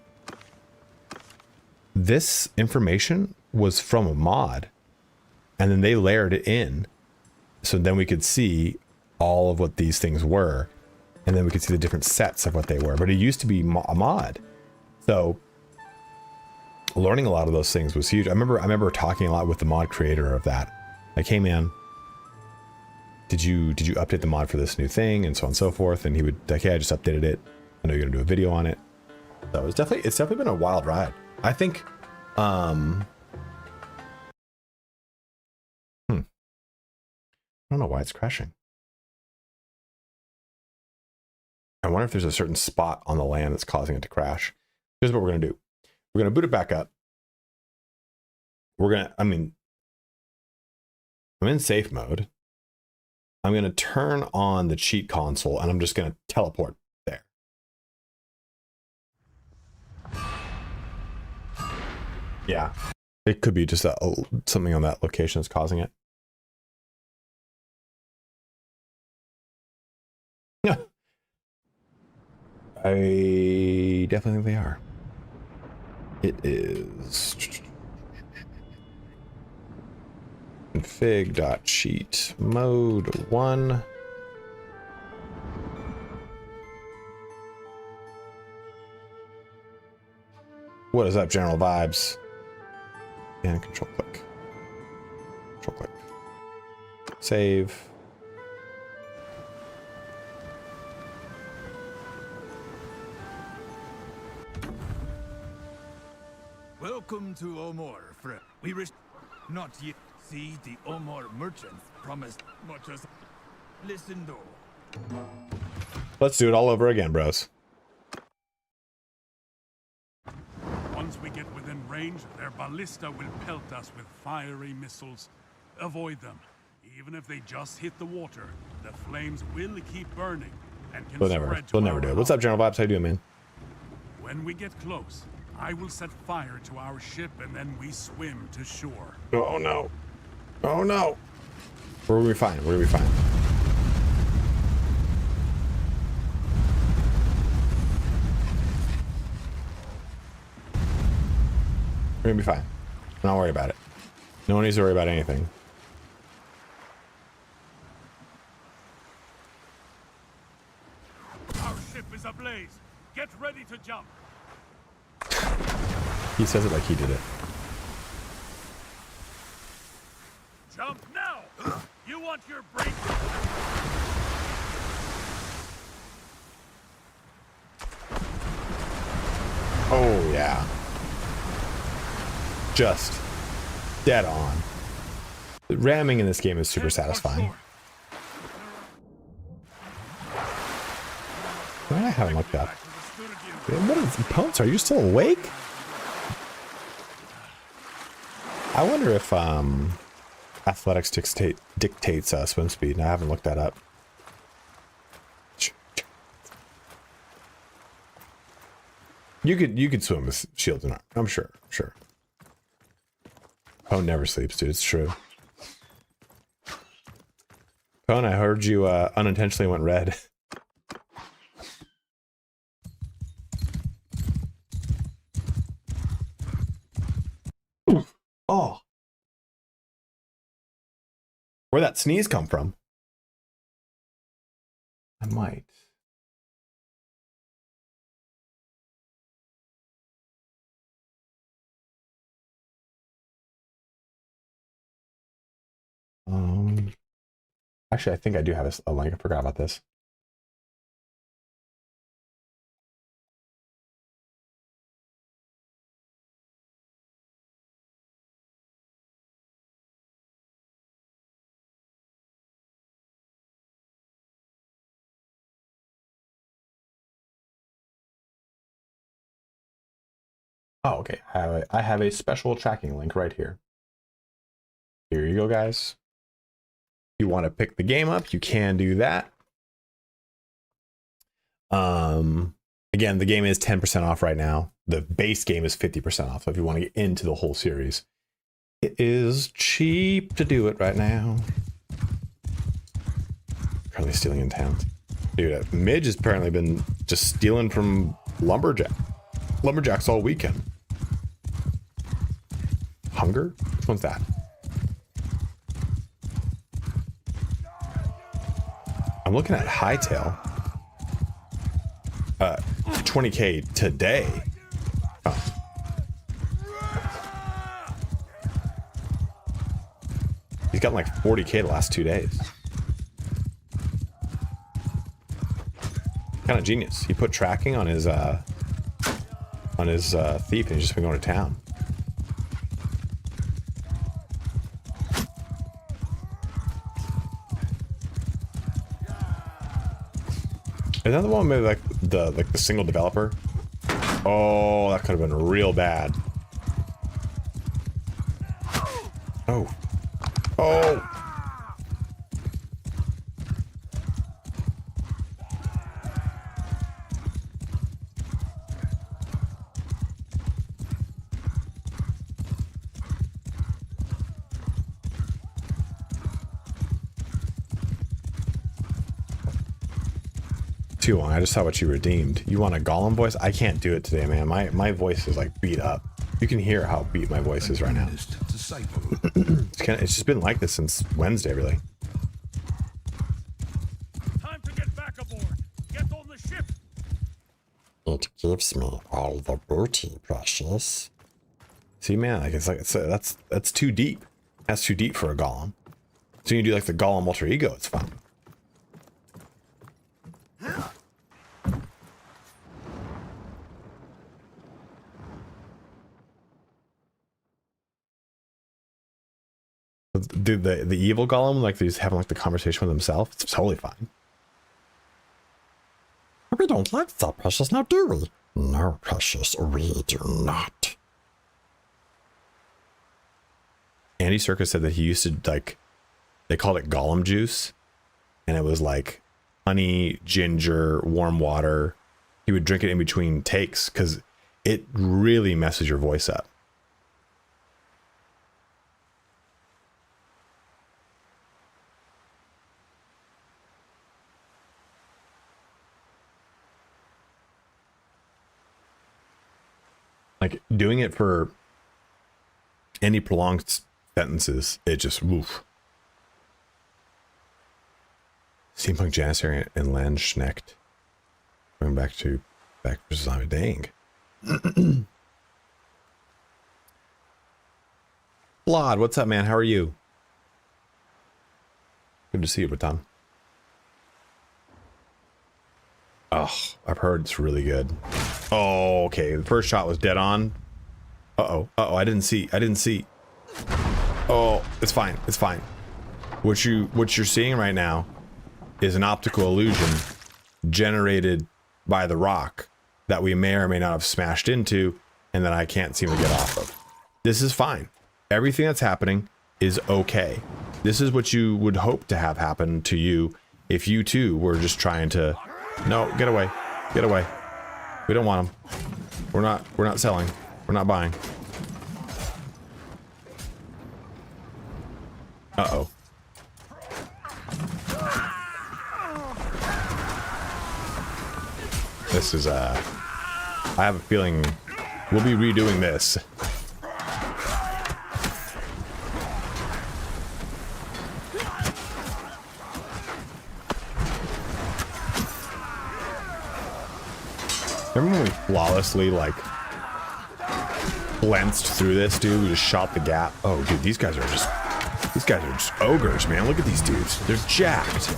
this information was from a mod, and then they layered it in, so then we could see all of what these things were, and then we could see the different sets of what they were. But it used to be a mod, so learning a lot of those things was huge. I remember talking a lot with the mod creator of that. Like, hey man, did you update the mod for this new thing, and so on and so forth? And he would like, hey, I just updated it. I know you're gonna do a video on it. So it's definitely been a wild ride. I think I don't know why it's crashing. I wonder if there's a certain spot on the LAN that's causing it to crash. Here's what we're going to do. We're going to boot it back up. I'm in safe mode. I'm going to turn on the cheat console, and I'm just going to teleport there. Yeah. It could be just something on that location that's causing it. Yeah. I definitely think they are. It is config.cheat mode 1. What is up, general vibes? And control click. Control click. Save. Welcome to Omor, friend. We not yet see the Omor merchants promised much as. Listen though. Let's do it all over again, bros. Once we get within range, their ballista will pelt us with fiery missiles. Avoid them. Even if they just hit the water, the flames will keep burning and can spread to They'll never do it. What's up, general vibes? How you doing, man? When we get close, I will set fire to our ship and then we swim to shore. Oh no. Oh no. We're gonna be fine. We're gonna be fine. We're gonna be fine. Don't worry about it. No one needs to worry about anything. Our ship is ablaze. Get ready to jump. He says it like he did it. Jump now! You want your break? Oh yeah. Just dead on. The ramming in this game is super satisfying. I haven't looked up. What is Pounce? Are you still awake? I wonder if athletics dictates swim speed. I haven't looked that up. You could swim with shields and armor. I'm sure. Pone never sleeps, dude. It's true. Pone, I heard you unintentionally went red. Oh. Where'd that sneeze come from? I might. Actually, I think I do have a link. I forgot about this. Oh, okay. I have a special tracking link right here. Here you go, guys. If you want to pick the game up, you can do that. Again, the game is 10% off right now. The base game is 50% off. So if you want to get into the whole series, it is cheap to do it right now. Currently stealing in town. Dude, Midge has apparently been just stealing from lumberjacks all weekend. Hunger? Which one's that? I'm looking at Hightail. 20k today. Oh. He's gotten like 40k the last 2 days. Kind of genius. He put tracking on his thief and he's just been going to town. Is that the one maybe like the single developer? Oh, that could have been real bad. Oh. Oh. too long. I just saw what you redeemed. You want a Golem voice? I can't do it today, man. My voice is like beat up. You can hear how beat my voice is right now. It's just been like this since Wednesday, really. Time to get back aboard. Get on the ship. It gives me all the booty, precious. See, man, like that's too deep. That's too deep for a Golem. So you can do like the Golem alter ego. It's fun. Dude, the evil Golem, like he's having like the conversation with himself. It's totally fine. We don't like that, precious, now do we? No, precious, we do not. Andy Serkis said that he used to like, they called it Golem juice, and it was like honey, ginger, warm water. He would drink it in between takes because it really messes your voice up. Like doing it for any prolonged sentences, it just woof. Steampunk Janissary and Landsknecht. Going back versus Zombie. Dang. Blod, what's up, man? How are you? Good to see you, Baton. Oh, I've heard it's really good. Oh, okay. The first shot was dead on. Uh-oh. Uh-oh, I didn't see. Oh, it's fine. It's fine. What you're seeing right now is an optical illusion generated by the rock that we may or may not have smashed into and that I can't seem to get off of. This is fine. Everything that's happening is okay. This is what you would hope to have happen to you if you too were just trying to... No, get away. Get away. We don't want them. We're not selling. We're not buying. Uh-oh. This is I have a feeling we'll be redoing this. Remember when we flawlessly like glanced through this, dude? We just shot the gap. Oh, dude, these guys are just ogres, man. Look at these dudes. They're jacked.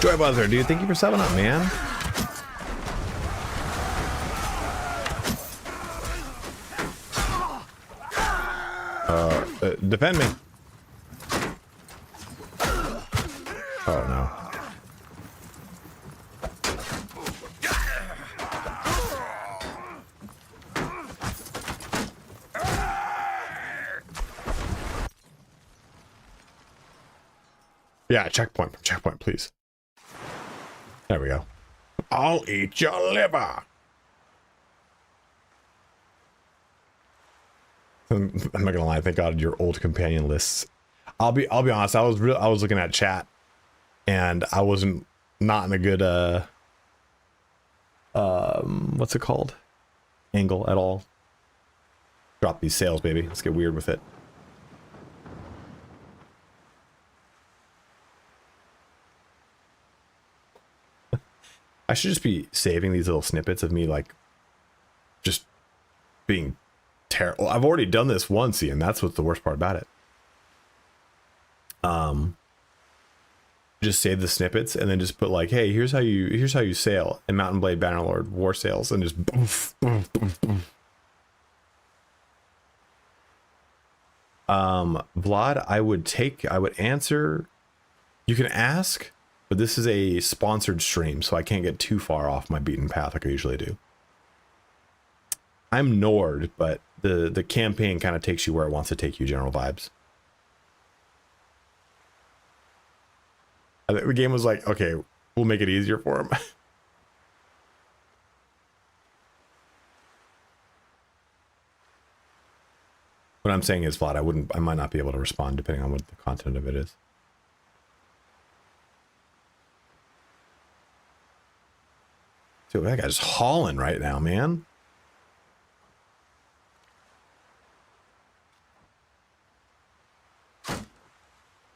Joy Buzzer, dude, thank you for 7-up, man. Defend me. Oh no. Yeah, checkpoint, please. There we go. I'll eat your liver. I'm not gonna lie. Thank God your old companion lists. I'll be honest. I was looking at chat, and I wasn't not in a good what's it called? Angle at all. Drop these sales, baby. Let's get weird with it. I should just be saving these little snippets of me like just being terrible. I've already done this once, Ian. That's what's the worst part about it. Just save the snippets and then just put like, hey, here's how you sail in Mountain Blade Bannerlord Warsails, and just boof, boof, boof, boof. Vlad, I would answer. You can ask, but this is a sponsored stream, so I can't get too far off my beaten path like I usually do. I'm Nord, but the campaign kind of takes you where it wants to take you, general vibes. I think the game was like, okay, we'll make it easier for him. What I'm saying is, Vlad, I might not be able to respond depending on what the content of it is. Dude, that guy's hauling right now, man.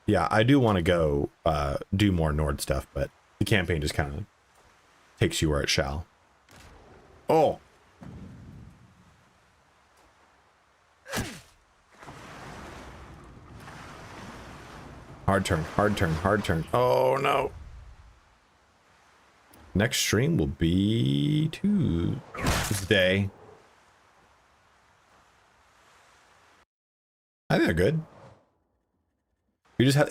Yeah, I do want to go do more Nord stuff, but the campaign just kind of takes you where it shall. Oh! Hard turn, hard turn, hard turn. Oh no! Next stream will be Tuesday. I think they're good. You just have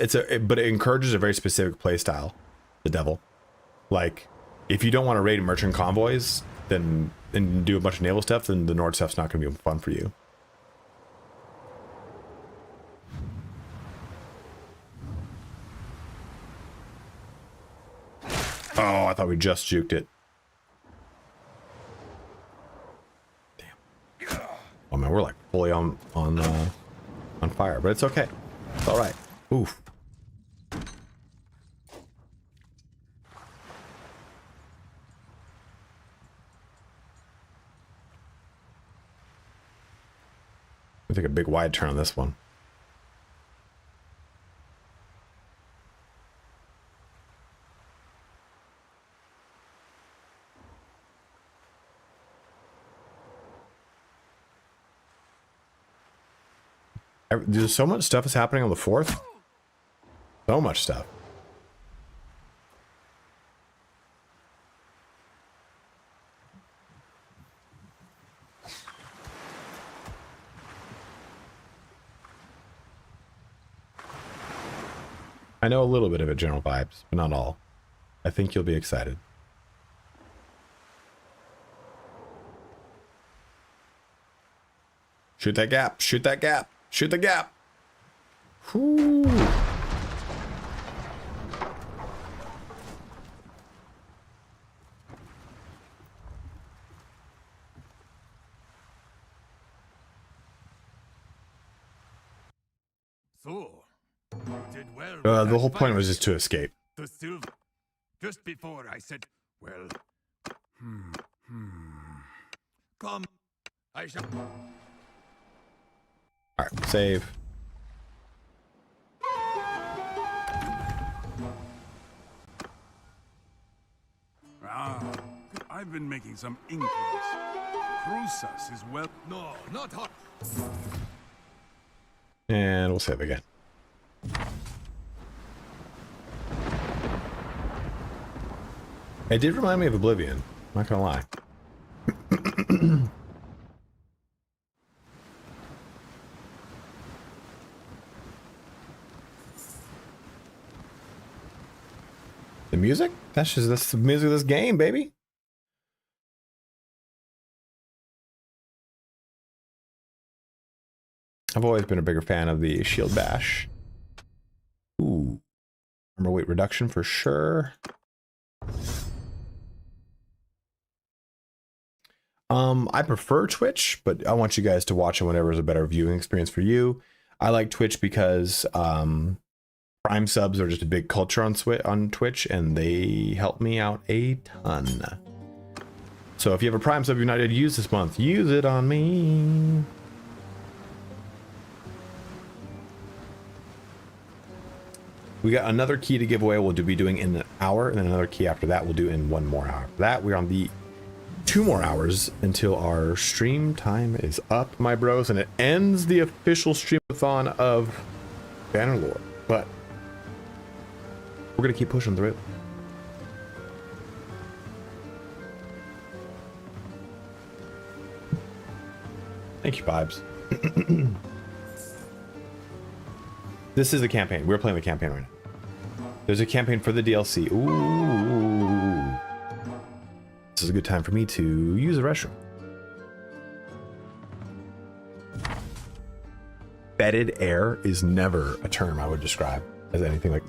but it encourages a very specific play style. The Devil, like, if you don't want to raid merchant convoys, then and do a bunch of naval stuff, then the Nord stuff's not going to be fun for you. Oh, I thought we just juked it. Damn. Oh man, we're like fully on fire, but it's okay. It's all right. Oof. I take a big wide turn on this one. There's so much stuff is happening on the 4th. So much stuff. I know a little bit of it, general vibes, but not all. I think you'll be excited. Shoot that gap, shoot that gap, shoot the gap. Whoo. So, you did well. The whole point was just to escape. The silver. Just before I said, well, come, I shall. All right, save. I've been making some inquiries. Crusas is well. No, not hot. And we'll save again. It did remind me of Oblivion, not gonna lie. The music? That's the music of this game, baby. I've always been a bigger fan of the shield bash. Ooh. Armor weight reduction for sure. I prefer Twitch, but I want you guys to watch it whenever is a better viewing experience for you. I like Twitch because Prime subs are just a big culture on Twitch, and they help me out a ton. So if you have a Prime sub you're not yet used this month, use it on me. We got another key to give away. We'll be doing in an hour, and then another key after that we'll do in 1 more hour. After that, we're on the 2 more hours until our stream time is up, my bros, and it ends the official streamathon of Bannerlord. But we're gonna keep pushing through it. Thank you, Vibes. This is the campaign. We're playing the campaign right now. There's a campaign for the DLC. Ooh. This is a good time for me to use the restroom. Fetid air is never a term I would describe as anything like,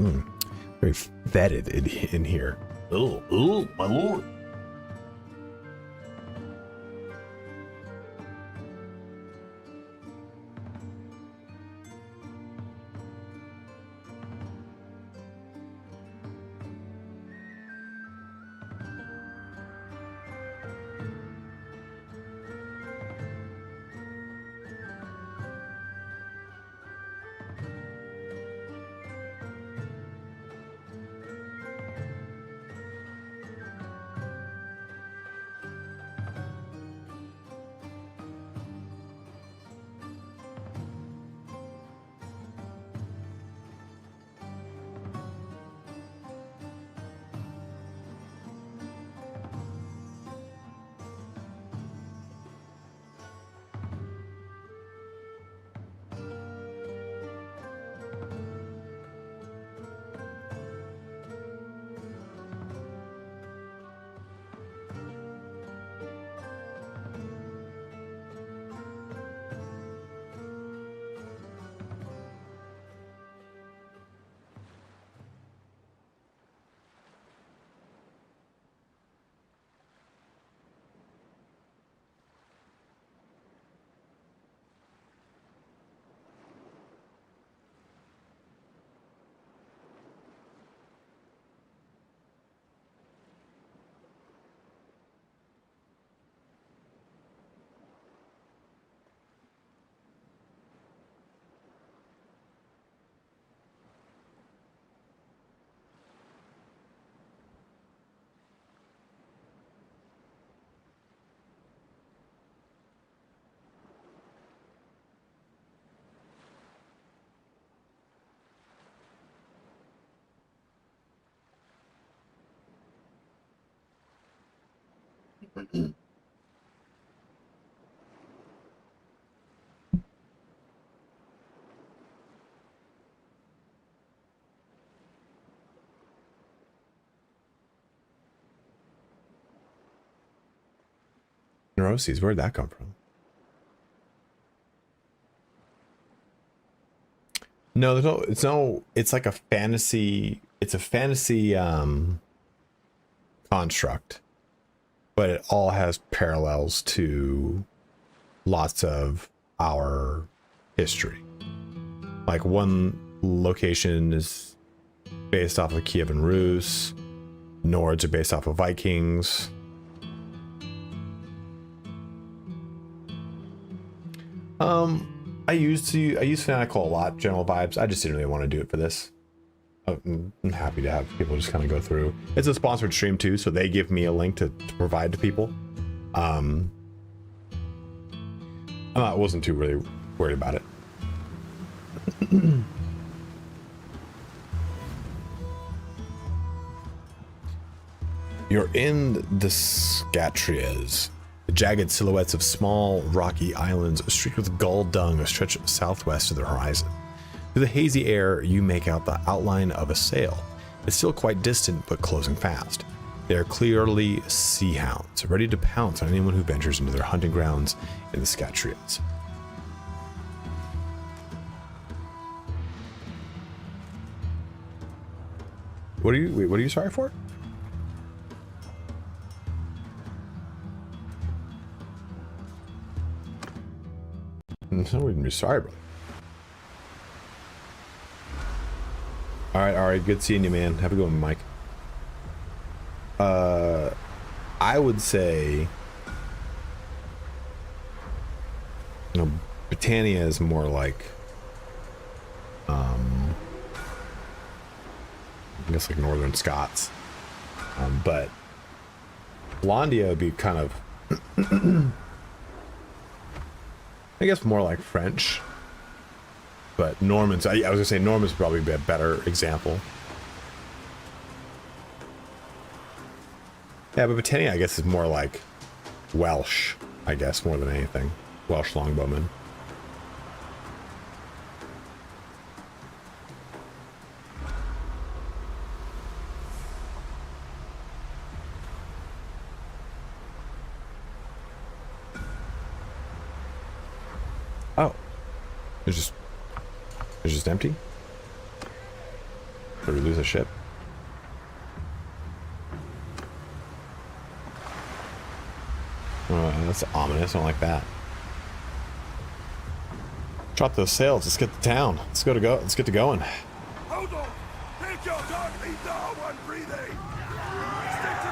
very fetid in here. Oh, my lord. Neuroses, where'd that come from? No, it's like a fantasy, it's a fantasy construct, but it all has parallels to lots of our history. Like one location is based off of Kievan Rus, Nords are based off of Vikings. I use Fanatical a lot, general vibes. I just didn't really want to do it for this. I'm happy to have people just kind of go through. It's a sponsored stream too, so they give me a link to provide to people. I wasn't too really worried about it. You're in the Scatrias. The jagged silhouettes of small, rocky islands streaked with gull dung stretch southwest to the horizon. Through the hazy air, you make out the outline of a sail. It's still quite distant, but closing fast. They are clearly sea hounds, ready to pounce on anyone who ventures into their hunting grounds in the Scatrias. What are you sorry for? I wouldn't be sorry, brother. All right, good seeing you, man. Have a good one, Mike. I would say, Britannia is more like, I guess like Northern Scots, but Blondia would be kind of, I guess more like French, but Normans, I was gonna say Normans would probably be a better example. Yeah, but Britannia, I guess, is more like Welsh, I guess, more than anything. Welsh longbowmen. Oh, it's just empty. Did we lose a ship? That's ominous. I don't like that. Drop those sails. Let's get to town. Let's get to going. Hold on! Take your time, leave the whole one breathing! Stick to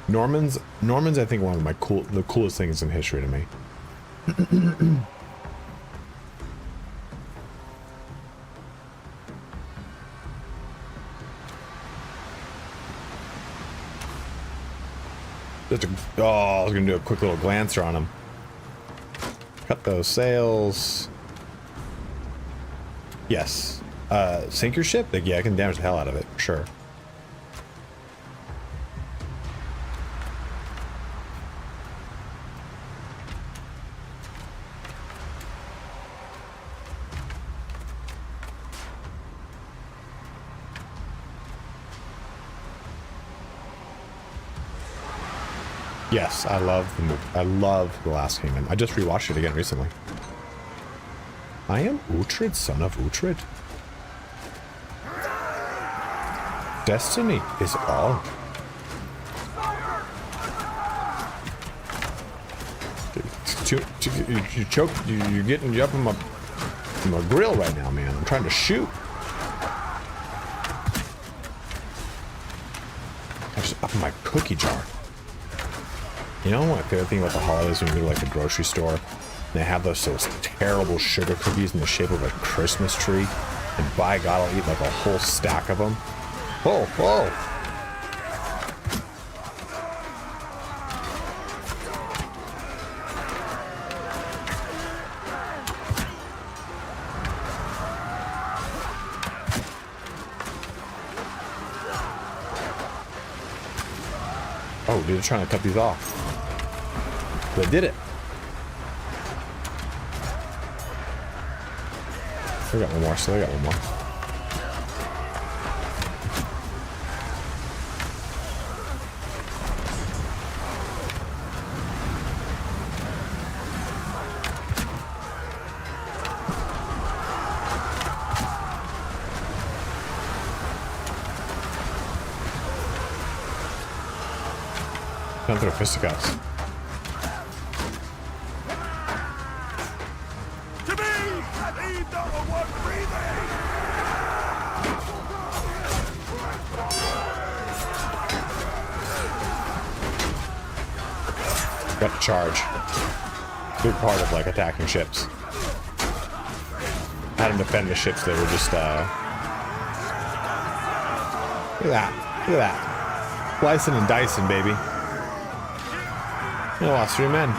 me! Normans, I think one of the coolest things in history to me. I was gonna do a quick little glancer on them. Cut those sails. Yes. Sink your ship? Like, yeah, I can damage the hell out of it, for sure. Yes, I love the movie. I love The Last Kingdom. I just rewatched it again recently. I am Uhtred, son of Uhtred. Destiny is on. You choke. You're getting up in my grill right now, man. I'm trying to shoot. I'm just up in my cookie jar. You know my favorite thing about the holidays when you go to like the grocery store and they have those terrible sugar cookies in the shape of a Christmas tree, and by God, I'll eat like a whole stack of them. Oh, whoa! dude. They're trying to cut these off. They did it. They got one more, so they got one more. Don't throw fisticuffs. To me! I need number one breathing! Got to charge. Big part of like attacking ships. Had them defend the ships that were just look at that. Look at that. Slicing and dicing, baby. You lost 3 men.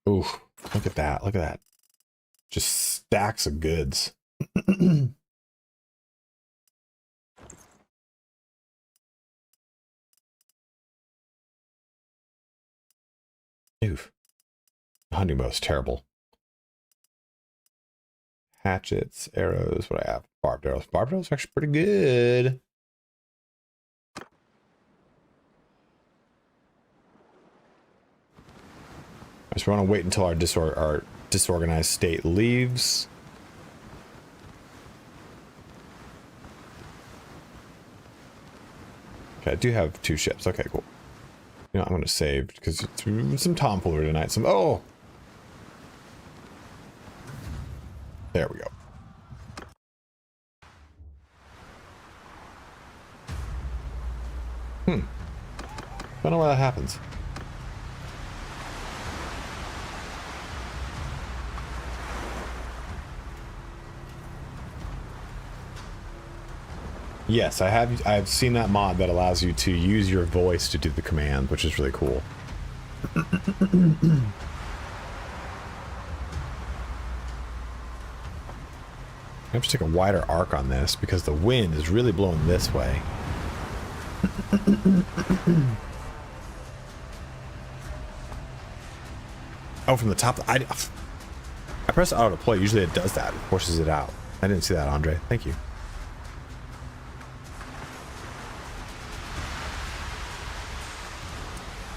Ooh, look at that. Look at that. Just stacks of goods. Oof. Hunting bow is terrible. Hatchets, arrows, what do I have? Barbed arrows. Barbed arrows are actually pretty good. I just want to wait until our disorganized state leaves. Okay, I do have 2 ships. Okay, cool. You know, I'm going to save because some tomfoolery tonight. Some oh, there we go. I don't know why that happens. Yes, I've seen that mod that allows you to use your voice to do the command, which is really cool. I have to take a wider arc on this because the wind is really blowing this way. Oh, from the top. I press auto deploy. Usually it does that. It forces it out. I didn't see that, Andre. Thank you.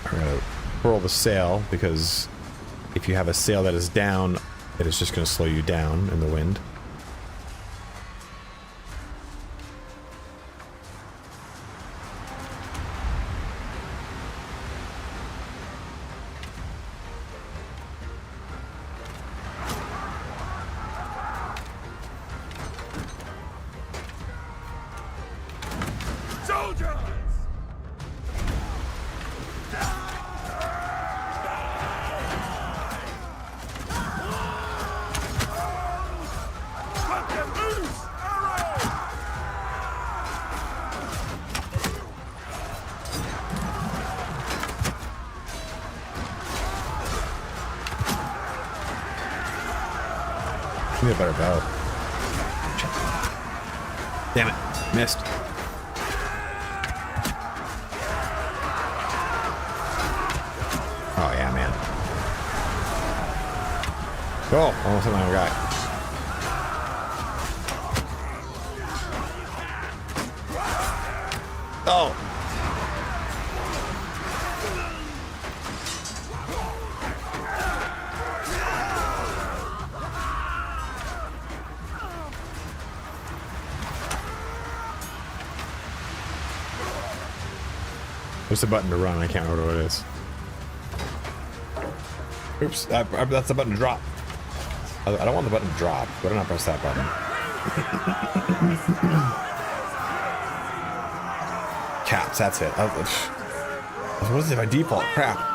We're going to furl the sail because if you have a sail that is down, it is just going to slow you down in the wind. Give me a better bow. Damn it. Missed. Oh, yeah, man. Oh, almost another guy. Oh. There's a button to run. I can't remember what it is. Oops, that's the button to drop. I don't want the button to drop. Why don't I press that button? Caps, that's it. What is it by default? Crap.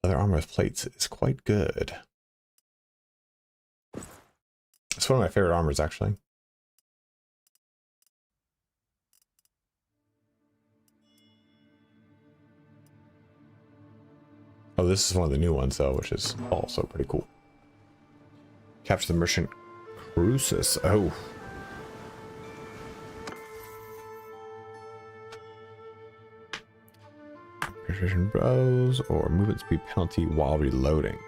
Leather armor with plates is quite good. It's one of my favorite armors, actually. Oh, this is one of the new ones though, which is also pretty cool. Capture the merchant cruises. Oh. Precision bows or movement speed penalty while reloading.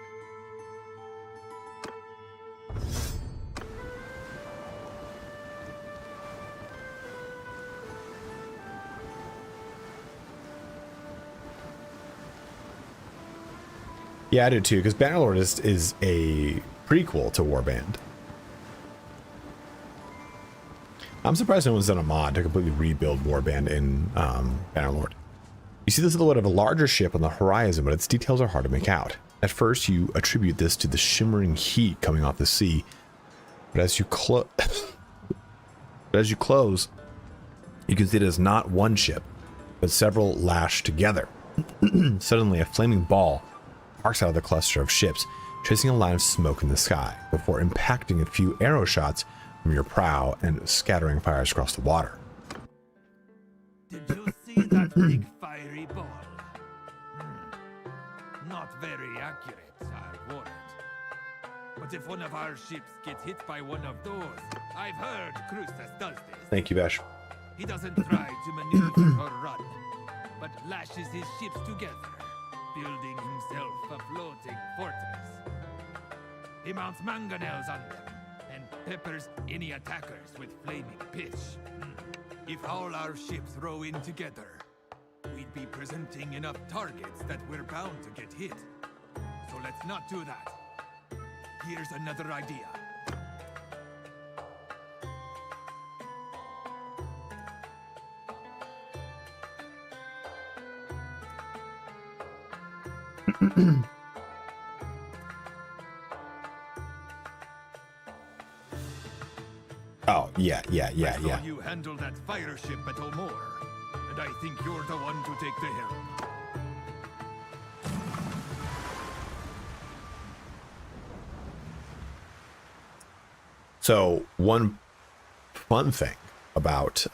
Yeah, I do too, because Bannerlord is a prequel to Warband. I'm surprised no one's done a mod to completely rebuild Warband in Bannerlord. You see the silhouette of a larger ship on the horizon, but its details are hard to make out. At first, you attribute this to the shimmering heat coming off the sea, but as you close, you can see it is not one ship, but several lashed together. Suddenly, a flaming ball arcs out of the cluster of ships, tracing a line of smoke in the sky, before impacting a few arrow shots from your prow and scattering fires across the water. Did you see that big fiery ball? Not very accurate, I'll warrant. But if one of our ships gets hit by one of those, I've heard Cruces does this. Thank you, Bash. He doesn't try to maneuver or run, but lashes his ships together, building himself a floating fortress. He mounts mangonels on them and peppers any attackers with flaming pitch. If all our ships row in together, we'd be presenting enough targets that we're bound to get hit. So let's not do that. Here's another idea. Oh, yeah. I saw you handle that fire ship at O'More, and I think you're the one to take the helm. So one fun thing about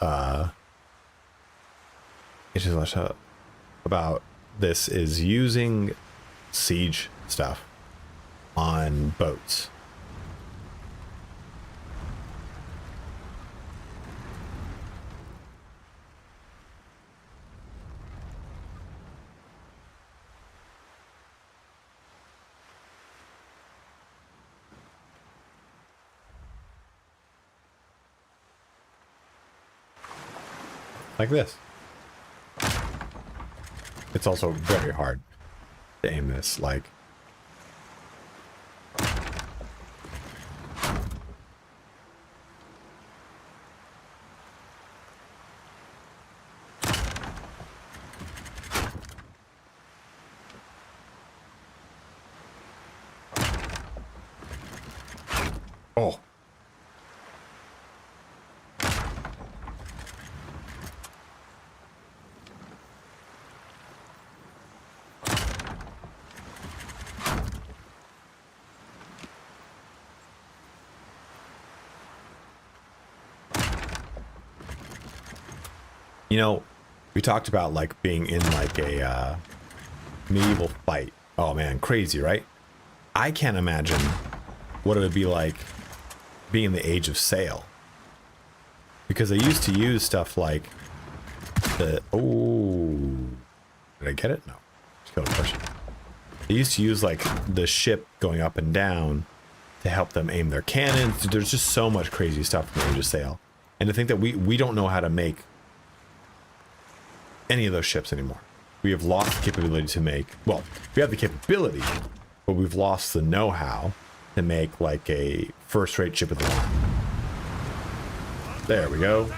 about this is using siege stuff on boats. Like this. It's also very hard to aim this, like. Oh. You know, we talked about like being in like a medieval fight. Oh man, crazy, right? I can't imagine what it would be like being in the age of sail. Because they used to use stuff like the... Oh, did I get it? No. Just killed a person. They used to use like the ship going up and down to help them aim their cannons. There's just so much crazy stuff in the age of sail. And to think that we don't know how to make any of those ships anymore. We have lost the capability to make, well, we have the capability, but we've lost the know-how to make like a first-rate ship of the line. There we go.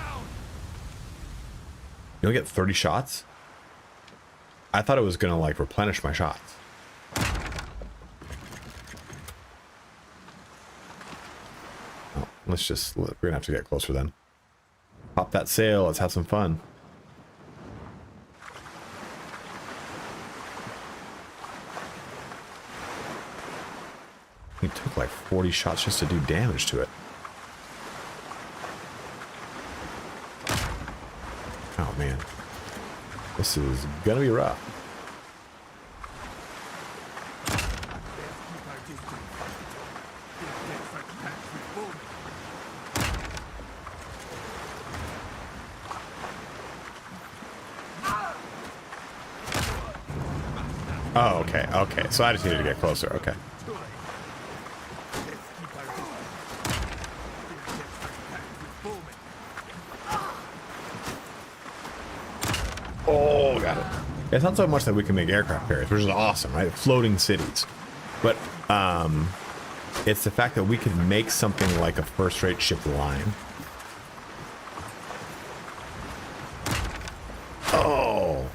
You only get 30 shots? I thought it was gonna like replenish my shots. Oh, let's just, we're gonna have to get closer then. Pop that sail, let's have some fun. He took like 40 shots just to do damage to it. Oh man. This is gonna be rough. Oh, okay, okay. So I just needed to get closer. Okay. Oh, got it. It's not so much that we can make aircraft carriers, which is awesome, right? Floating cities. But it's the fact that we can make something like a first-rate ship line. Oh.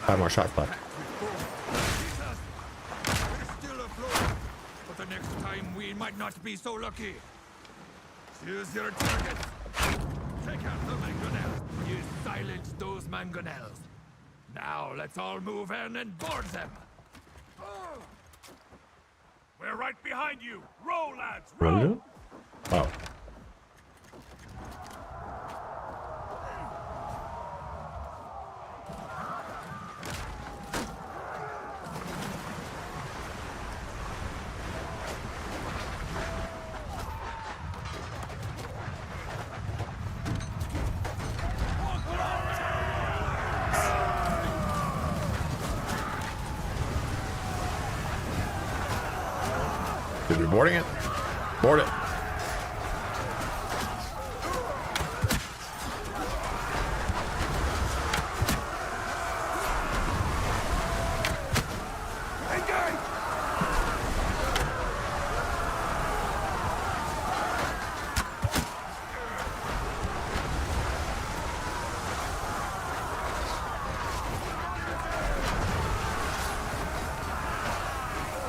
Five more shots left. Still afloat, but the next time we might not be so lucky. Choose your targets. Take out the mangonels. You silenced those mangonels. Now let's all move in and board them. We're right behind you. Roll, lads, What roll. is it? Oh. Did we boarding it? Board it.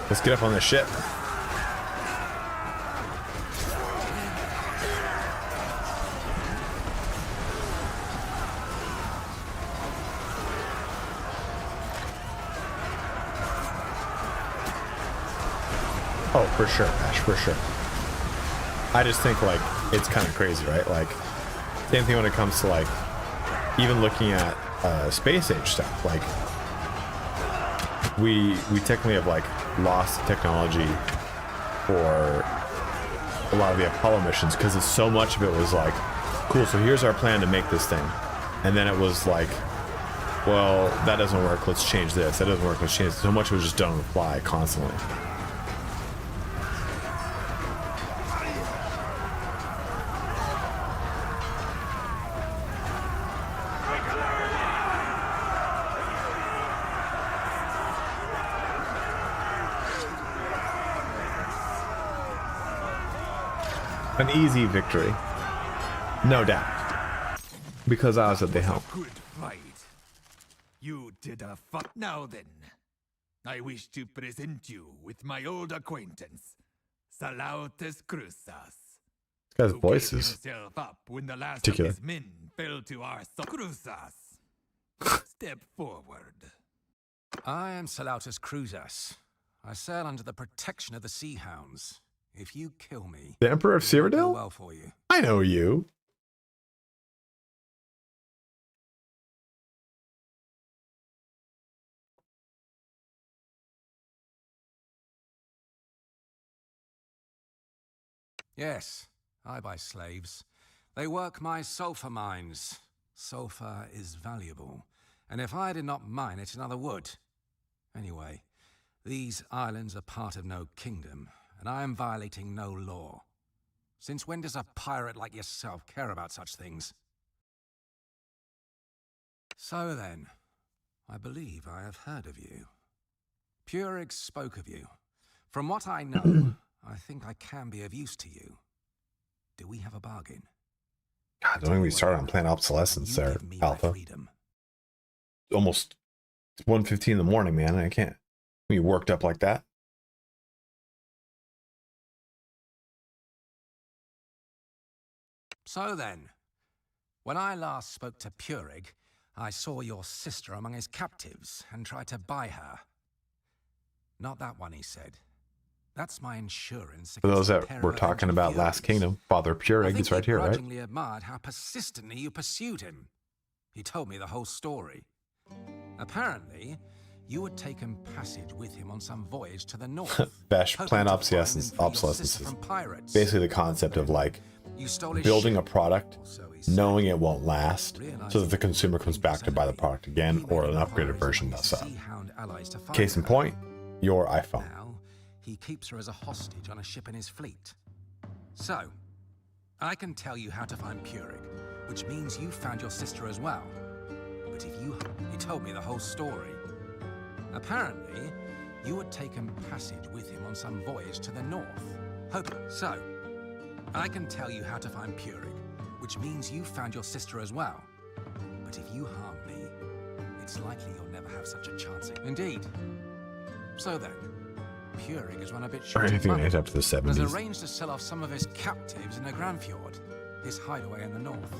Let's get up on this ship. Oh, for sure, Ash, for sure. I just think, like, it's kind of crazy, right? Like, same thing when it comes to, like, even looking at space age stuff. Like, we technically have, like, lost technology for a lot of the Apollo missions because it's so much of it was like, cool, so here's our plan to make this thing. And then it was like, well, that doesn't work, let's change this. That doesn't work, let's change this. So much was just done on the fly constantly. An easy victory, no doubt, because I was at the helm. Good fight. You did a fuck. Now then, I wish to present you with my old acquaintance, Salautes Cruzas. This guy's who voice gave is himself up when the last particular. of his men fell to our Cruzas. Step forward. I am Salautus Cruzas. I sail under the protection of the Sea Hounds. If you kill me, The Emperor of it will go Cyrodiil? well for you. I know you. Yes, I buy slaves. They work my sulfur mines. Sulfur is valuable, and if I did not mine it, another would. Anyway, these islands are part of no kingdom, and I am violating no law. Since when does a pirate like yourself care about such things? So then, I believe I have heard of you. Purig spoke of you. From what I know, I think I can be of use to you. Do we have a bargain? God, don't even get started on planned obsolescence there, Alpha. Almost 1:15 in the morning, man. I can't be worked up like that. So then, when I last spoke to Purig, I saw your sister among his captives and tried to buy her. Not that one, he said. That's my insurance. For those against the that were terror talking of about Last Furies. Kingdom, Father I Purig think is right he here, right? grudgingly admired how persistently you pursued him. He told me the whole story. Apparently, you had taken passage with him on some voyage to the north. Bash hoping plan to obsolescence, find and free your obsolescence sister is from pirates. basically the concept of like You stole his building a ship, product, or so he said. knowing it won't last, so that the consumer comes back to buy the Enemy. product again, He or made an upgraded inquiries version among his does so. Sea-hound allies to find Case in her. point, your iPhone. Now, he keeps her as a hostage on a ship in his fleet. So, I can tell you how to find Purig, which means you found your sister as well. But if you... He told me the whole story. Apparently, you had taken passage with him on some voyage to the north. So, I can tell you how to find Purig, which means you found your sister as well. But if you harm me, it's likely you'll never have such a chance. Indeed. So then, Purig has run a bit Or short of anything money, nice up to the and has 70s. arranged to sell off some of his captives in the Grandfjord, his hideaway in the north.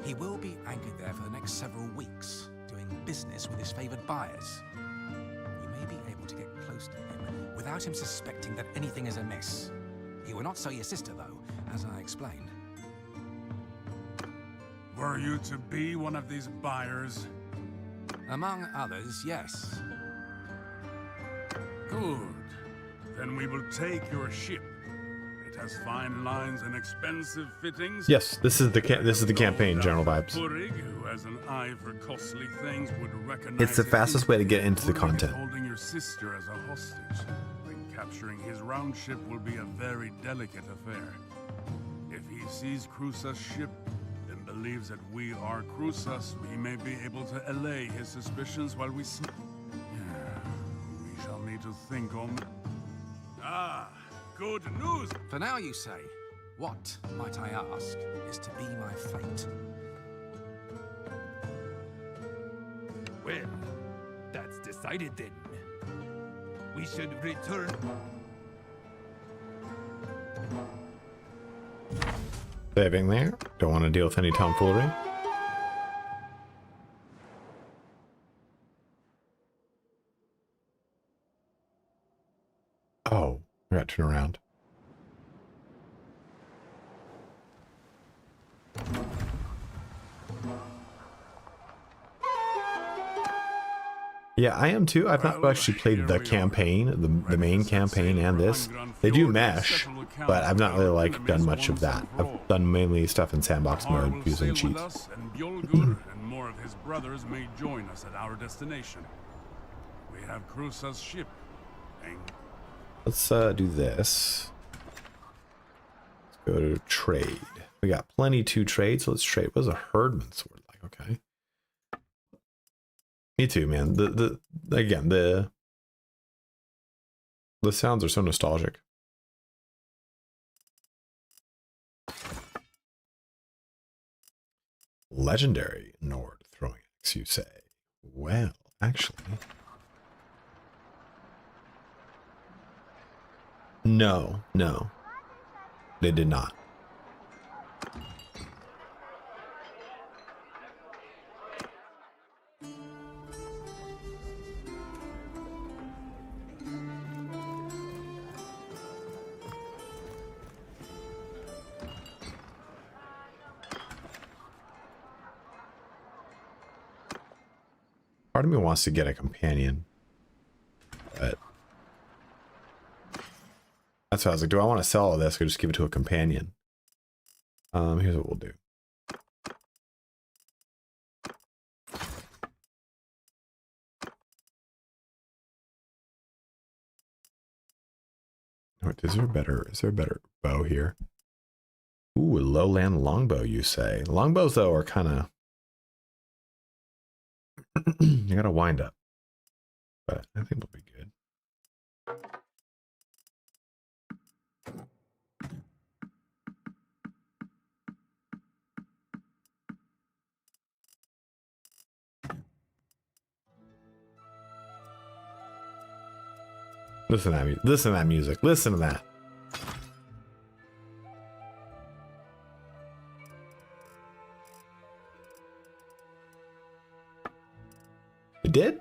He will be anchored there for the next several weeks, doing business with his favored buyers. You may be able to get close to him without him suspecting that anything is amiss. He will not sell your sister, though, as I explained. Were you to be one of these buyers? Among others, yes. Good. Then we will take your ship. It has fine lines and expensive fittings. Yes, this is the campaign, general vibes. Purig, who has an eye for costly things, would recognize It's the it. fastest way to get into the Purig is content. holding your sister as a hostage. Then capturing his round ship will be a very delicate affair. If he sees Crusa's ship and believes that we are Crusas, he may be able to allay his suspicions while we sleep. We shall need to think on... Ah, good news! For now, you say. What, might I ask, is to be my fate? Well, that's decided then. We should return. Saving there. Don't want to deal with any tomfoolery. Oh, I got to turn around. Yeah, I am too. I've not actually played the campaign, the main campaign and this. They do mesh, but I've not really like done much of that. I've done mainly stuff in sandbox Har mode will using sail with cheats. us, and Bjolgur and more of his brothers may join us at our destination. We have Crusa's ship. And Let's do this. Let's go to trade. We got plenty to trade, so let's trade. What is a herdman sword like? Okay. Me too, man. The sounds are so nostalgic. Legendary Nord throwing axe, you say? Well, actually, no, they did not. Part of me wants to get a companion, but that's why I was like, do I want to sell all this or just give it to a companion? Here's what we'll do. Wait, is there a better bow here? Ooh, a lowland longbow, you say? Longbows though are kind of you gotta wind up, but I think we'll be good. Listen to that, listen to that music. Listen to that. It did?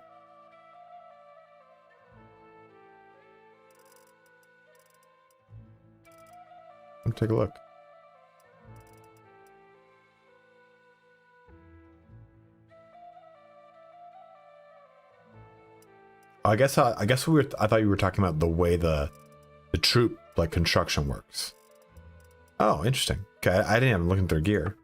Let's take a look. I guess I thought you were talking about the way the troop like construction works. Oh, interesting. Okay, I didn't even look at their gear.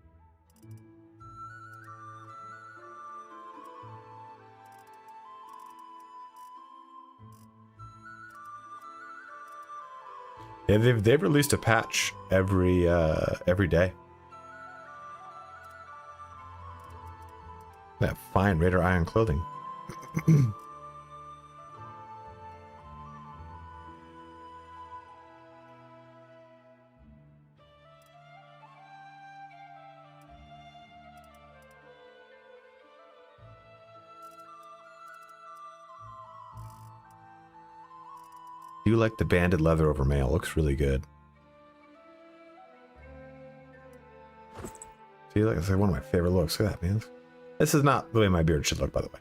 Yeah, they've released a patch every day. That fine Raider Iron clothing. Do you like the banded leather over mail? Looks really good. See, like it's like one of my favorite looks. Look at that, man. This is not the way my beard should look, by the way.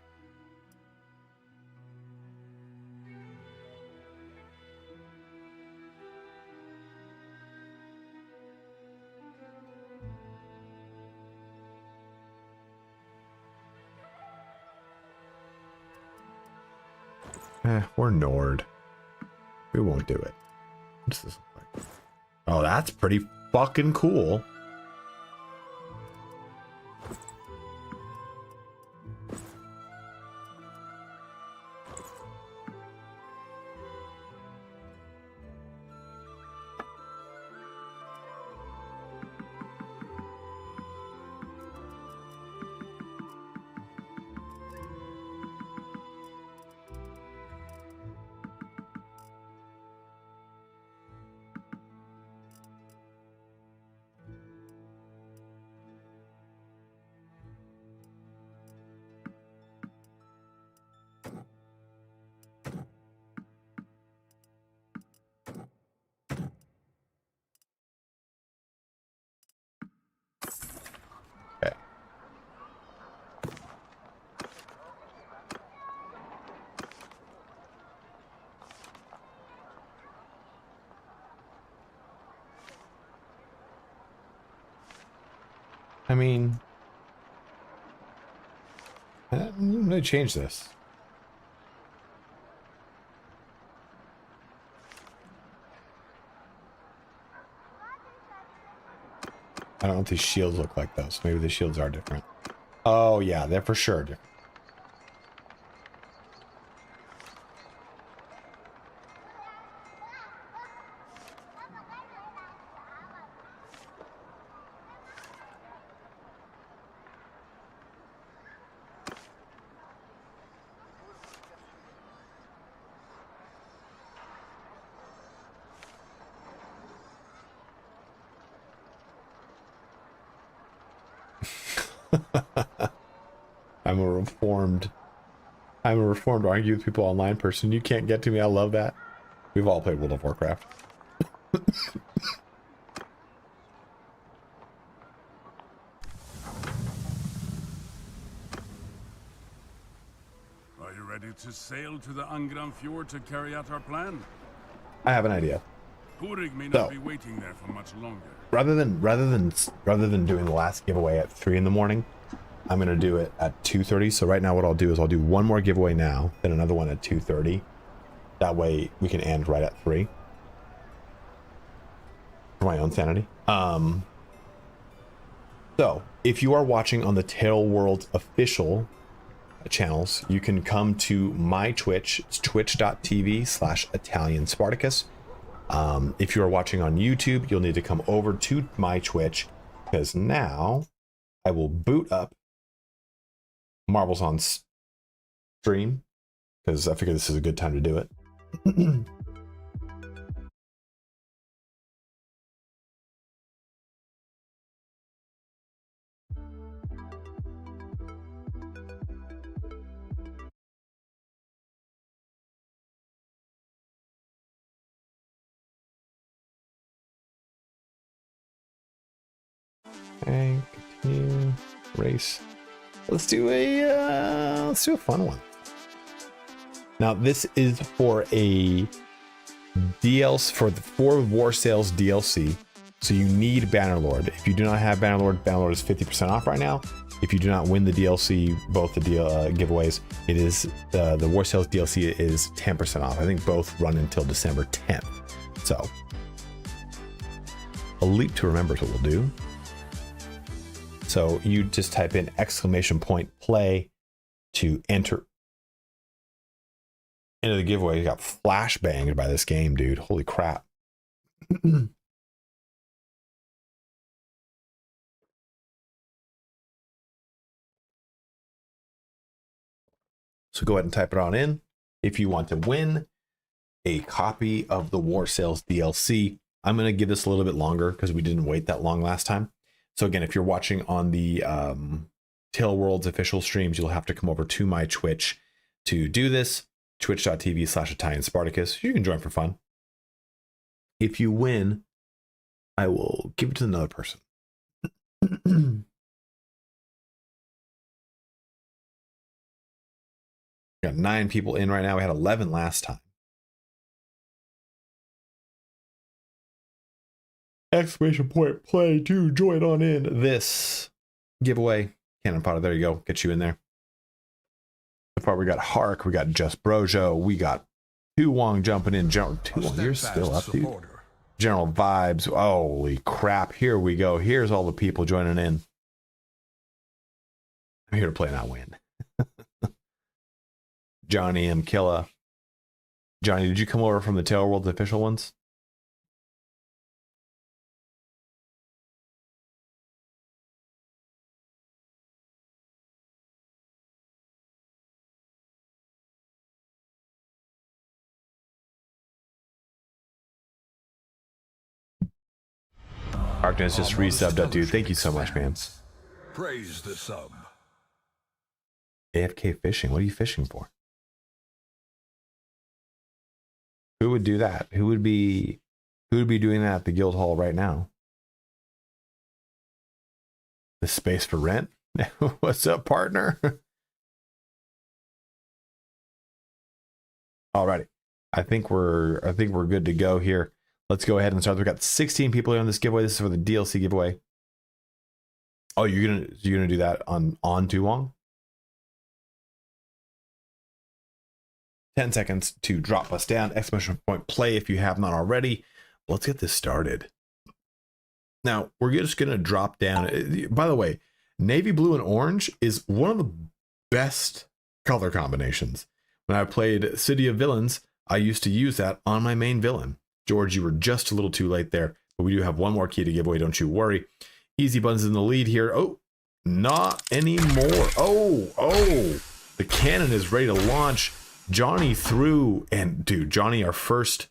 We're Nord. We won't do it. What does this look like? Oh, that's pretty fucking cool. I mean, I didn't really change this. I don't know what these shields look like though, so maybe the shields are different. Oh yeah, they're for sure different. I'm a reformed argue with people online person. You can't get to me. I love that. We've all played World of Warcraft. Are you ready to sail to the Angran Fjord to carry out our plan? I have an idea. Hurig may not be waiting there for much longer. Rather than doing the last giveaway at 3 in the morning, I'm gonna do it at 2:30. So right now, what I'll do is I'll do one more giveaway now, then another one at 2:30. That way we can end right at 3. For my own sanity. So if you are watching on the Tail World official channels, you can come to my Twitch. It's twitch.tv/Italian Spartacus. If you are watching on YouTube, you'll need to come over to my Twitch, because now I will boot up Marbles on stream, because I figure this is a good time to do it. Okay, continue race. Let's do a fun one. Now this is for a DLC for Warsails DLC. So you need Bannerlord. If you do not have Bannerlord, Bannerlord is 50% off right now. If you do not win the DLC, both the giveaways, it is the Warsails DLC is 10% off. I think both run until December 10th. So a leap to remember is what we'll do. So you just type in !play to enter into the giveaway. You got flashbanged by this game, dude. Holy crap. So go ahead and type it on in if you want to win a copy of the Warsails DLC. I'm going to give this a little bit longer because we didn't wait that long last time. So again, if you're watching on the Tail World's official streams, you'll have to come over to my Twitch to do this. Twitch.tv/ItalianSpartacus. You can join for fun. If you win, I will give it to another person. Got 9 people in right now. We had 11 last time. !play to join on in this giveaway. Cannon Potter, there you go. Get you in there. So far, we got Hark, we got Just Brojo, we got Tu Wong jumping in. Tu Wong, you're still up, dude. General Vibes. Holy crap. Here we go. Here's all the people joining in. I'm here to play, not win. Johnny M. Killa. Johnny, did you come over from the Tail World's official ones? Darkness just resubbed up, dude. Thank you so much, man. Praise the sub. AFK fishing. What are you fishing for? Who would do that? Who would be doing that at the guild hall right now? The space for rent? What's up, partner? Alrighty. I think we're good to go here. Let's go ahead and start. We've got 16 people in this giveaway. This is for the DLC giveaway. Oh, you're gonna do that on Tu Wong? 10 seconds to drop us down. !play if you have not already. Let's get this started. Now, we're just going to drop down. By the way, navy blue and orange is one of the best color combinations. When I played City of Villains, I used to use that on my main villain. George, you were just a little too late there, but we do have one more key to give away. Don't you worry. Easy Buns in the lead here. Oh, not anymore. Oh, the cannon is ready to launch. Johnny threw, and dude, Johnny, our first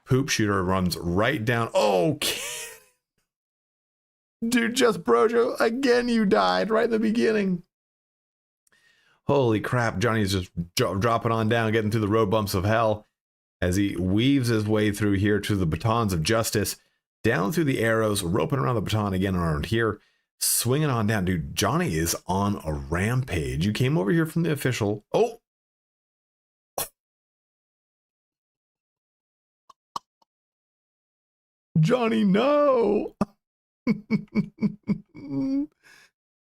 poop shooter, runs right down. Oh, dude, Just Brojo, again, you died right in the beginning. Holy crap, Johnny's just dropping on down, getting through the road bumps of hell as he weaves his way through here to the batons of justice, down through the arrows, roping around the baton again around here, swinging on down. Dude, Johnny is on a rampage. You came over here from the official. Oh, Johnny, no.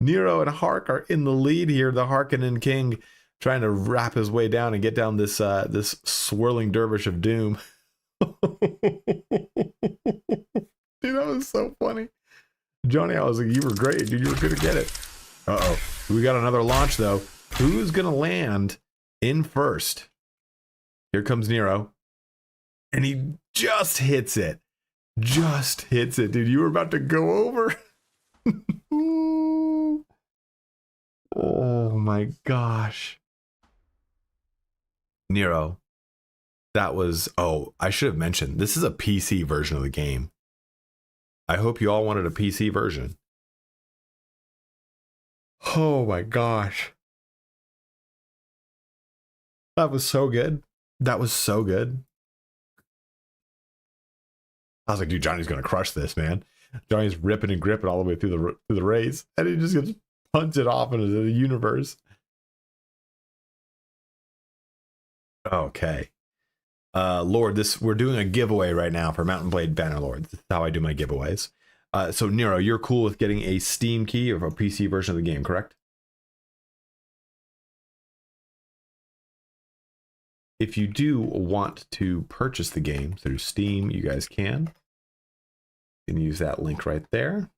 Nero and Hark are in the lead here. The Harkonnen King trying to wrap his way down and get down this this swirling dervish of doom. Dude, that was so funny. Johnny, I was like, you were great, dude. You were gonna get it. Uh-oh. We got another launch though. Who's gonna land in first? Here comes Nero. And he just hits it. Just hits it, dude. You were about to go over. Oh my gosh. Nero. That was, oh, I should have mentioned, this is a PC version of the game. I hope you all wanted a PC version. Oh my gosh. That was so good. That was so good. I was like, dude, Johnny's gonna crush this, man. Johnny's ripping and gripping all the way through the race, and he just gets punted off into the universe. Okay, Lord, we're doing a giveaway right now for Mountain Blade Bannerlord. This is how I do my giveaways. So Nero, you're cool with getting a Steam key or a PC version of the game, correct? If you do want to purchase the game through Steam, you guys can. You can use that link right there.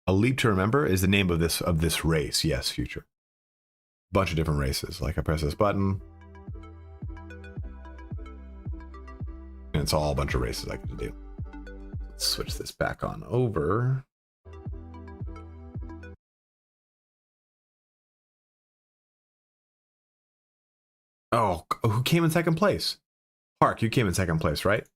A Leap to Remember is the name of this race. Yes, Future. Bunch of different races. Like I press this button, and it's all a bunch of races I can do. Let's switch this back on over. Oh, who came in second place? Hark, you came in second place, right?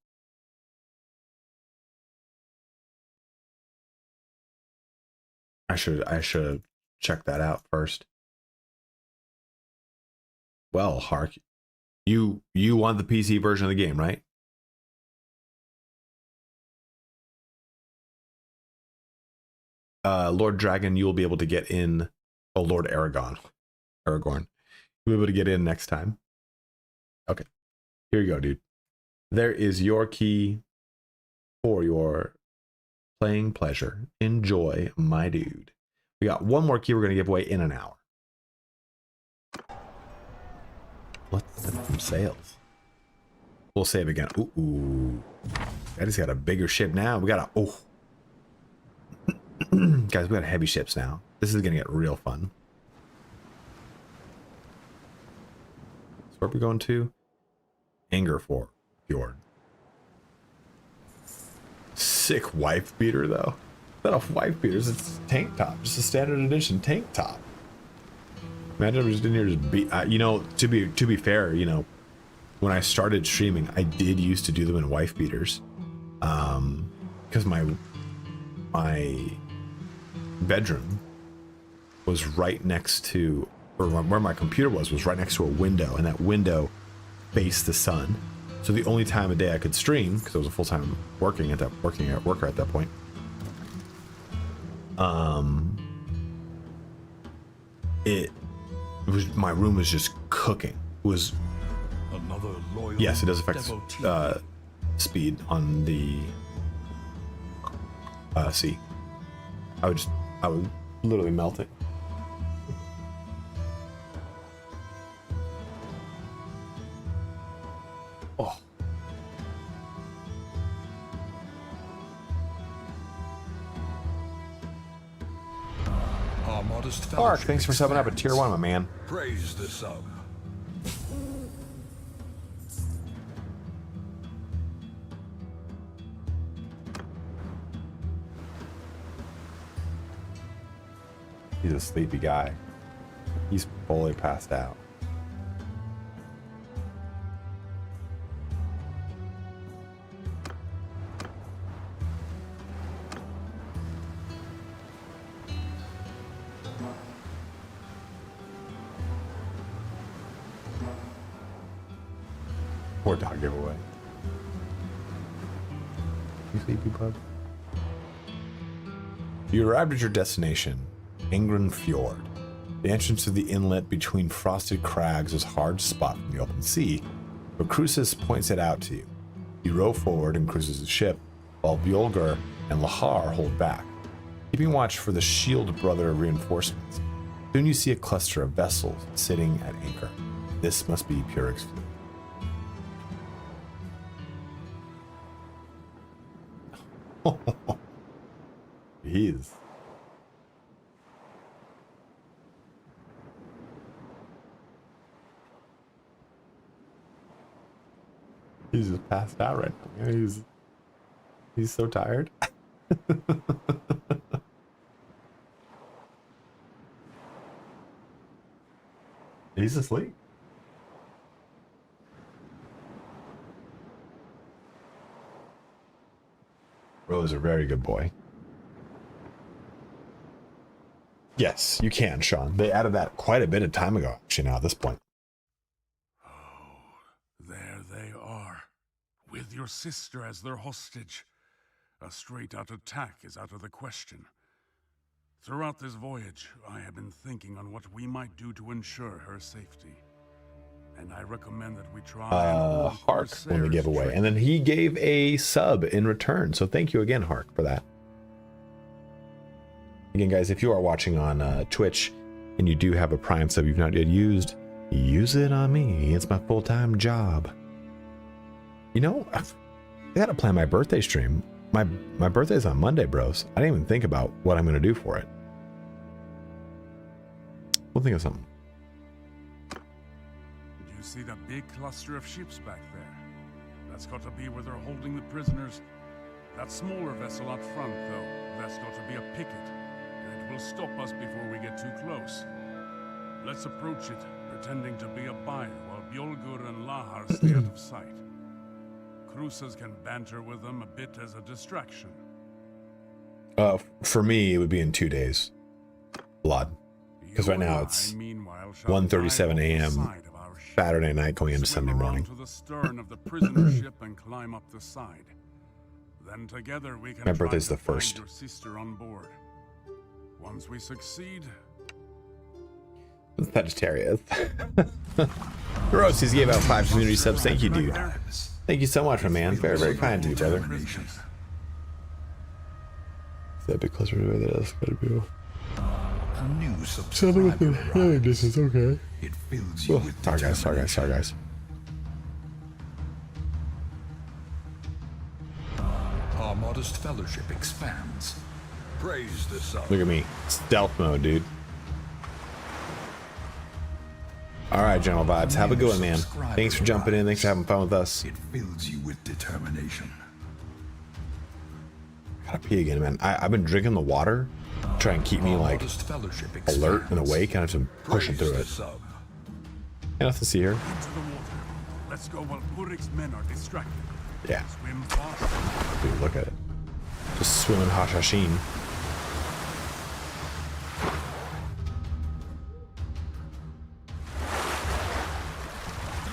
I should check that out first. Well, Hark, you want the PC version of the game, right? Lord Dragon, you will be able to get in. Oh, Lord Aragorn, you'll be able to get in next time. Okay, here you go, dude. There is your key for your playing pleasure. Enjoy, my dude. We got one more key we're going to give away in an hour. Let's send some sales. We'll save again. Ooh. I just got a bigger ship now. We got a... Oh. Guys, we got heavy ships now. This is going to get real fun. So where are we going to? Angerford Fjord. Sick wife beater, though. Not a wife beater, it's a tank top. Just a standard edition tank top. Imagine I'm just in here just beat. You know, to be fair, you know, when I started streaming, I did used to do them in wife beaters, because my bedroom was right next to, or where my computer was right next to a window, and that window faced the sun. So the only time of day I could stream, because I was a full-time working at worker at that point, it was, my room was just cooking. It was, Another loyal yes, it does affect speed on the sea. I would literally melt it. Oh. Our modest Mark, thanks for subbing up at tier 1, my man. Praise the sub. He's a sleepy guy. He's fully passed out. Poor dog giveaway. You sleepy bug? You arrived at your destination, Ingren Fjord. The entrance to the inlet between frosted crags is hard to spot from the open sea, but Crucis points it out to you. You row forward in Crucis' ship, while Bjolgar and Lahar hold back, keeping watch for the Shield Brother reinforcements. Soon you see a cluster of vessels sitting at anchor. This must be Pyrrhic's fleet. He is. He's just passed out right now. He's so tired. He's asleep. Rose, a very good boy. Yes, you can, Sean. They added that quite a bit of time ago, actually, now at this point. Oh, there they are, with your sister as their hostage. A straight-out attack is out of the question. Throughout this voyage, I have been thinking on what we might do to ensure her safety. And I recommend that we try Hark won the giveaway, and then he gave a sub in return. So thank you again, Hark, for that. Again, guys, if you are watching on Twitch and you do have a Prime sub you've not yet used, use it on me. It's my full-time job. You know, I gotta plan my birthday stream. My birthday's on Monday, bros. I didn't even think about what I'm gonna do for it. We'll think of something. You see that big cluster of ships back there? That's got to be where they're holding the prisoners. That smaller vessel up front, though, that's got to be a picket. And it will stop us before we get too close. Let's approach it, pretending to be a buyer, while Bjolgur and Lahar stay out of sight. Cruisers can banter with them a bit as a distraction. For me, it would be in 2 days. Blood. Because right now it's 1:37 a.m. Saturday night going into Sunday morning. To the stern of the prisoner ship and climb up the side. Then together we can My birthday's the 1st. your sister on board. Once we succeed, Sagittarius. Rosies gave out 5 community subs. Thank you, dude. Thank you so much, my man. Very, very kind to you, brother. Is that a bit closer to where that is? Gotta be. A new subscriber arrives. This is okay. It fills you with Sorry, guys. Our modest fellowship expands. Praise the sun. Look at me. Stealth mode, dude. Alright, General Vibes. Have a good one, man. Thanks for jumping in. Thanks for having fun with us. It fills you with determination. Gotta pee again, man. I've been drinking the water. Try and keep me like alert and awake, and I've been pushing through it. Yeah, nothing to see here. into the water. Let's go while Purik's men are distracted. Yeah. Swim fast. Dude, look at it. Just swimming Hashashin.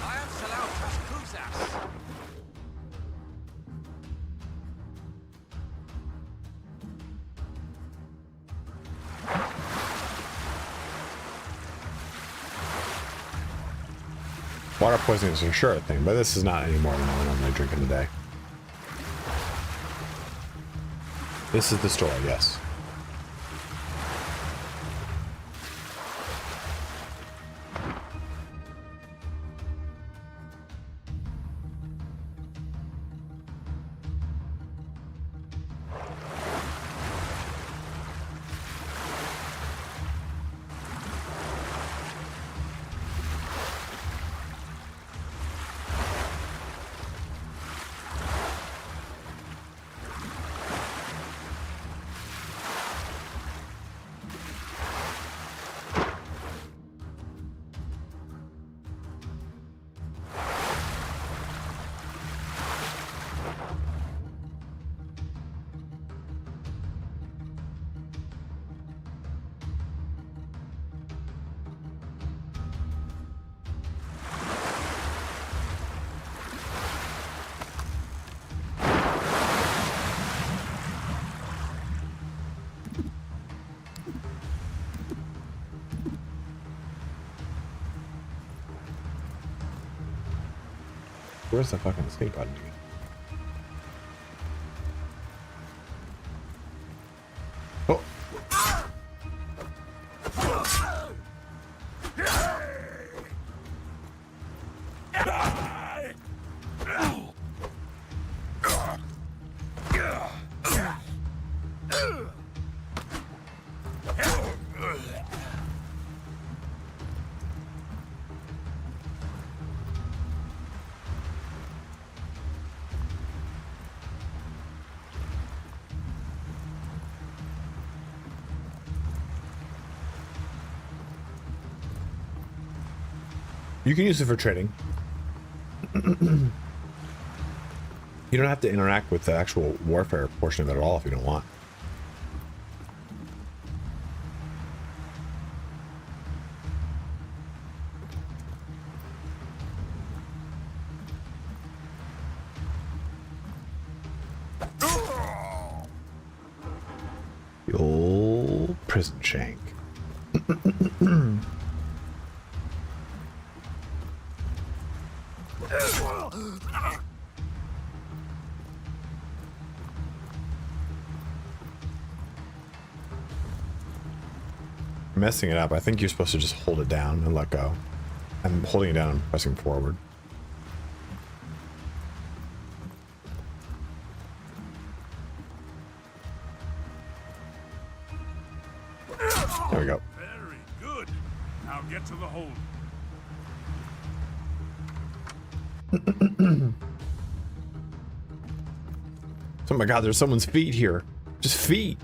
I am Salautas Cruzas. Water poisoning is for sure a thing, but this is not any more than I normally drink in a day. This is the story, yes. Where's the fucking escape button? Oh. You can use it for trading. You don't have to interact with the actual warfare portion of it at all if you don't want. The old prison shank. Messing it up. I think you're supposed to just hold it down and let go. I'm holding it down and pressing forward. There we go. Very good. Now get to the hold. Oh my god, there's someone's feet here. Just feet.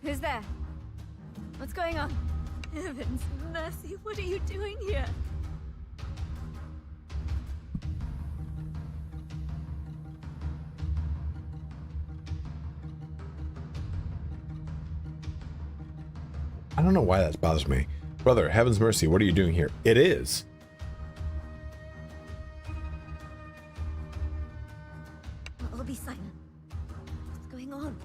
Who's there? What's going on? Heavens, mercy, what are you doing here? I don't know why that bothers me. Brother, heaven's mercy, what are you doing here? It is. I'll be silent. What's going on?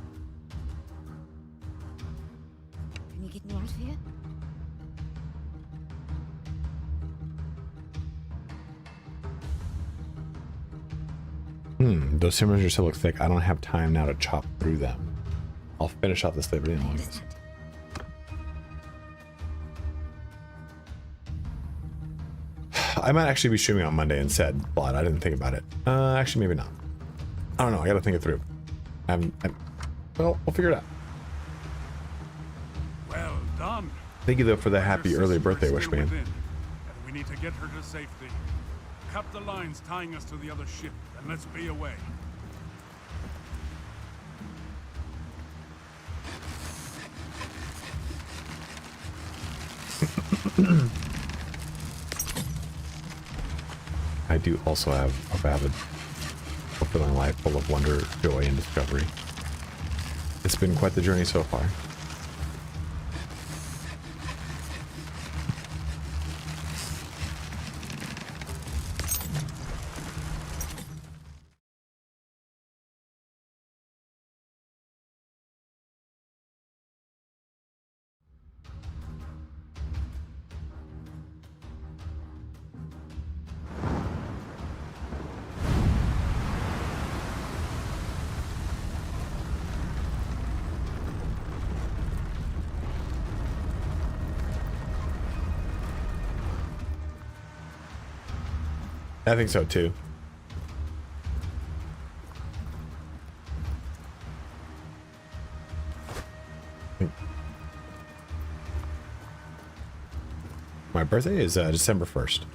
Can you get me out of here? Those simmers still look thick. I don't have time now to chop through them. I'll finish out this later. I might actually be streaming on Monday instead, but I didn't think about it. Actually, maybe not. I don't know. I gotta think it through. Well, we'll figure it out. Well done. Thank you though for the Your happy sister early is birthday still wish, man. within, and we need to get her to safety. Cut the lines tying us to the other ship, and let's be away. I do also have a valid, fulfilling life full of wonder, joy, and discovery. It's been quite the journey so far. I think so too. My birthday is December 1st.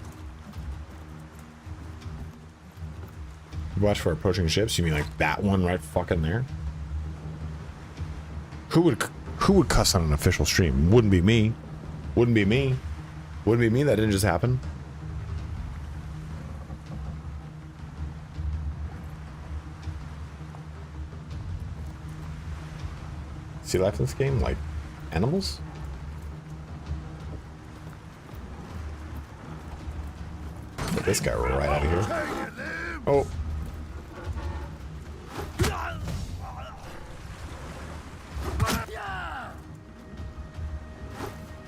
Watch for approaching ships? You mean like that one right fucking there? Who would cuss on an official stream? Wouldn't be me. Wouldn't be me. Wouldn't be me. That didn't just happen. See life in this game? Like animals? Get this guy right out of here. Oh.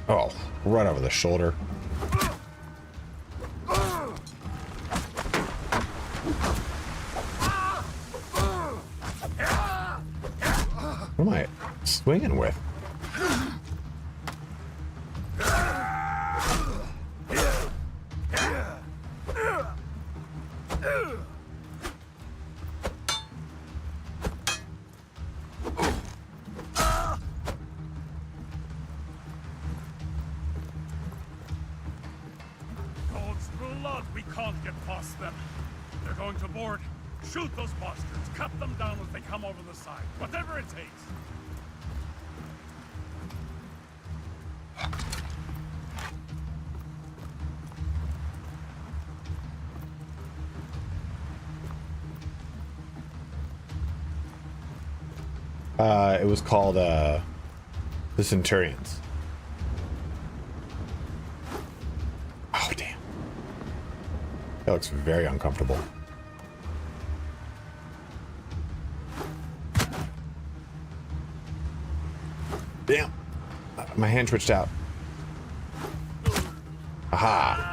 Oh, right over the shoulder. What am I swinging with? God's blood, we can't get past them. They're going to board. Shoot those bastards. Cut them down as they come over the side. Whatever it takes. It was called the Centurions. Oh damn. That looks very uncomfortable. Damn. My hand twitched out. Aha!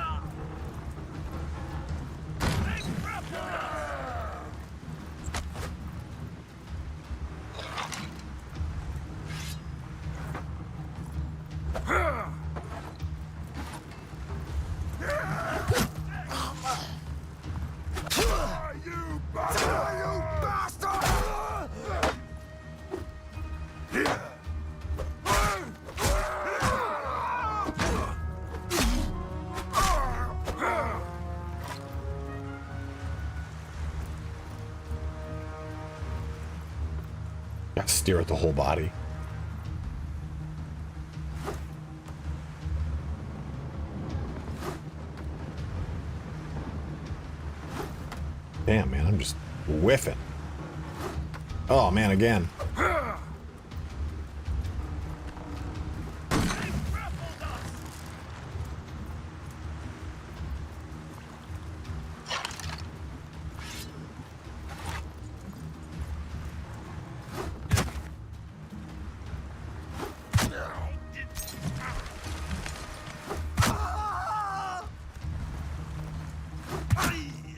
You bastard! You bastard! Got to steer with the whole body. Damn, man, I'm just whiffing. Oh, man, again.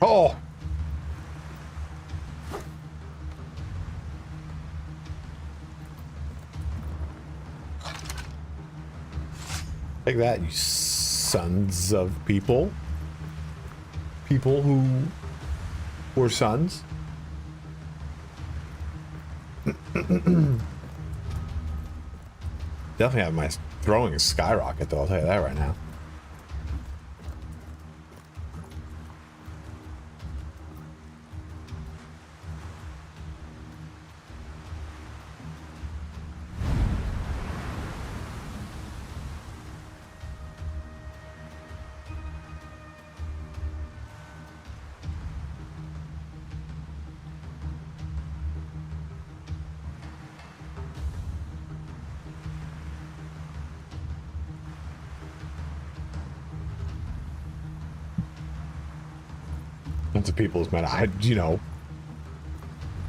Oh! Take that, you sons of people. People who were sons. Definitely have my throwing skyrocket though, I'll tell you that right now. Lots of people's meta. You know,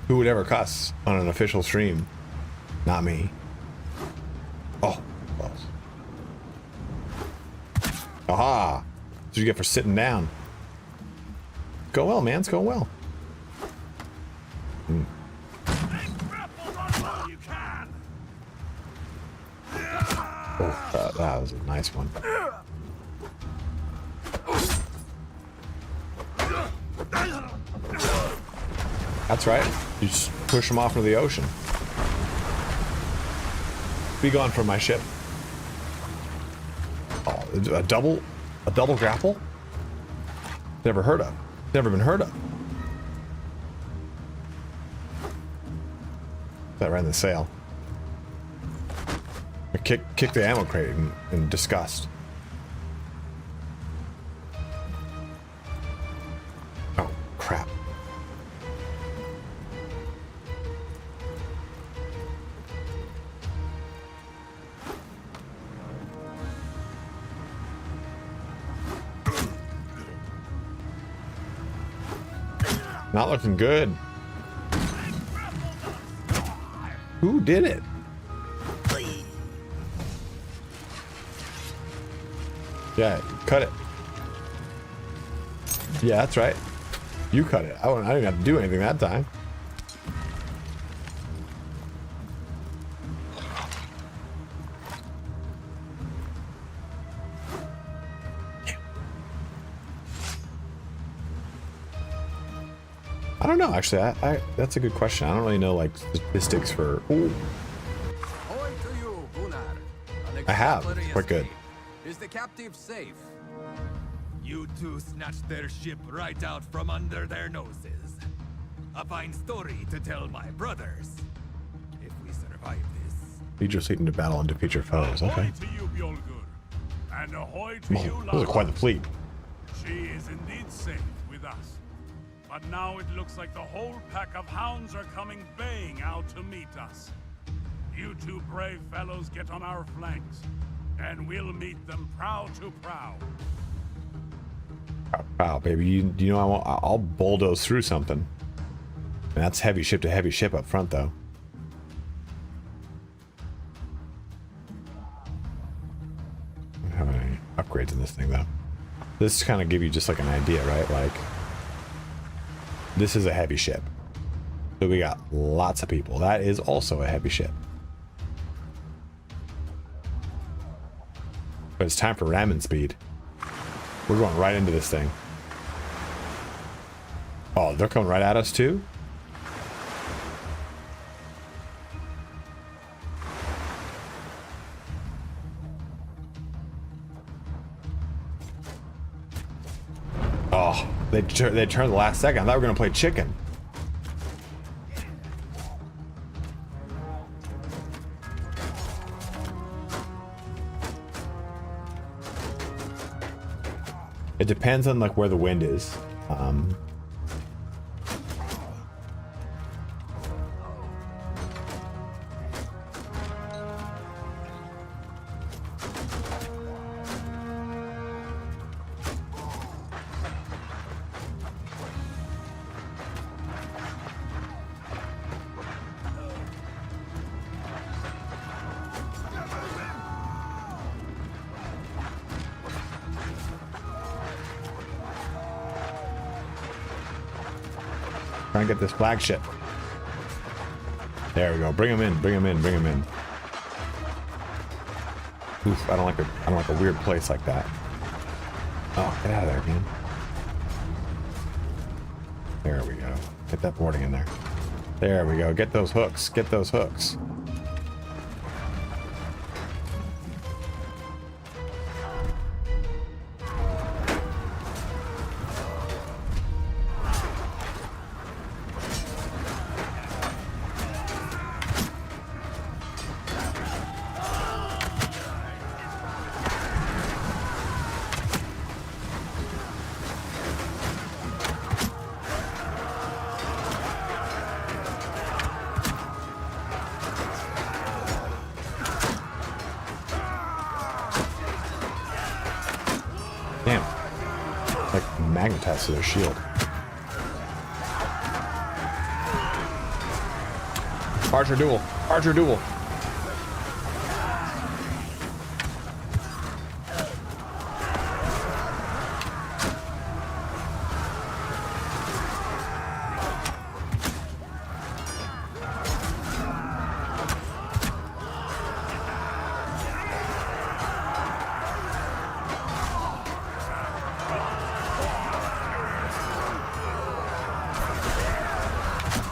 who would ever cuss on an official stream? Not me. Oh, balls. Aha! What did you get for sitting down? Go well, man. It's going well. Oh, that was a nice one. That's right. You just push them off into the ocean. Be gone from my ship. Oh, a double grapple? Never heard of. Never been heard of. That ran the sail. I kick the ammo crate in disgust. Oh, crap. Not looking good. Who did it? Yeah, cut it. Yeah, that's right. You cut it. I didn't have to do anything that time. I don't know, actually. That's a good question. I don't really know, like, statistics for... Ooh. I have. It's quite good. Is the captive safe? You two snatched their ship right out from under their noses. A fine story to tell my brothers. If we survive this. Lead your fleet into battle and defeat your foes. Okay. Ahoy to you, Bjolgur. And ahoy to you, Those are quite the fleet. She is indeed safe with us. But now it looks like the whole pack of hounds are coming baying out to meet us. You two brave fellows get on our flanks, and we'll meet them prow to prow. Wow, baby, you know I'll bulldoze through something. And that's heavy ship to heavy ship up front, though. I don't have any upgrades in this thing, though. This kind of give you just like an idea, right? Like, this is a heavy ship. So we got lots of people. That is also a heavy ship. But it's time for ramming speed. We're going right into this thing. Oh, they're coming right at us too? Oh, they turned the last second. I thought we were going to play chicken. It depends on like where the wind is. Trying to get this flagship. There we go. Bring him in. Bring him in. Bring him in. Oof! I don't like a weird place like that. Oh, get out of there, man. There we go. Get that boarding in there. There we go. Get those hooks. Get those hooks. Damn. Like magnetized to their shield. Archer duel. Archer duel.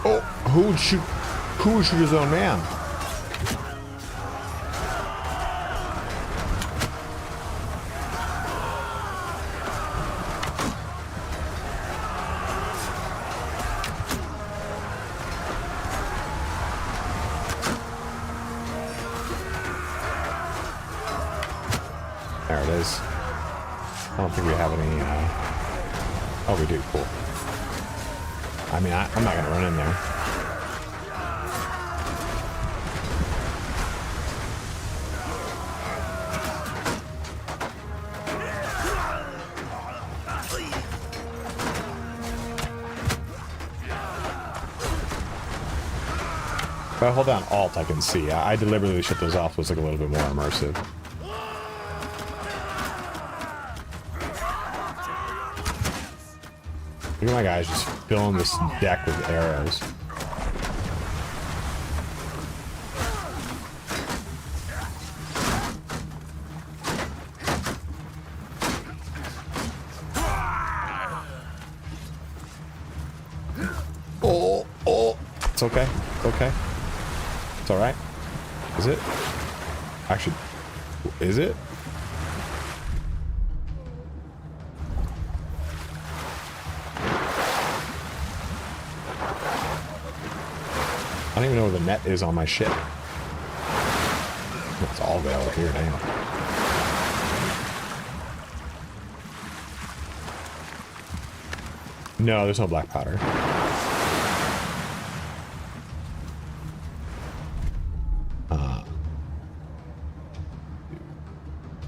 Oh, who would shoot his own man? There it is. I don't think we have any, oh, we do, cool. I mean, I'm not gonna run in there. If I hold down Alt, I can see. I deliberately shut those off so it's like a little bit more immersive. Look at my guys just filling this deck with arrows. Oh, it's okay. It's okay. It's all right. Is it? Actually, is it? I don't even know where the net is on my ship. It's all available here now. No, there's no black powder.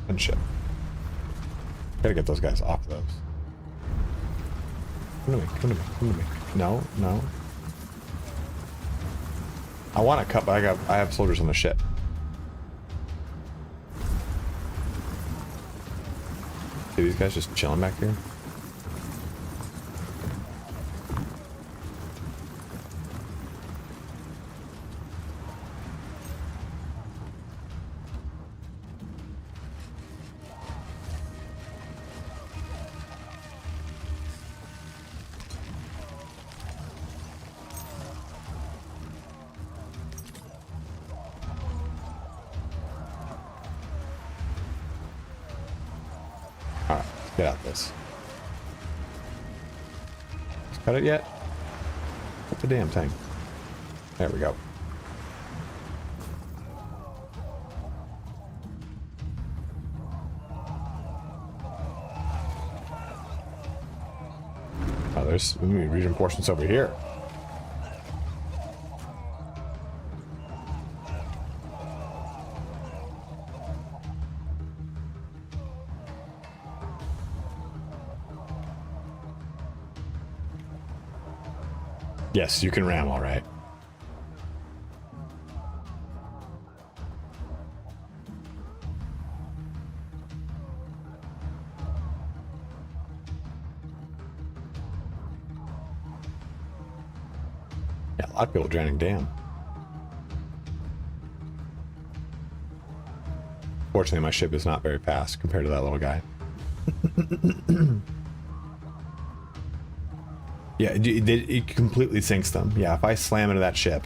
One ship. Gotta get those guys off those. Come to me, come to me, come to me. No, no. I want to cut, but I have soldiers on the ship. See these guys just chilling back here? Alright, get out this. Cut it yet? What the damn thing? There we go. Oh, there's reinforcements over here. Yes, you can ram all right. Yeah, a lot of people drowning. Damn. Fortunately, my ship is not very fast compared to that little guy. Yeah, it completely sinks them. Yeah, if I slam into that ship,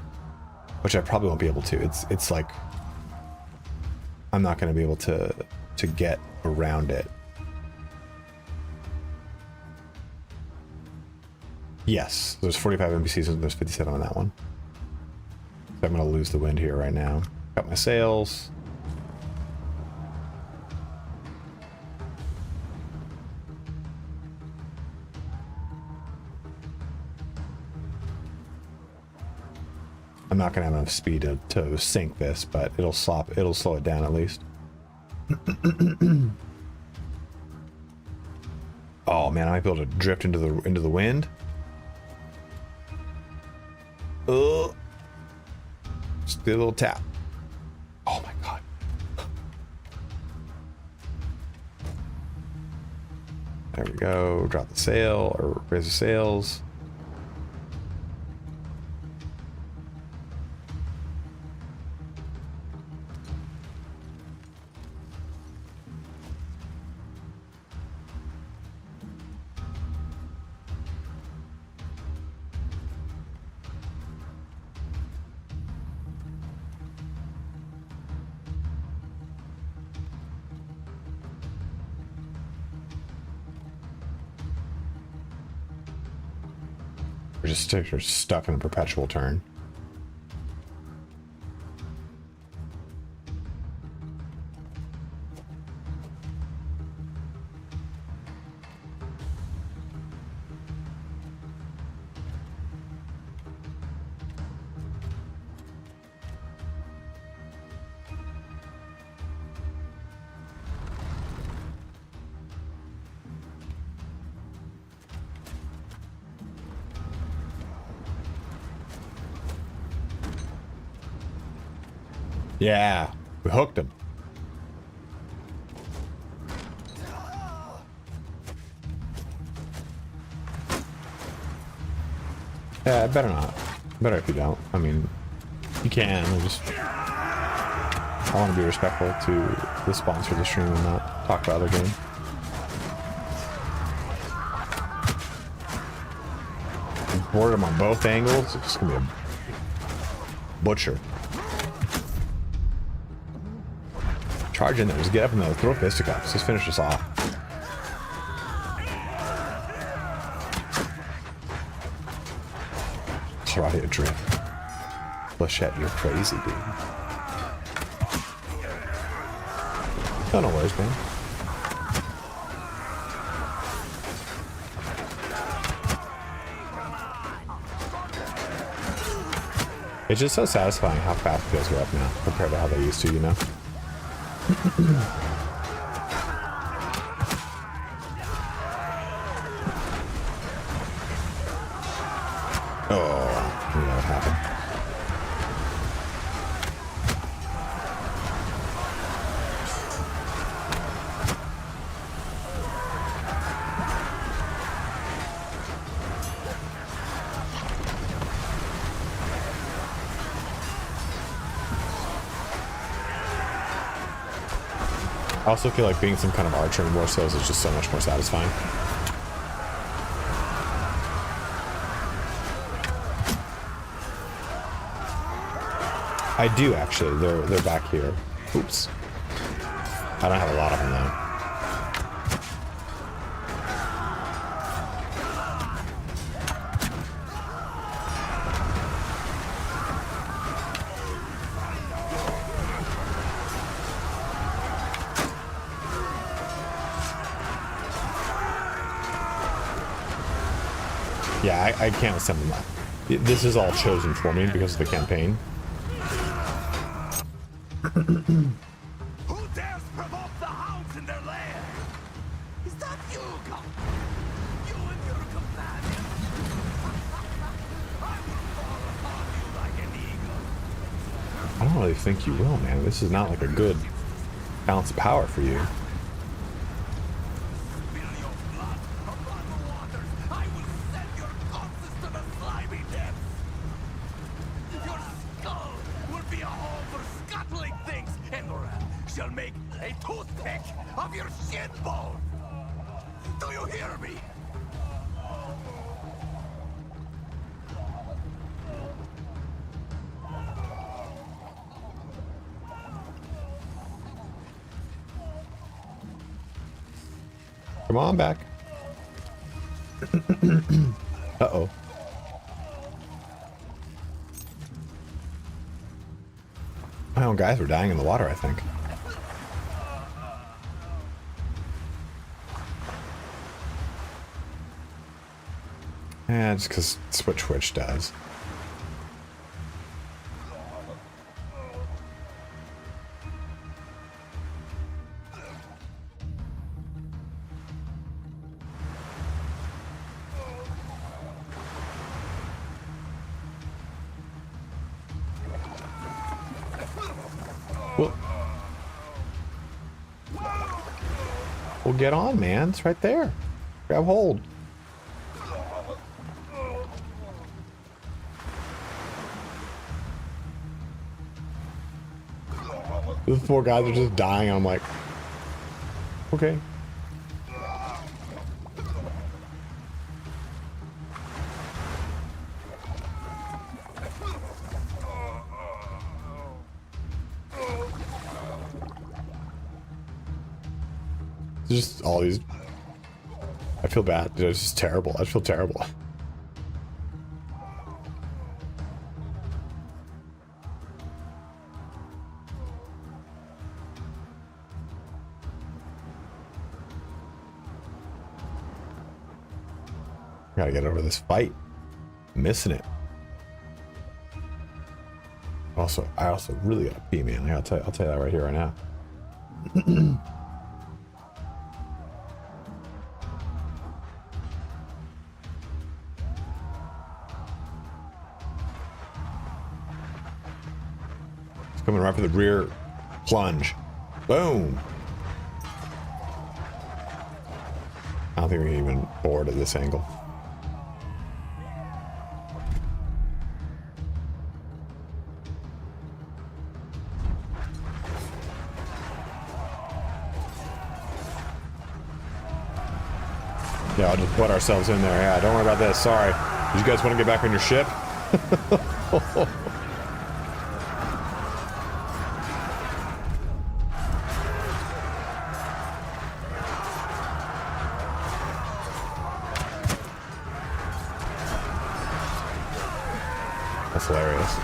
which I probably won't be able to, it's like I'm not going to be able to get around it. Yes, there's 45 NPCs and there's 57 on that one. So I'm going to lose the wind here right now. Got my sails. I'm not gonna have enough speed to sink this, but it'll slow it down at least. Oh man, I might be able to drift into the wind. Oh, just do a little tap. Oh my god. There we go. Drop the sail or raise the sails. We're just stuck in a perpetual turn. Yeah, we hooked him. Yeah, better not. Better if you don't. I mean, you can. I want to be respectful to the sponsor of the stream and not talk about other games. Board him on both angles. It's just gonna be a butcher. Charge in there, just get up in there, throw fisticuffs, just finish this off. Karate drift. Flechette, you're crazy, dude. Oh, no worries, man. It's just so satisfying how fast kills go up now compared to how they used to, you know? Oh, I knew that would happen. I also feel like being some kind of archer in Warsails is just so much more satisfying. I do actually. They're back here. Oops. I don't have a lot of them though. Yeah, I can't assemble that. This is all chosen for me because of the campaign. Who dares provoke the hounds in their lair? Is that you, Gump? You and your companion? I will fall upon you like an eagle. I don't really think you will, man. This is not like a good balance of power for you. Spill your blood upon the waters. I will send your corpses to the slimy depths. Your skull will be a hole for scuttling things, and Moran shall make a toothpick of your shin bone. Do you hear me? Come on back. Uh-oh. My own guys were dying in the water, I think. Yeah, just because it's what Twitch does. Well, get on, man. It's right there. Grab hold. These poor guys are just dying. I'm like, okay. Just all these. I feel bad. It's just terrible. I feel terrible. Gotta get over this fight. I'm missing it. I also really gotta pee, man. I'll tell you that right here, right now. It's coming right for the rear plunge. Boom. I don't think we can even board at this angle. Yeah, I'll just put ourselves in there. Yeah, don't worry about this. Sorry. Did you guys want to get back on your ship? That's hilarious.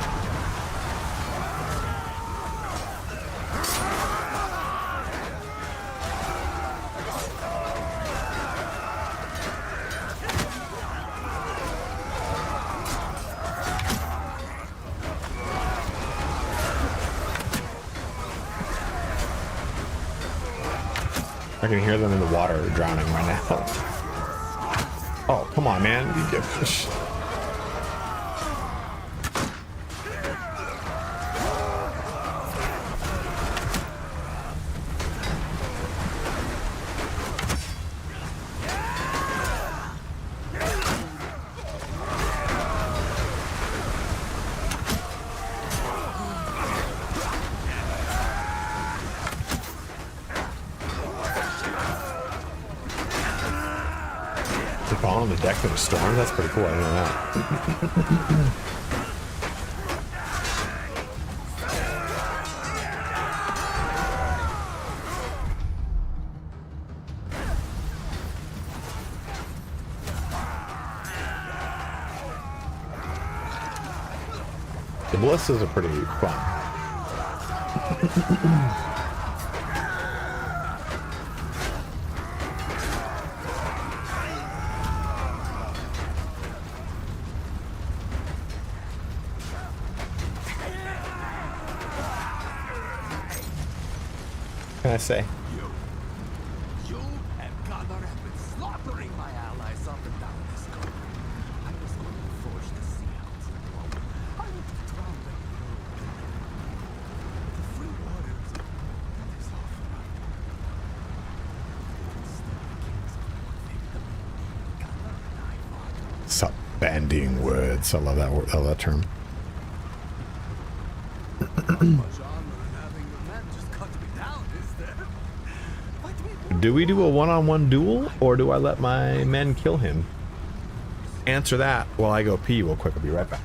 I can hear them in the water drowning right now. Oh, come on, man. You get fish. They're falling on the deck in a storm? That's pretty cool. I didn't know that. The ballistas are pretty fun. What can I say? You and Gunnar have been slaughtering my allies up and down this coast. I was going to forge the sea hounds. I would drown them in your the free waters. That is all for us. Instead, the kings of your victim. Gunnar and I fought. Stop bandying words. I love that word. I love that term. Much armor and having your men just cut me down, is there? What we Do we do a one-on-one duel, or do I let my men kill him? Answer that while I go pee real quick. I'll be right back.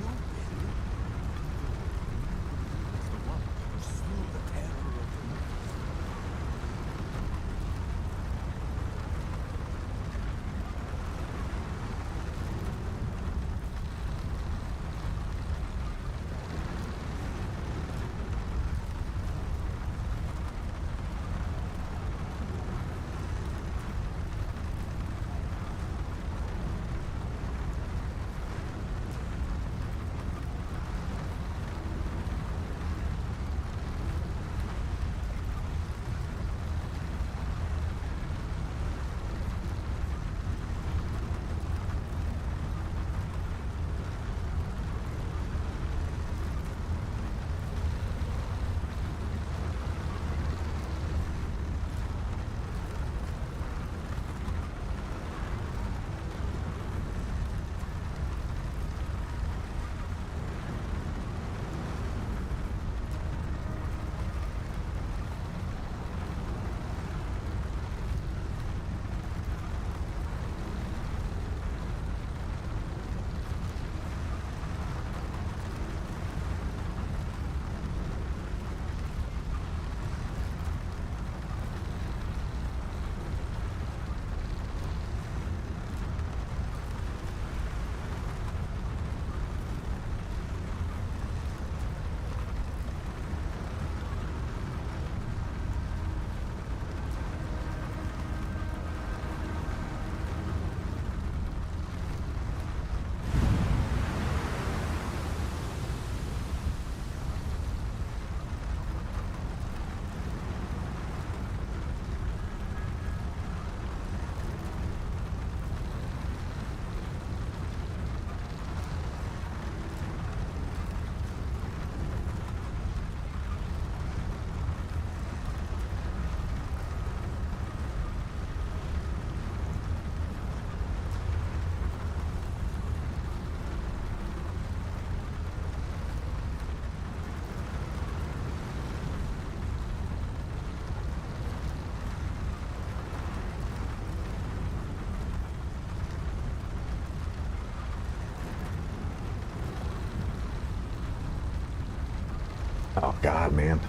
Oh God, man.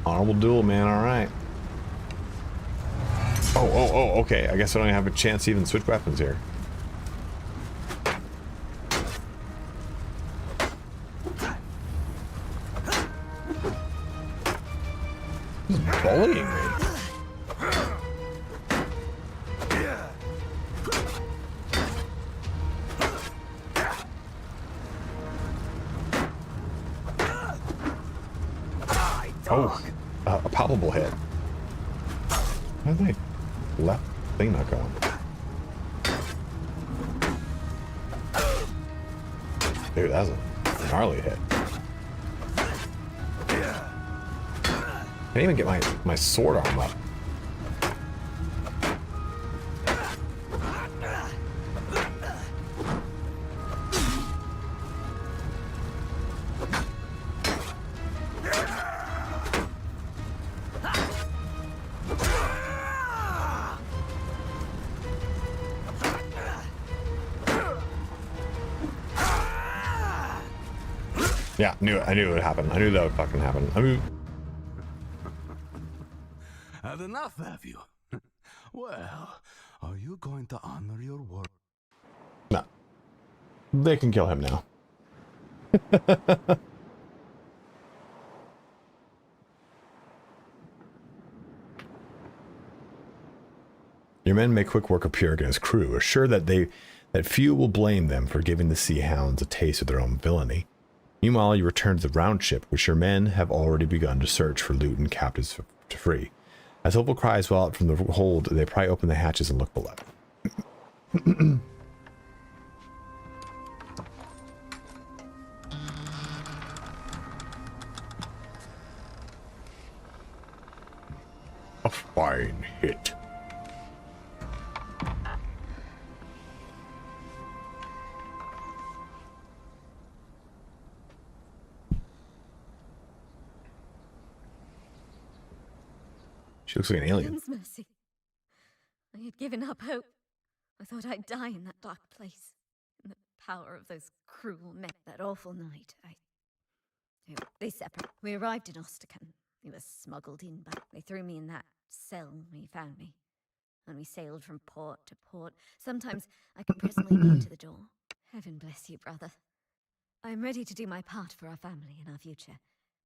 Honorable duel, man. All right. Oh, okay. I guess I don't even have a chance to even switch weapons here. He's bullying me. Oh, a palpable hit. Why did my left thing not going? Dude, that was a gnarly hit. Can't even get my sword arm up. Yeah, I knew it would happen. I knew that would fucking happen. I mean, Had enough, have you? Well, are you going to honor your word? no. They can kill him now. Your men make quick work of Pyrrhic and his crew, assured that few will blame them for giving the Sea Hounds a taste of their own villainy. Meanwhile, you return to the round ship, which your men have already begun to search for loot and captives to free. As hopeful cries well out from the hold, they pry open the hatches and look below. A fine hit. She looks like an alien. Heaven's mercy. I had given up hope. I thought I'd die in that dark place. In the power of those cruel men. That awful night, they separated. We arrived in Ostrakan. We were smuggled in, but they threw me in that cell when he found me. And we sailed from port to port. Sometimes I can presently kneel to the door. Heaven bless you, brother. I am ready to do my part for our family and our future.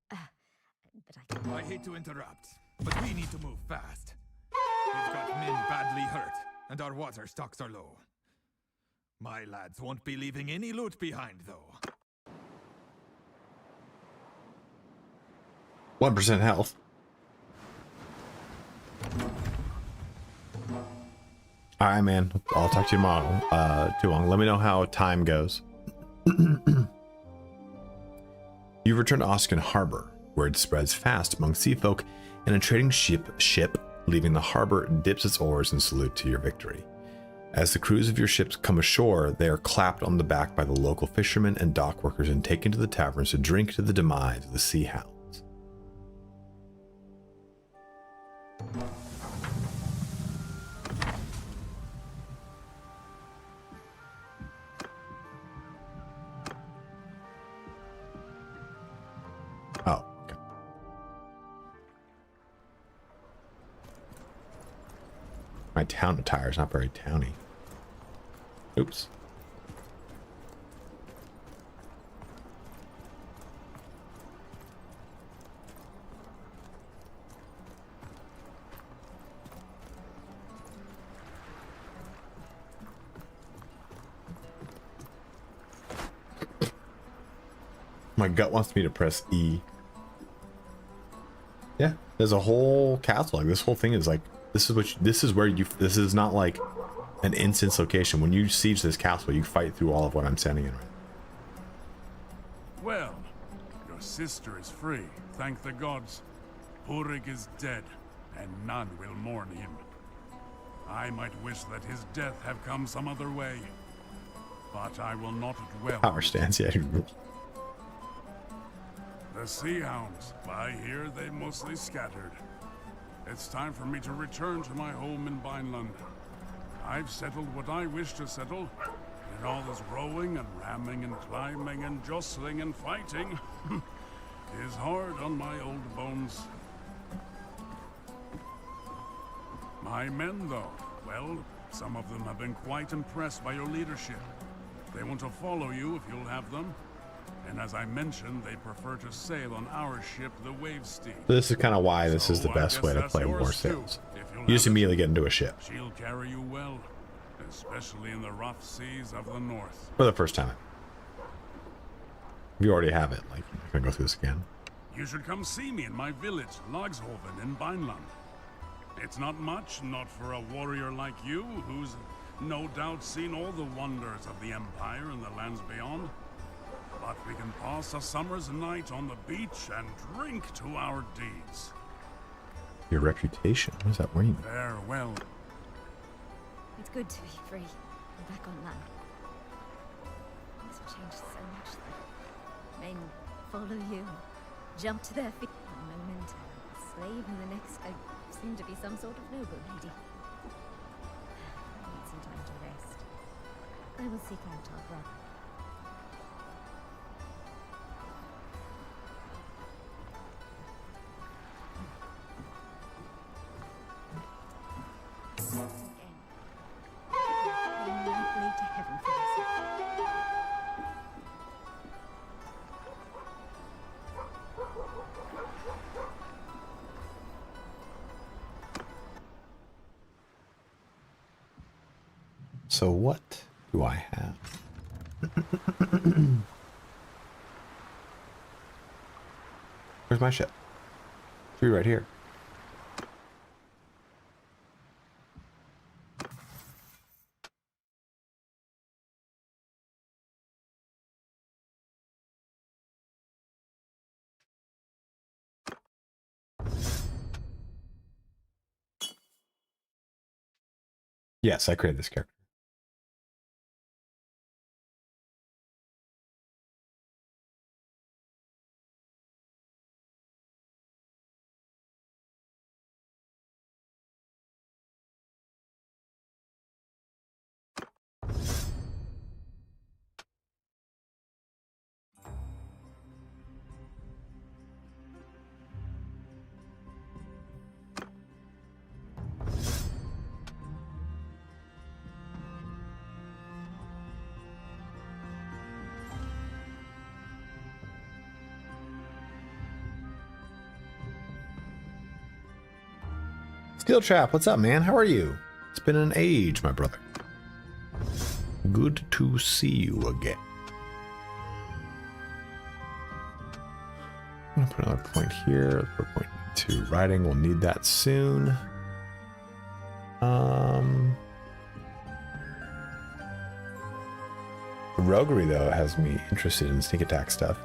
But I can't. I hate to interrupt, but we need to move fast. We've got men badly hurt, and our water stocks are low. My lads won't be leaving any loot behind, though. 1% health. Alright, man. I'll talk to you tomorrow. Too long. Let me know how time goes. You've returned to Ostrakan Harbor. Word spreads fast among sea folk, and a trading ship leaving the harbor dips its oars in salute to your victory. As the crews of your ships come ashore, they are clapped on the back by the local fishermen and dock workers and taken to the taverns to drink to the demise of the Sea Hounds. Oh. My town attire is not very towny. Oops. My gut wants me to press E. Yeah, there's a whole castle. Like this whole thing is like this is not like an instance location. When you siege this castle, you fight through all of what I'm standing in right now. Well, your sister is free, thank the gods. Pyrrhic is dead, and none will mourn him. I might wish that his death have come some other way, but I will not dwell. Power stance, yeah. The Sea Hounds, I hear they mostly scattered. It's time for me to return to my home in Bannerlord. I've settled what I wish to settle, and all this rowing and ramming and climbing and jostling and fighting is hard on my old bones. My men, though, well, some of them have been quite impressed by your leadership. They want to follow you if you'll have them. And as I mentioned, they prefer to sail on our ship, the Wavesteed. So this is kind of why this is the best way to play Warsails. You just immediately get into a ship. She'll carry you well, especially in the rough seas of the north. For the first time. You already have it. Like, I'm gonna go through this again. You should come see me in my village, Logshoven, in Bannerlord. It's not much, not for a warrior like you, who's no doubt seen all the wonders of the Empire and the lands beyond. But we can pass a summer's night on the beach and drink to our deeds. Your reputation? What does that mean? Farewell. It's good to be free and back on land. This will change so much, though. Men follow you, jump to their feet. One moment, a slave, and the next, I seem to be some sort of noble lady. I need some time to rest. I will seek out our brother. So what do I have? Where's my ship? Should be right here. Yes, I created this character. Steel Trap, what's up, man? How are you? It's been an age, my brother. Good to see you again. I'm gonna put another point here. Let's put point 2 writing. We'll need that soon. Roguery, though, has me interested in sneak attack stuff.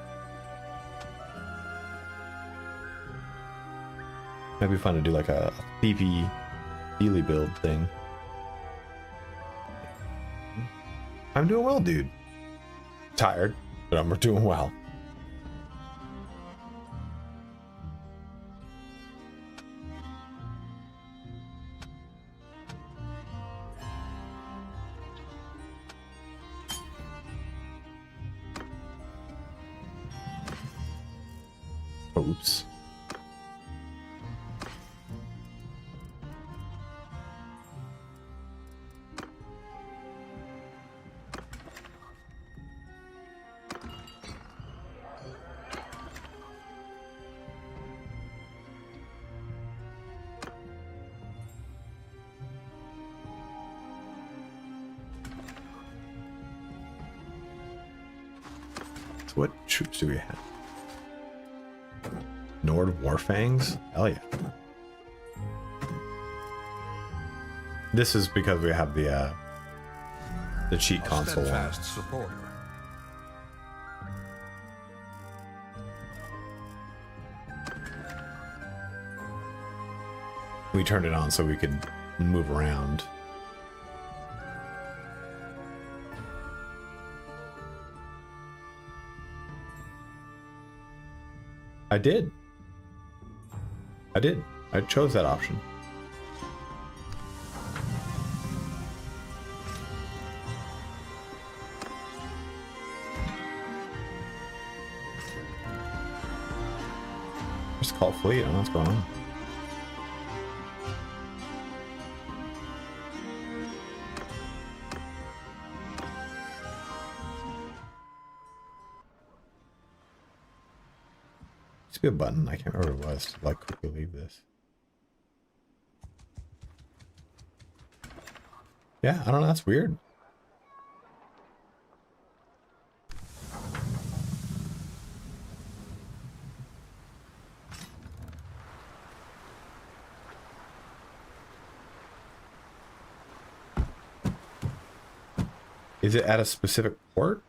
Might be fun to do like a TP Healy build thing. I'm doing well, dude. Tired, but I'm doing well. Oops. So what troops do we have? Nord Warfangs? Hell yeah. This is because we have the cheat console on. Steadfast supporter. We turned it on so we could move around. I did. I chose that option. Just call fleet. I don't know what's going on. Used to be a button. I can't remember what it was to like quickly leave this. Yeah, I don't know. That's weird. Is it at a specific port?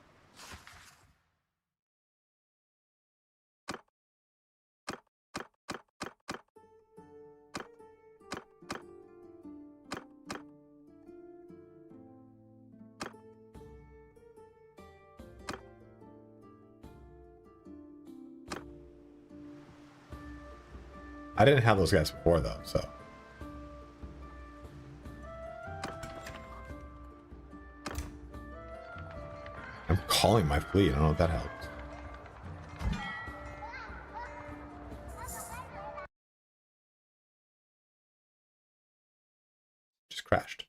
I didn't have those guys before though, so. I'm calling my fleet. I don't know if that helps. Just crashed.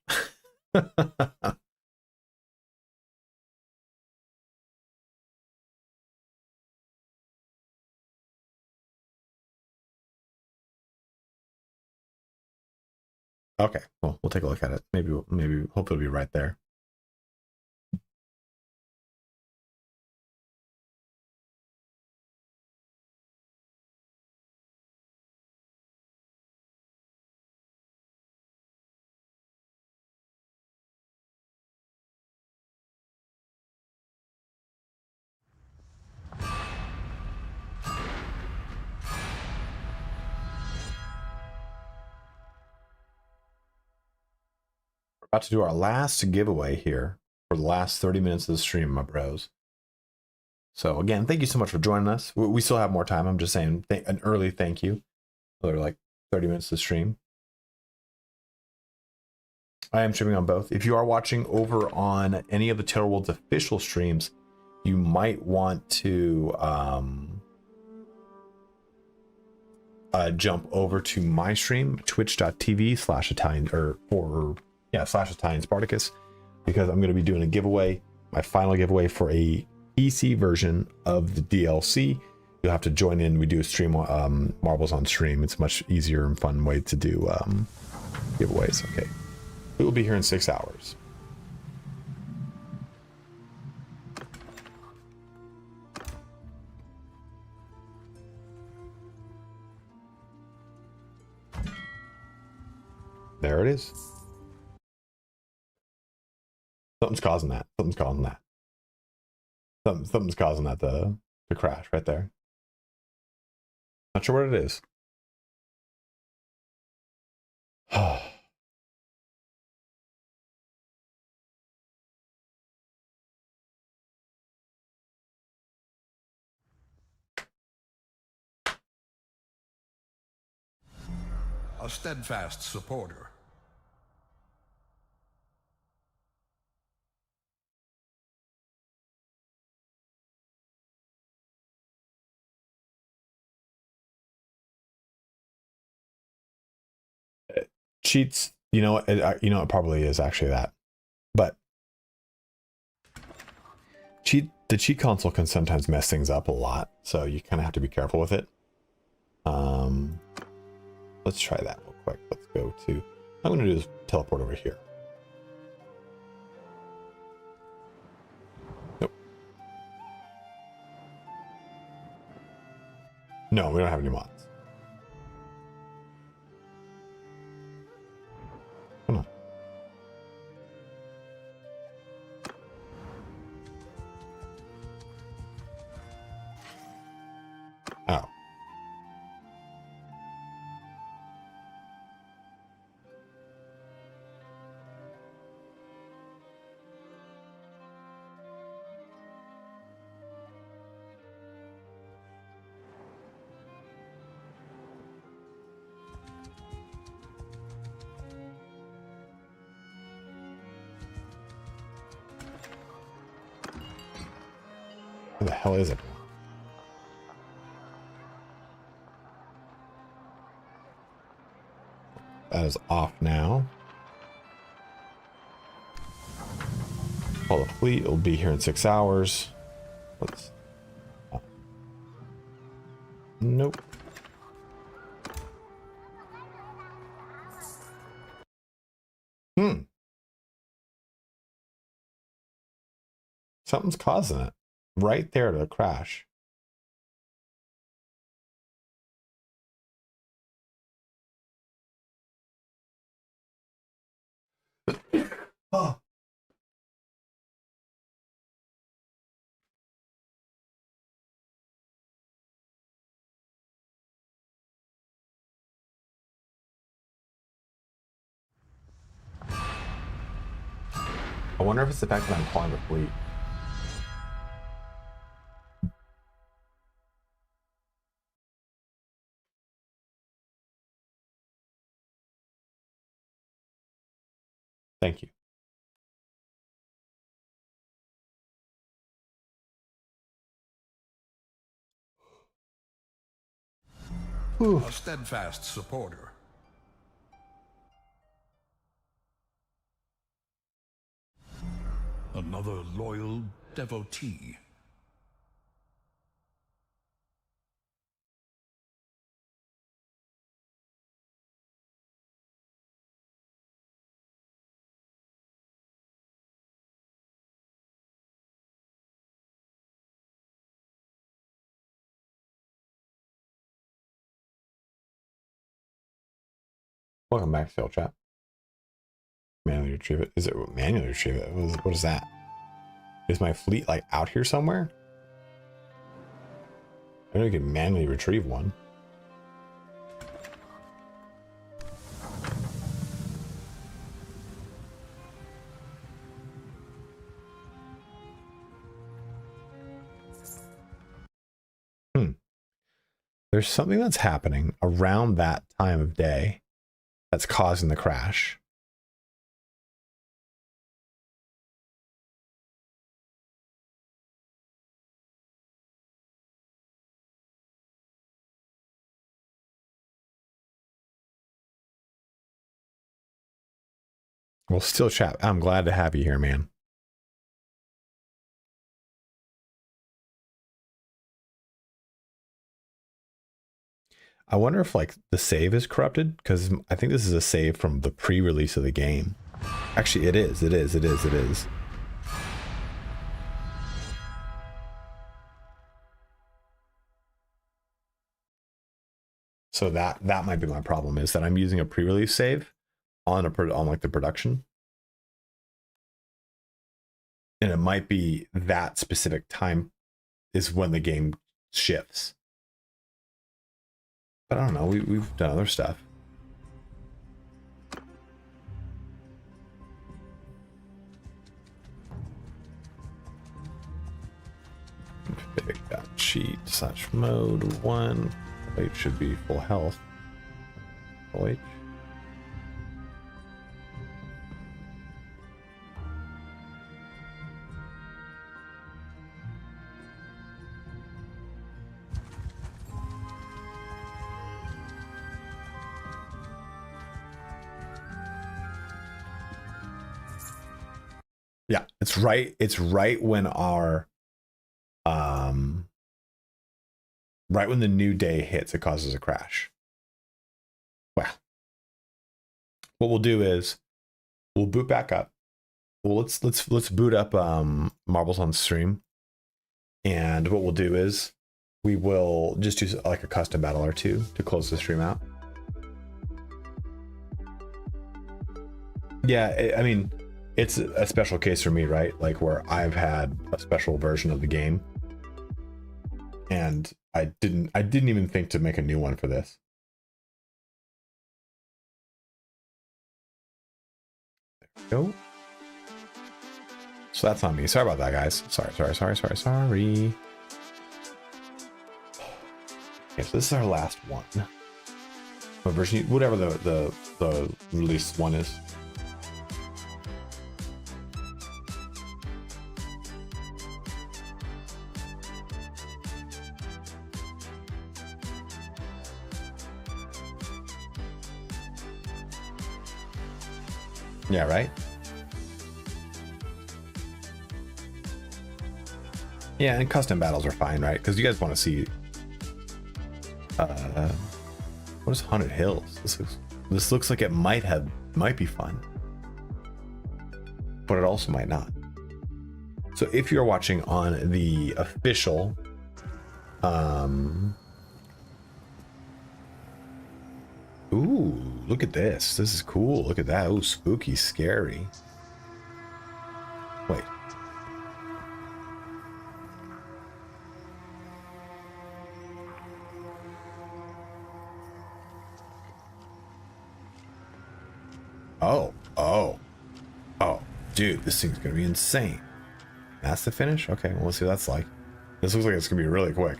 Okay, well, we'll take a look at it. Maybe, hopefully it'll be right there. About to do our last giveaway here for the last 30 minutes of the stream, my bros. So again, thank you so much for joining us. We still have more time. I'm just saying an early thank you. Another like 30 minutes of the stream. I am streaming on both. If you are watching over on any of the Taylor World's official streams, you might want to jump over to my stream, twitch.tv/Italian /Italian Spartacus, because I'm going to be doing a giveaway, my final giveaway for a PC version of the DLC. You'll have to join in. We do a stream marbles on stream. It's a much easier and fun way to do giveaways. Okay, we will be here in 6 hours. There it is. Something's causing that. Something's causing that. Something's causing that to crash right there. Not sure what it is. A steadfast supporter. Cheats, you know, it probably is actually that, but the cheat console can sometimes mess things up a lot, so you kind of have to be careful with it. Let's try that real quick. Let's go to, I'm going to do is teleport over here. Nope. No, we don't have any mods. Come on. Oh. Where the hell is it? That is off now. Call the fleet. It'll be here in 6 hours. Let's. Oh. Nope. Something's causing it. Right there to crash. Oh. I wonder if it's the fact that I'm calling the fleet. Thank you. A steadfast supporter. Another loyal devotee. Welcome back, Sail Chat. Manually retrieve it. Is it manually retrieve it? What is that? Is my fleet like out here somewhere? I don't know if you can manually retrieve one. there's something that's happening around that time of day that's causing the crash. Well, still chat. I'm glad to have you here, man. I wonder if like the save is corrupted, because I think this is a save from the pre-release of the game. Actually, it is. So that might be my problem, is that I'm using a pre-release save on like the production, and it might be that specific time is when the game shifts. But I don't know. We've done other stuff. Config.cheat/mode 1. It should be full health. Full H. Yeah, it's right when our right when the new day hits, it causes a crash. Well, what we'll do is we'll boot back up. Well, let's boot up Marbles on Stream, and what we'll do is we will just do like a custom battle or two to close the stream out. Yeah, I mean, it's a special case for me, right? Like where I've had a special version of the game, and I didn't even think to make a new one for this. There we go. So that's on me. Sorry about that, guys. Sorry. Okay, so this is our last one. What version? Whatever the release one is. Yeah, right? Yeah, and custom battles are fine, right? Because you guys want to see what is Haunted Hills? This looks like it might be fun, but it also might not. So if you're watching on the official ooh, look at this. This is cool. Look at that. Ooh, spooky, scary. Wait. Oh, dude, this thing's gonna be insane. That's the finish? Okay, well, let's see what that's like. This looks like it's gonna be really quick.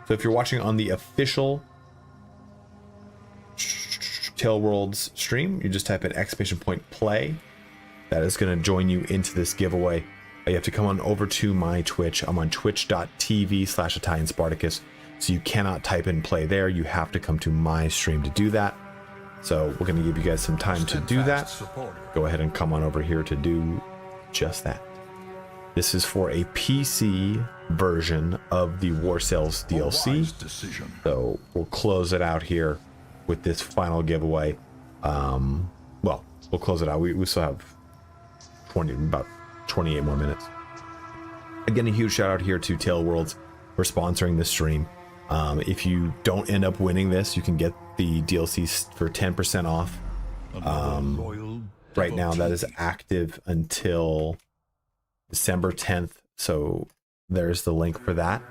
So if you're watching on the official Tailworlds stream, you just type in !play. That is going to join you into this giveaway. You have to come on over to my Twitch. I'm on twitch.tv/ItalianSpartacus. So you cannot type in play there. You have to come to my stream to do that. So we're going to give you guys some time to do that. Go ahead and come on over here to do just that. This is for a PC version of the Warsails DLC. So we'll close it out here with this final giveaway. Well, we'll close it out. We still have about 28 more minutes. Again, a huge shout out here to Tailworlds for sponsoring this stream. If you don't end up winning this, you can get the DLC for 10% off. Right now, that is active until December 10th. So there's the link for that.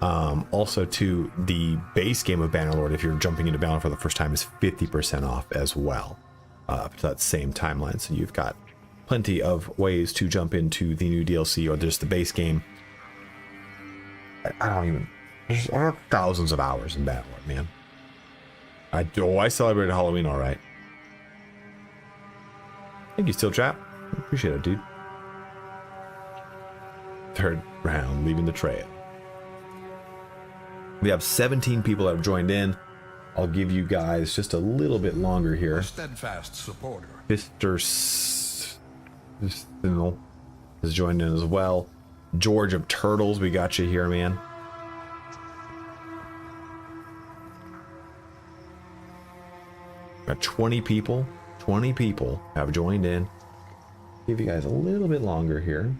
Also, to the base game of Bannerlord, if you're jumping into Bannerlord for the first time, is 50% off as well, to that same timeline. So you've got plenty of ways to jump into the new DLC or just the base game I don't even. There's thousands of hours in Bannerlord, man. I celebrated Halloween all right. Thank you, still chat. Appreciate it, dude. Third round, leaving the trail. We have 17 people that have joined in. I'll give you guys just a little bit longer here. A steadfast supporter. Mr. Sinnel has joined in as well. George of Turtles, we got you here, man. Got 20 people. 20 people have joined in. Give you guys a little bit longer here.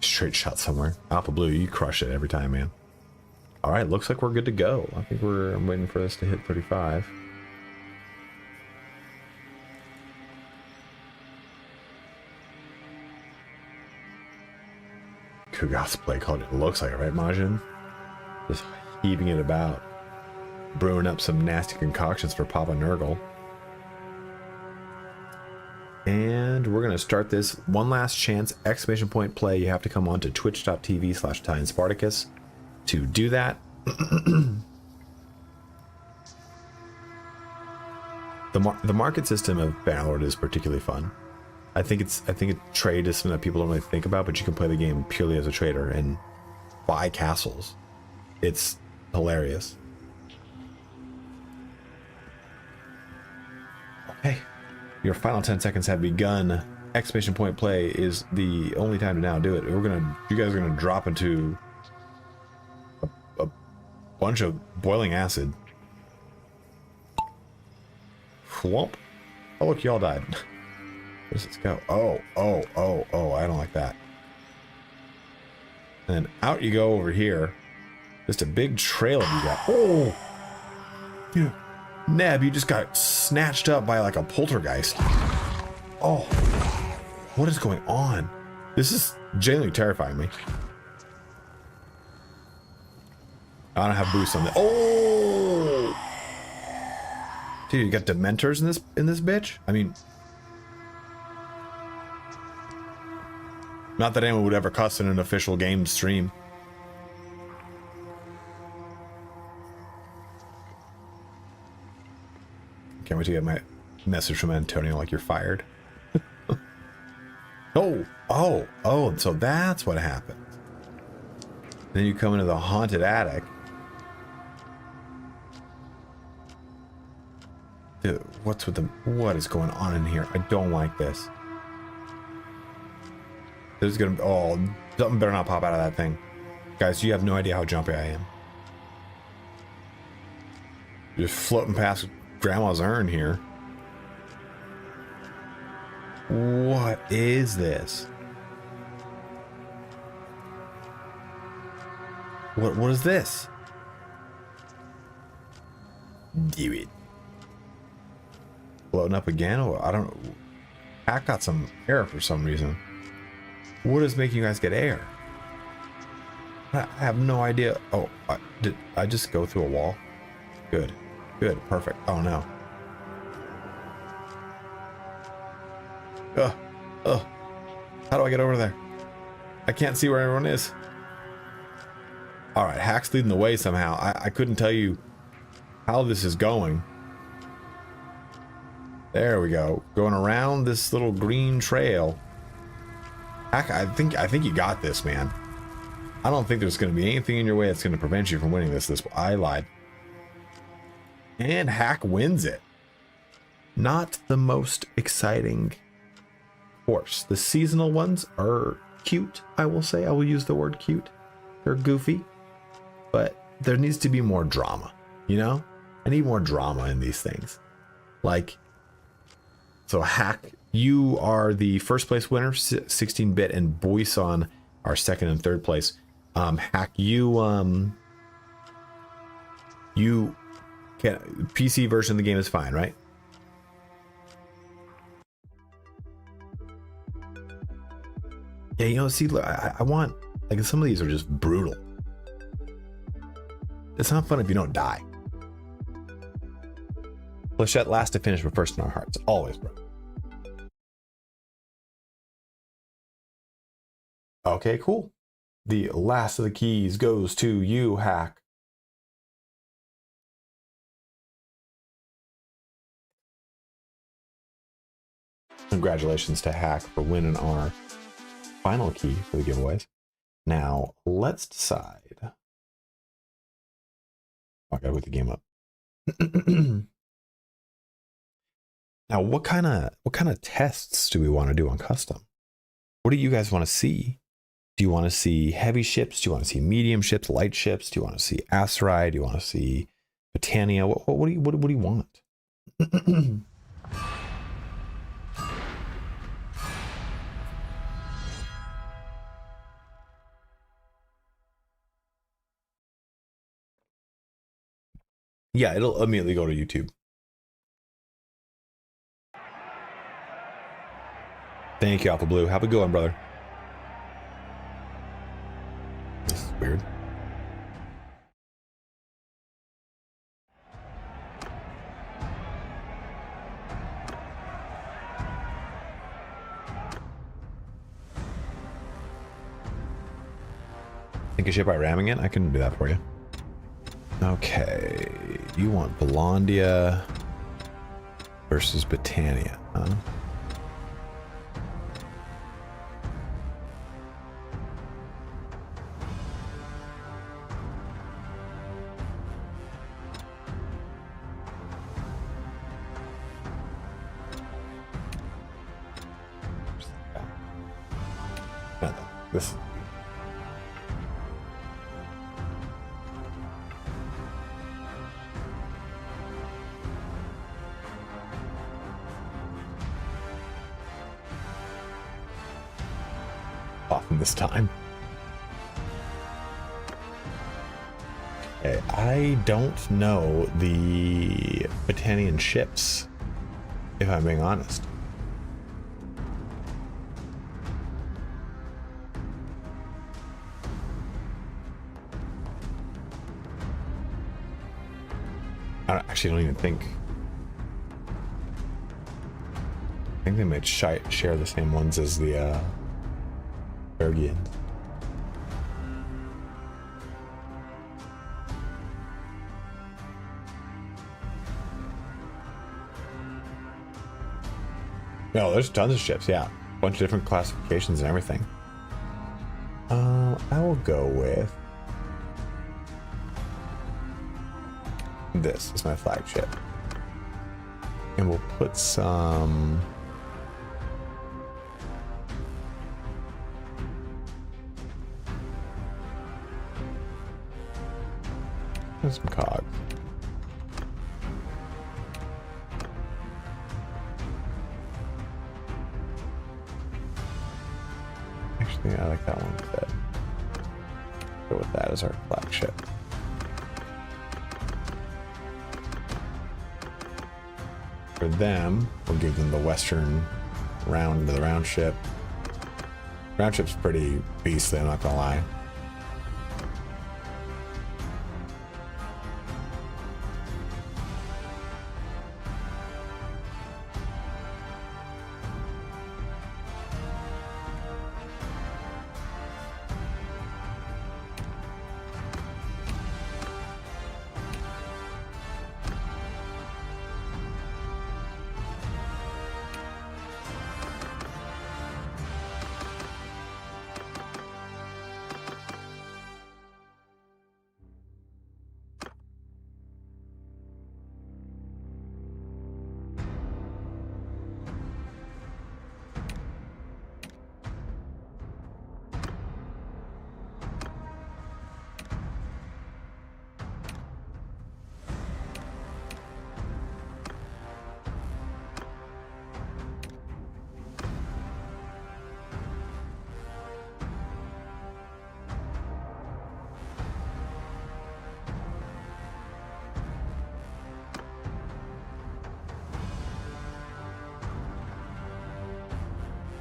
Straight shot somewhere. Alpha Blue, you crush it every time, man. All right, looks like we're good to go. I think I'm waiting for this to hit 35. Kugat's play called it looks like it, right, Majin? Just heaving it about. Brewing up some nasty concoctions for Papa Nurgle. And we're going to start this one last chance exclamation point play. You have to come on to twitch.tv/ItalianSpartacus to do that. The market system of Bannerlord is particularly fun. I think a trade is something that people don't really think about, but you can play the game purely as a trader and buy castles. It's hilarious. Okay. Your final 10 seconds have begun. Exclamation point play is the only time to now do it. You guys are gonna drop into a bunch of boiling acid. Whomp. Oh look, y'all died. Where does this go? Oh, I don't like that. And then out you go over here. Just a big trail of you got. Oh! Yeah. Neb, you just got snatched up by like a poltergeist. Oh, what is going on? This is genuinely terrifying me. I don't have boost on that. Oh, dude, you got Dementors in this bitch. I mean, not that anyone would ever cuss in an official game stream. Can't wait to get my message from Antonio like you're fired. Oh, so that's what happened. Then you come into the haunted attic. Dude, what is going on in here? I don't like this. There's gonna be, something better not pop out of that thing. Guys, you have no idea how jumpy I am. Just floating past Grandma's urn here. What is this? What is this? Do it. Floating up again? Oh, I don't know. I got some air for some reason. What is making you guys get air? I have no idea. Oh, did I just go through a wall? Good. Good, perfect. Oh no. How do I get over there? I can't see where everyone is. All right, Hack's leading the way somehow. I couldn't tell you how this is going. There we go. Going around this little green trail. Hack, I think you got this, man. I don't think there's going to be anything in your way that's going to prevent you from winning this. I lied. And Hack wins it. Not the most exciting course. The seasonal ones are cute, I will say. I will use the word cute. They're goofy. But there needs to be more drama, you know? I need more drama in these things. Like, so Hack, you are the first place winner, 16-bit, and Boyson are second and third place. Hack, you can, PC version of the game is fine, right? Yeah, you know, see, I want, like, some of these are just brutal. It's not fun if you don't die. Flechette last to finish, but first in our hearts. Always, bro. Okay, cool. The last of the keys goes to you, Hack. Congratulations to Hack for winning our final key for the giveaways. Now, let's decide. Oh, I gotta wake the game up. Now, what kind of tests do we want to do on custom? What do you guys want to see? Do you want to see heavy ships? Do you want to see medium ships, light ships? Do you want to see Asteroid? Do you want to see Britannia? What do you want? Yeah, it'll immediately go to YouTube. Thank you, Alpha Blue. Have a good one, brother. This is weird. Think a ship by ramming it? I can do that for you. Okay, you want Blondia versus Britannia, huh? This. Often this time. Okay, I don't know the Britannian ships, if I'm being honest. I actually don't even think. I think they might share the same ones as the Bergians. No, there's tons of ships, yeah. A bunch of different classifications and everything. I will go with this is my flagship. And we'll put some cogs. Actually, I like that one instead. Go with that as our flagship. For them, we'll give them the western round to the round ship. Round ship's pretty beastly, I'm not gonna lie.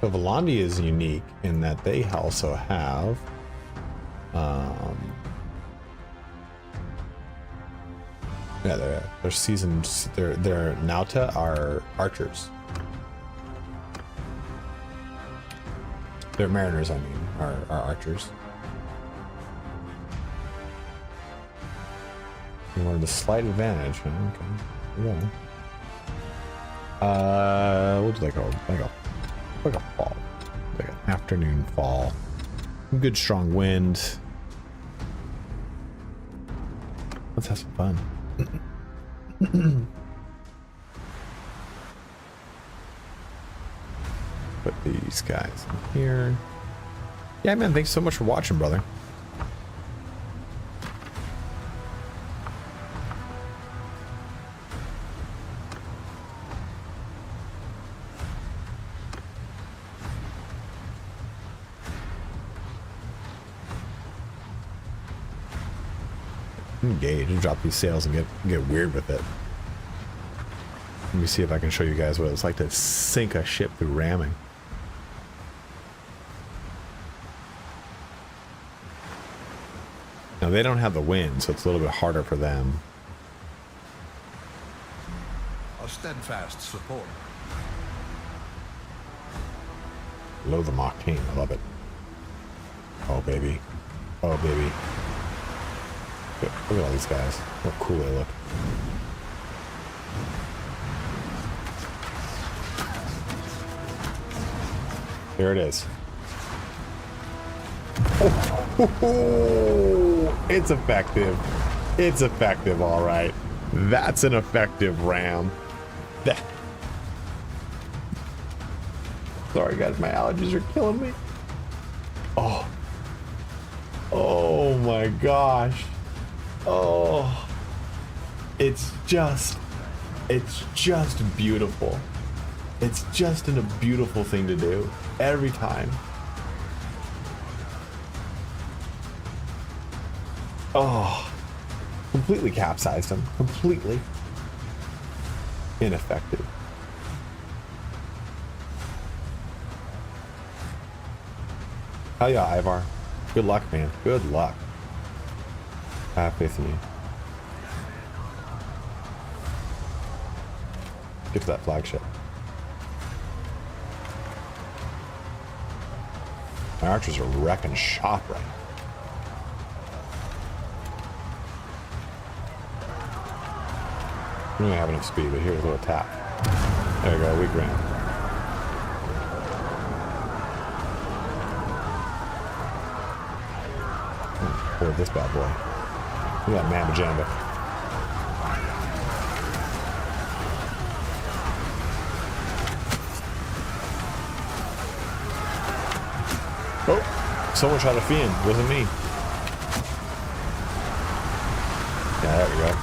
So Volandi is unique in that they also have Yeah, they're seasoned. Their Nauta are archers. Their mariners, I mean, are archers. You wanted a slight advantage, huh? Okay. Yeah. What do they call? Like a fall, like an afternoon fall. Good strong wind. Let's have some fun. Put these guys in here. Yeah, man, thanks so much for watching, brother. Engage and drop these sails and get weird with it. Let me see if I can show you guys what it's like to sink a ship through ramming. Now they don't have the wind, so it's a little bit harder for them. A steadfast supporter. Low the Octane, I love it. Oh baby. Oh baby. Look at all these guys. How cool they look. There it is. Oh, it's effective. It's effective, all right. That's an effective ram. Sorry, guys, my allergies are killing me. Oh. Oh my gosh. Oh. It's just beautiful. It's just a beautiful thing to do every time. Oh, completely capsized him. Completely ineffective. Hell yeah, Ivar. Good luck, man. Good luck. I have faith in you. Get to that flagship. My archers are wrecking shop right now. We don't have enough speed, but here's a little tap. There we go, weak ram. Board this bad boy. Look at that mamma jamba. Oh, someone shot a fiend. Wasn't me. Yeah, there we go.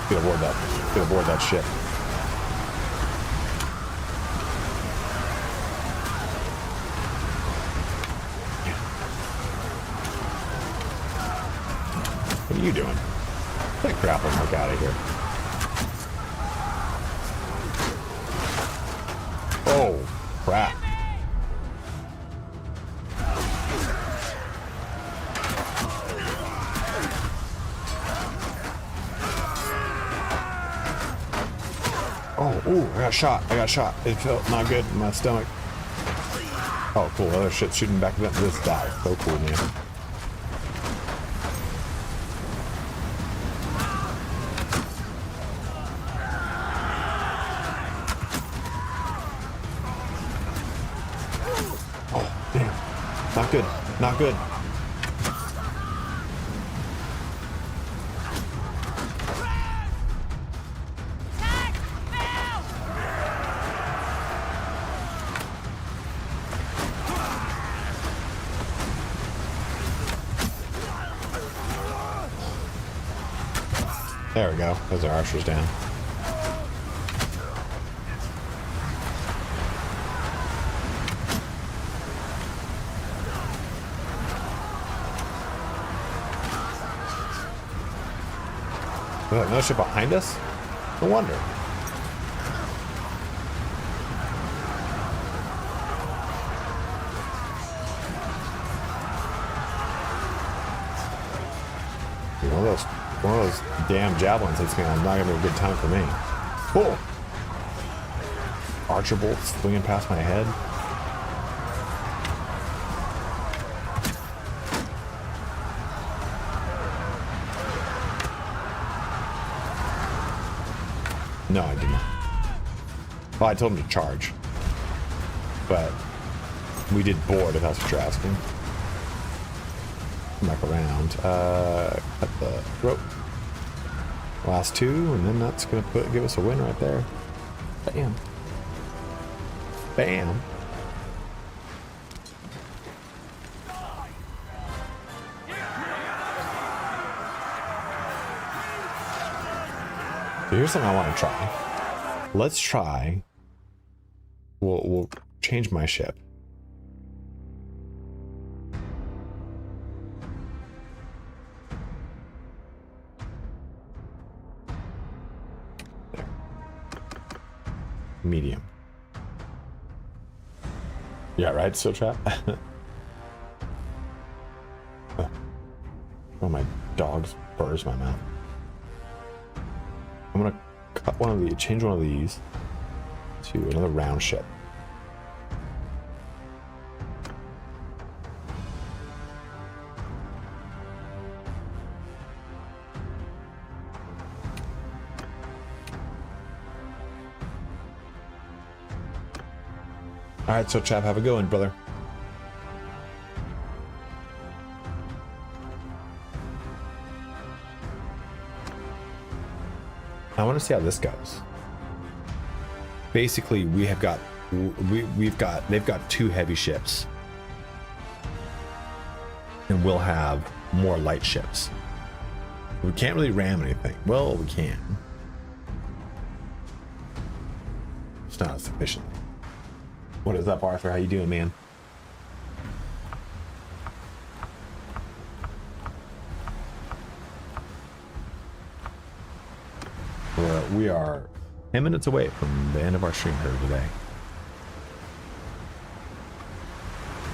Get aboard that. Get aboard that ship. What are you doing? Get that crap and look out of here. Oh, crap. Oh, ooh, I got shot. I got shot. It felt not good in my stomach. Oh, cool. Other shit's shooting back at them. This died. So cool, man. Oh, damn. Not good. Not good. There we go. Those are archers down. Another ship behind us? No wonder. One of those one of those damn javelins hits me, it's not gonna be a good time for me. Cool. Archer bolts swinging past my head. No, I did not. Well, I told him to charge, but we did board, if that's what you're asking. Come back around. Cut the rope. Last two, and then that's gonna give us a win right there. Bam. Bam. So here's something I want to try. Let's try. We'll change my ship. There. Medium. Yeah, right, Steel Trap. Oh, my dog's burrs my mouth. I'm gonna cut one of these, change one of these to another round ship. All right, so chap, have a good one, brother. I want to see how this goes. Basically, they've got two heavy ships, and we'll have more light ships. We can't really ram anything. Well, we can. It's not sufficient. What is up, Arthur? How you doing, man? We are 10 minutes away from the end of our stream here today.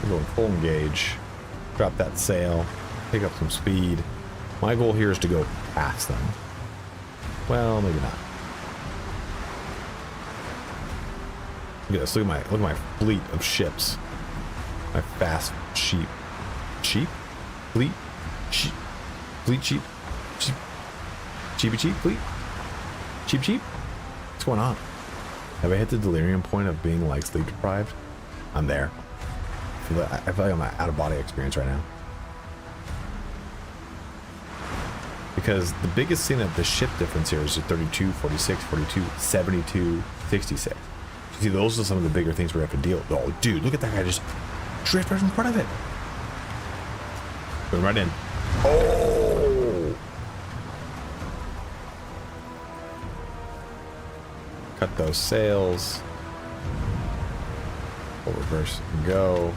We're going full engage, drop that sail, pick up some speed. My goal here is to go past them. Well, maybe not. Look at this. Look at my fleet of ships. My fast fleet sheep, cheapy cheap fleet. Cheap? What's going on? Have I hit the delirium point of being like sleep deprived? I'm there. I feel like I'm out of body experience right now. Because the biggest thing that the ship difference here is the 32, 46, 42, 72, 66. You see, those are some of the bigger things we have to deal with. Oh, dude, look at that guy just drift right in front of it. Going right in. Oh! Cut those sails. We'll reverse and go.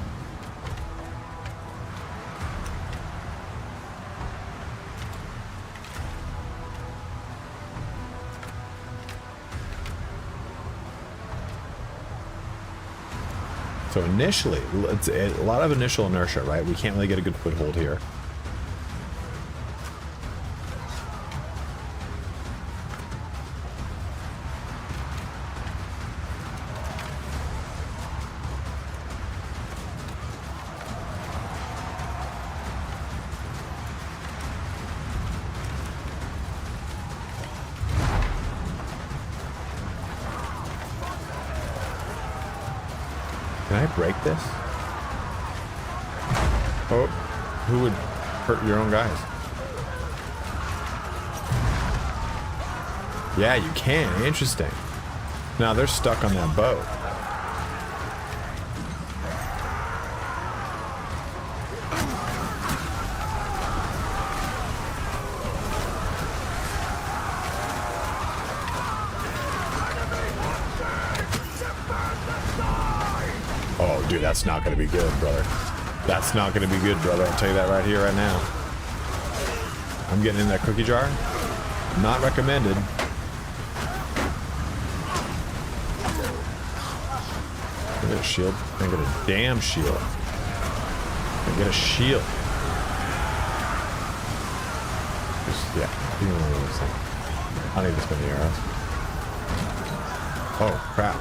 So initially, it's a lot of initial inertia, right? We can't really get a good foothold here. Can I break this? Oh, who would hurt your own guys? Yeah, you can. Interesting. Now they're stuck on that boat. Oh, dude, that's not going to be good, brother. That's not going to be good, brother. I'll tell you that right here, right now. I'm getting in that cookie jar. Not recommended. I get a shield. I get a damn shield. I get a shield. Just, yeah. Even one of those things. I don't need to spend the arrows. Oh, crap.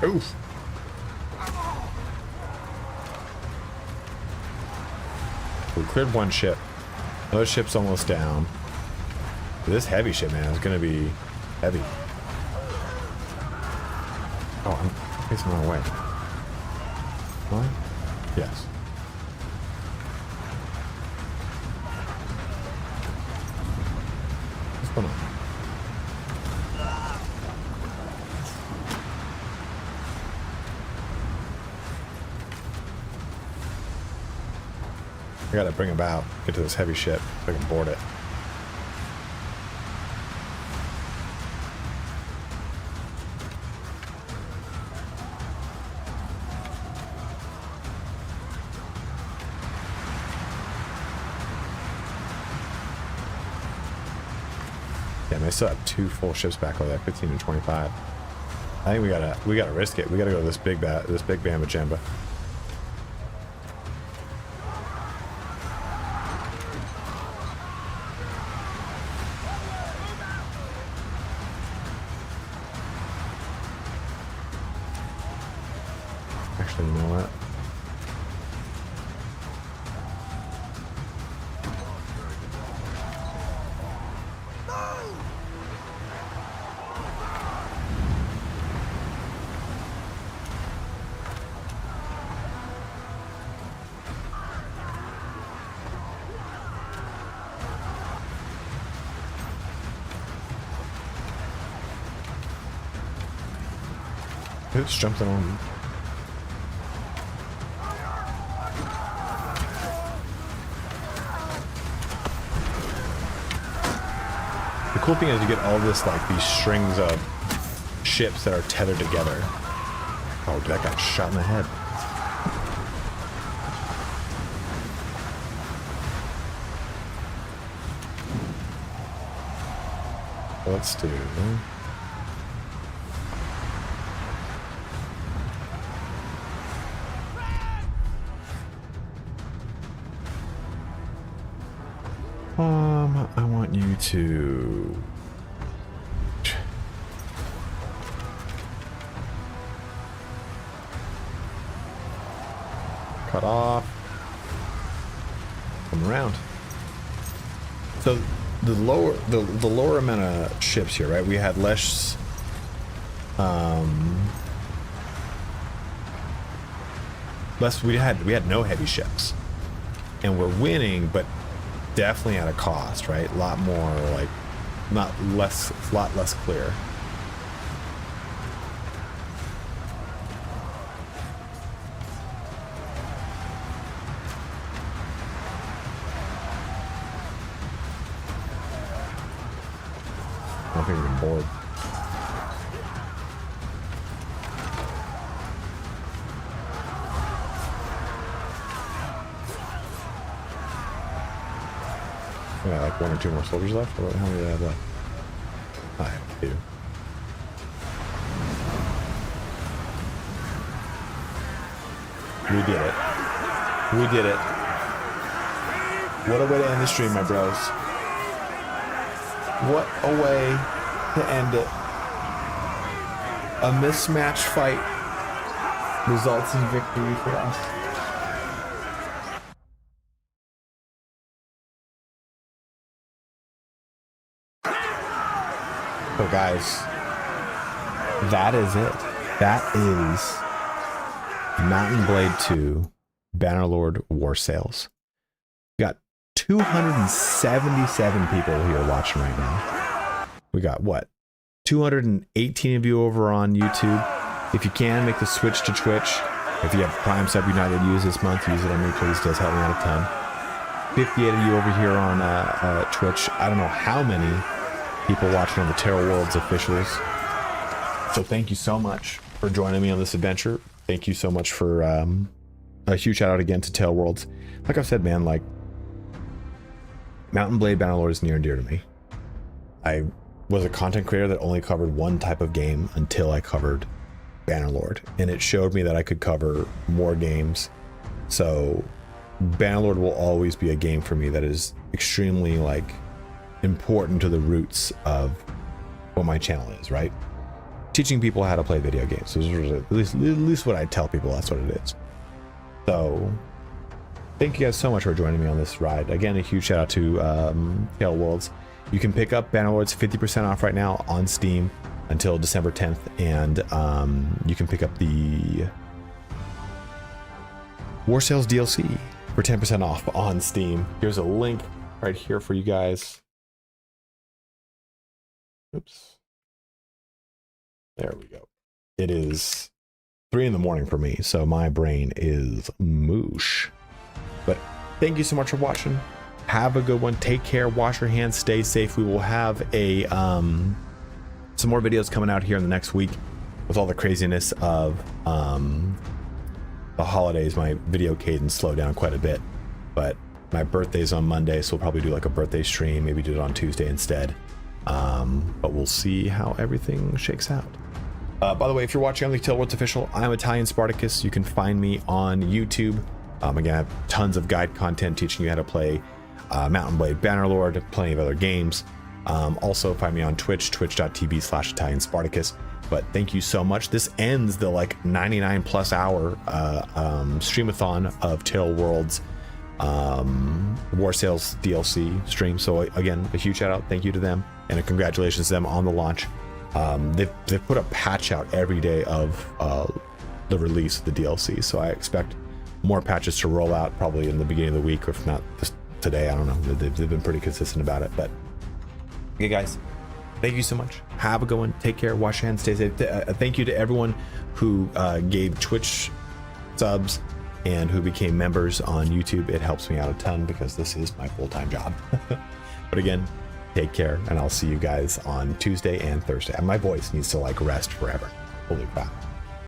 Oof. We cleared one ship. Another ship's almost down. This heavy ship, man, is gonna be heavy. Oh, I'm facing the wrong way. What? Yes. What's going on? I gotta bring about, get to this heavy ship so I can board it. Damn, they still have 2 full ships back over there, 15 and 25. I think we gotta risk it. We gotta go to this big Bamba Jamba. Actually, you know what? Oops, jumped on. The cool thing is you get all this, like, these strings of ships that are tethered together. Oh, that got shot in the head. Let's do... I want you to... cut off. Come around. So the lower amount of ships here, right? We had less we had no heavy ships. And we're winning, but definitely at a cost, right? A lot more, like, lot less clear. I don't think we're bored. Yeah, like 1 or 2 more soldiers left? Or how many do I have left? I have 2. We did it. We did it. What a way to end the stream, my bros. What a way to end it. A mismatched fight results in victory for us. So guys, that is it. That is Mountain Blade 2 Bannerlord Warsails. We got 277 people here watching right now. We got what? 218 of you over on YouTube. If you can, make the switch to Twitch. If you have Prime Sub United use this month, use it on me, please. It does help me out a ton. 58 of you over here on Twitch. I don't know how many people watching on the Terror Worlds officials So thank you so much for joining me on this adventure. Thank you so much for a huge shout out again to Tail Worlds. Like I've said, man, like Mountain Blade Bannerlord is near and dear to me. I was a content creator that only covered one type of game until I covered Bannerlord, and it showed me that I could cover more games. So Bannerlord will always be a game for me that is extremely like important to the roots of what my channel is, right? Teaching people how to play video games. So at least what I tell people, that's what it is. So thank you guys so much for joining me on this ride. Again, a huge shout out to Tail Worlds. You can pick up Bannerlord's 50% off right now on Steam until December 10th, and you can pick up the Warsails DLC for 10% off on Steam. Here's a link right here for you guys. Oops. There we go. It is 3 in the morning for me, so my brain is moosh. But thank you so much for watching. Have a good one. Take care. Wash your hands. Stay safe. We will have a some more videos coming out here in the next week with all the craziness of the holidays. My video cadence slowed down quite a bit, but my birthday's on Monday, so we'll probably do like a birthday stream. Maybe do it on Tuesday instead. But we'll see how everything shakes out. By the way, if you're watching on the Tail Worlds Official, I'm Italian Spartacus. You can find me on YouTube. Again, I have tons of guide content teaching you how to play Mountain Blade Bannerlord, plenty of other games. Also find me on Twitch, twitch.tv/Italian Spartacus. But thank you so much. This ends the like 99+ hour streamathon of Tail Worlds Warsails DLC stream. So again, a huge shout out, thank you to them, and a congratulations to them on the launch. They've put a patch out every day of the release of the DLC, so I expect more patches to roll out probably in the beginning of the week, or if not just today. I don't know. They've been pretty consistent about it. But okay, guys, thank you so much. Have a good one. Take care. Wash your hands. Stay safe. Thank you to everyone who gave Twitch subs and who became members on YouTube. It helps me out a ton because this is my full-time job. But again, take care, and I'll see you guys on Tuesday and Thursday. And my voice needs to like rest forever. Holy crap.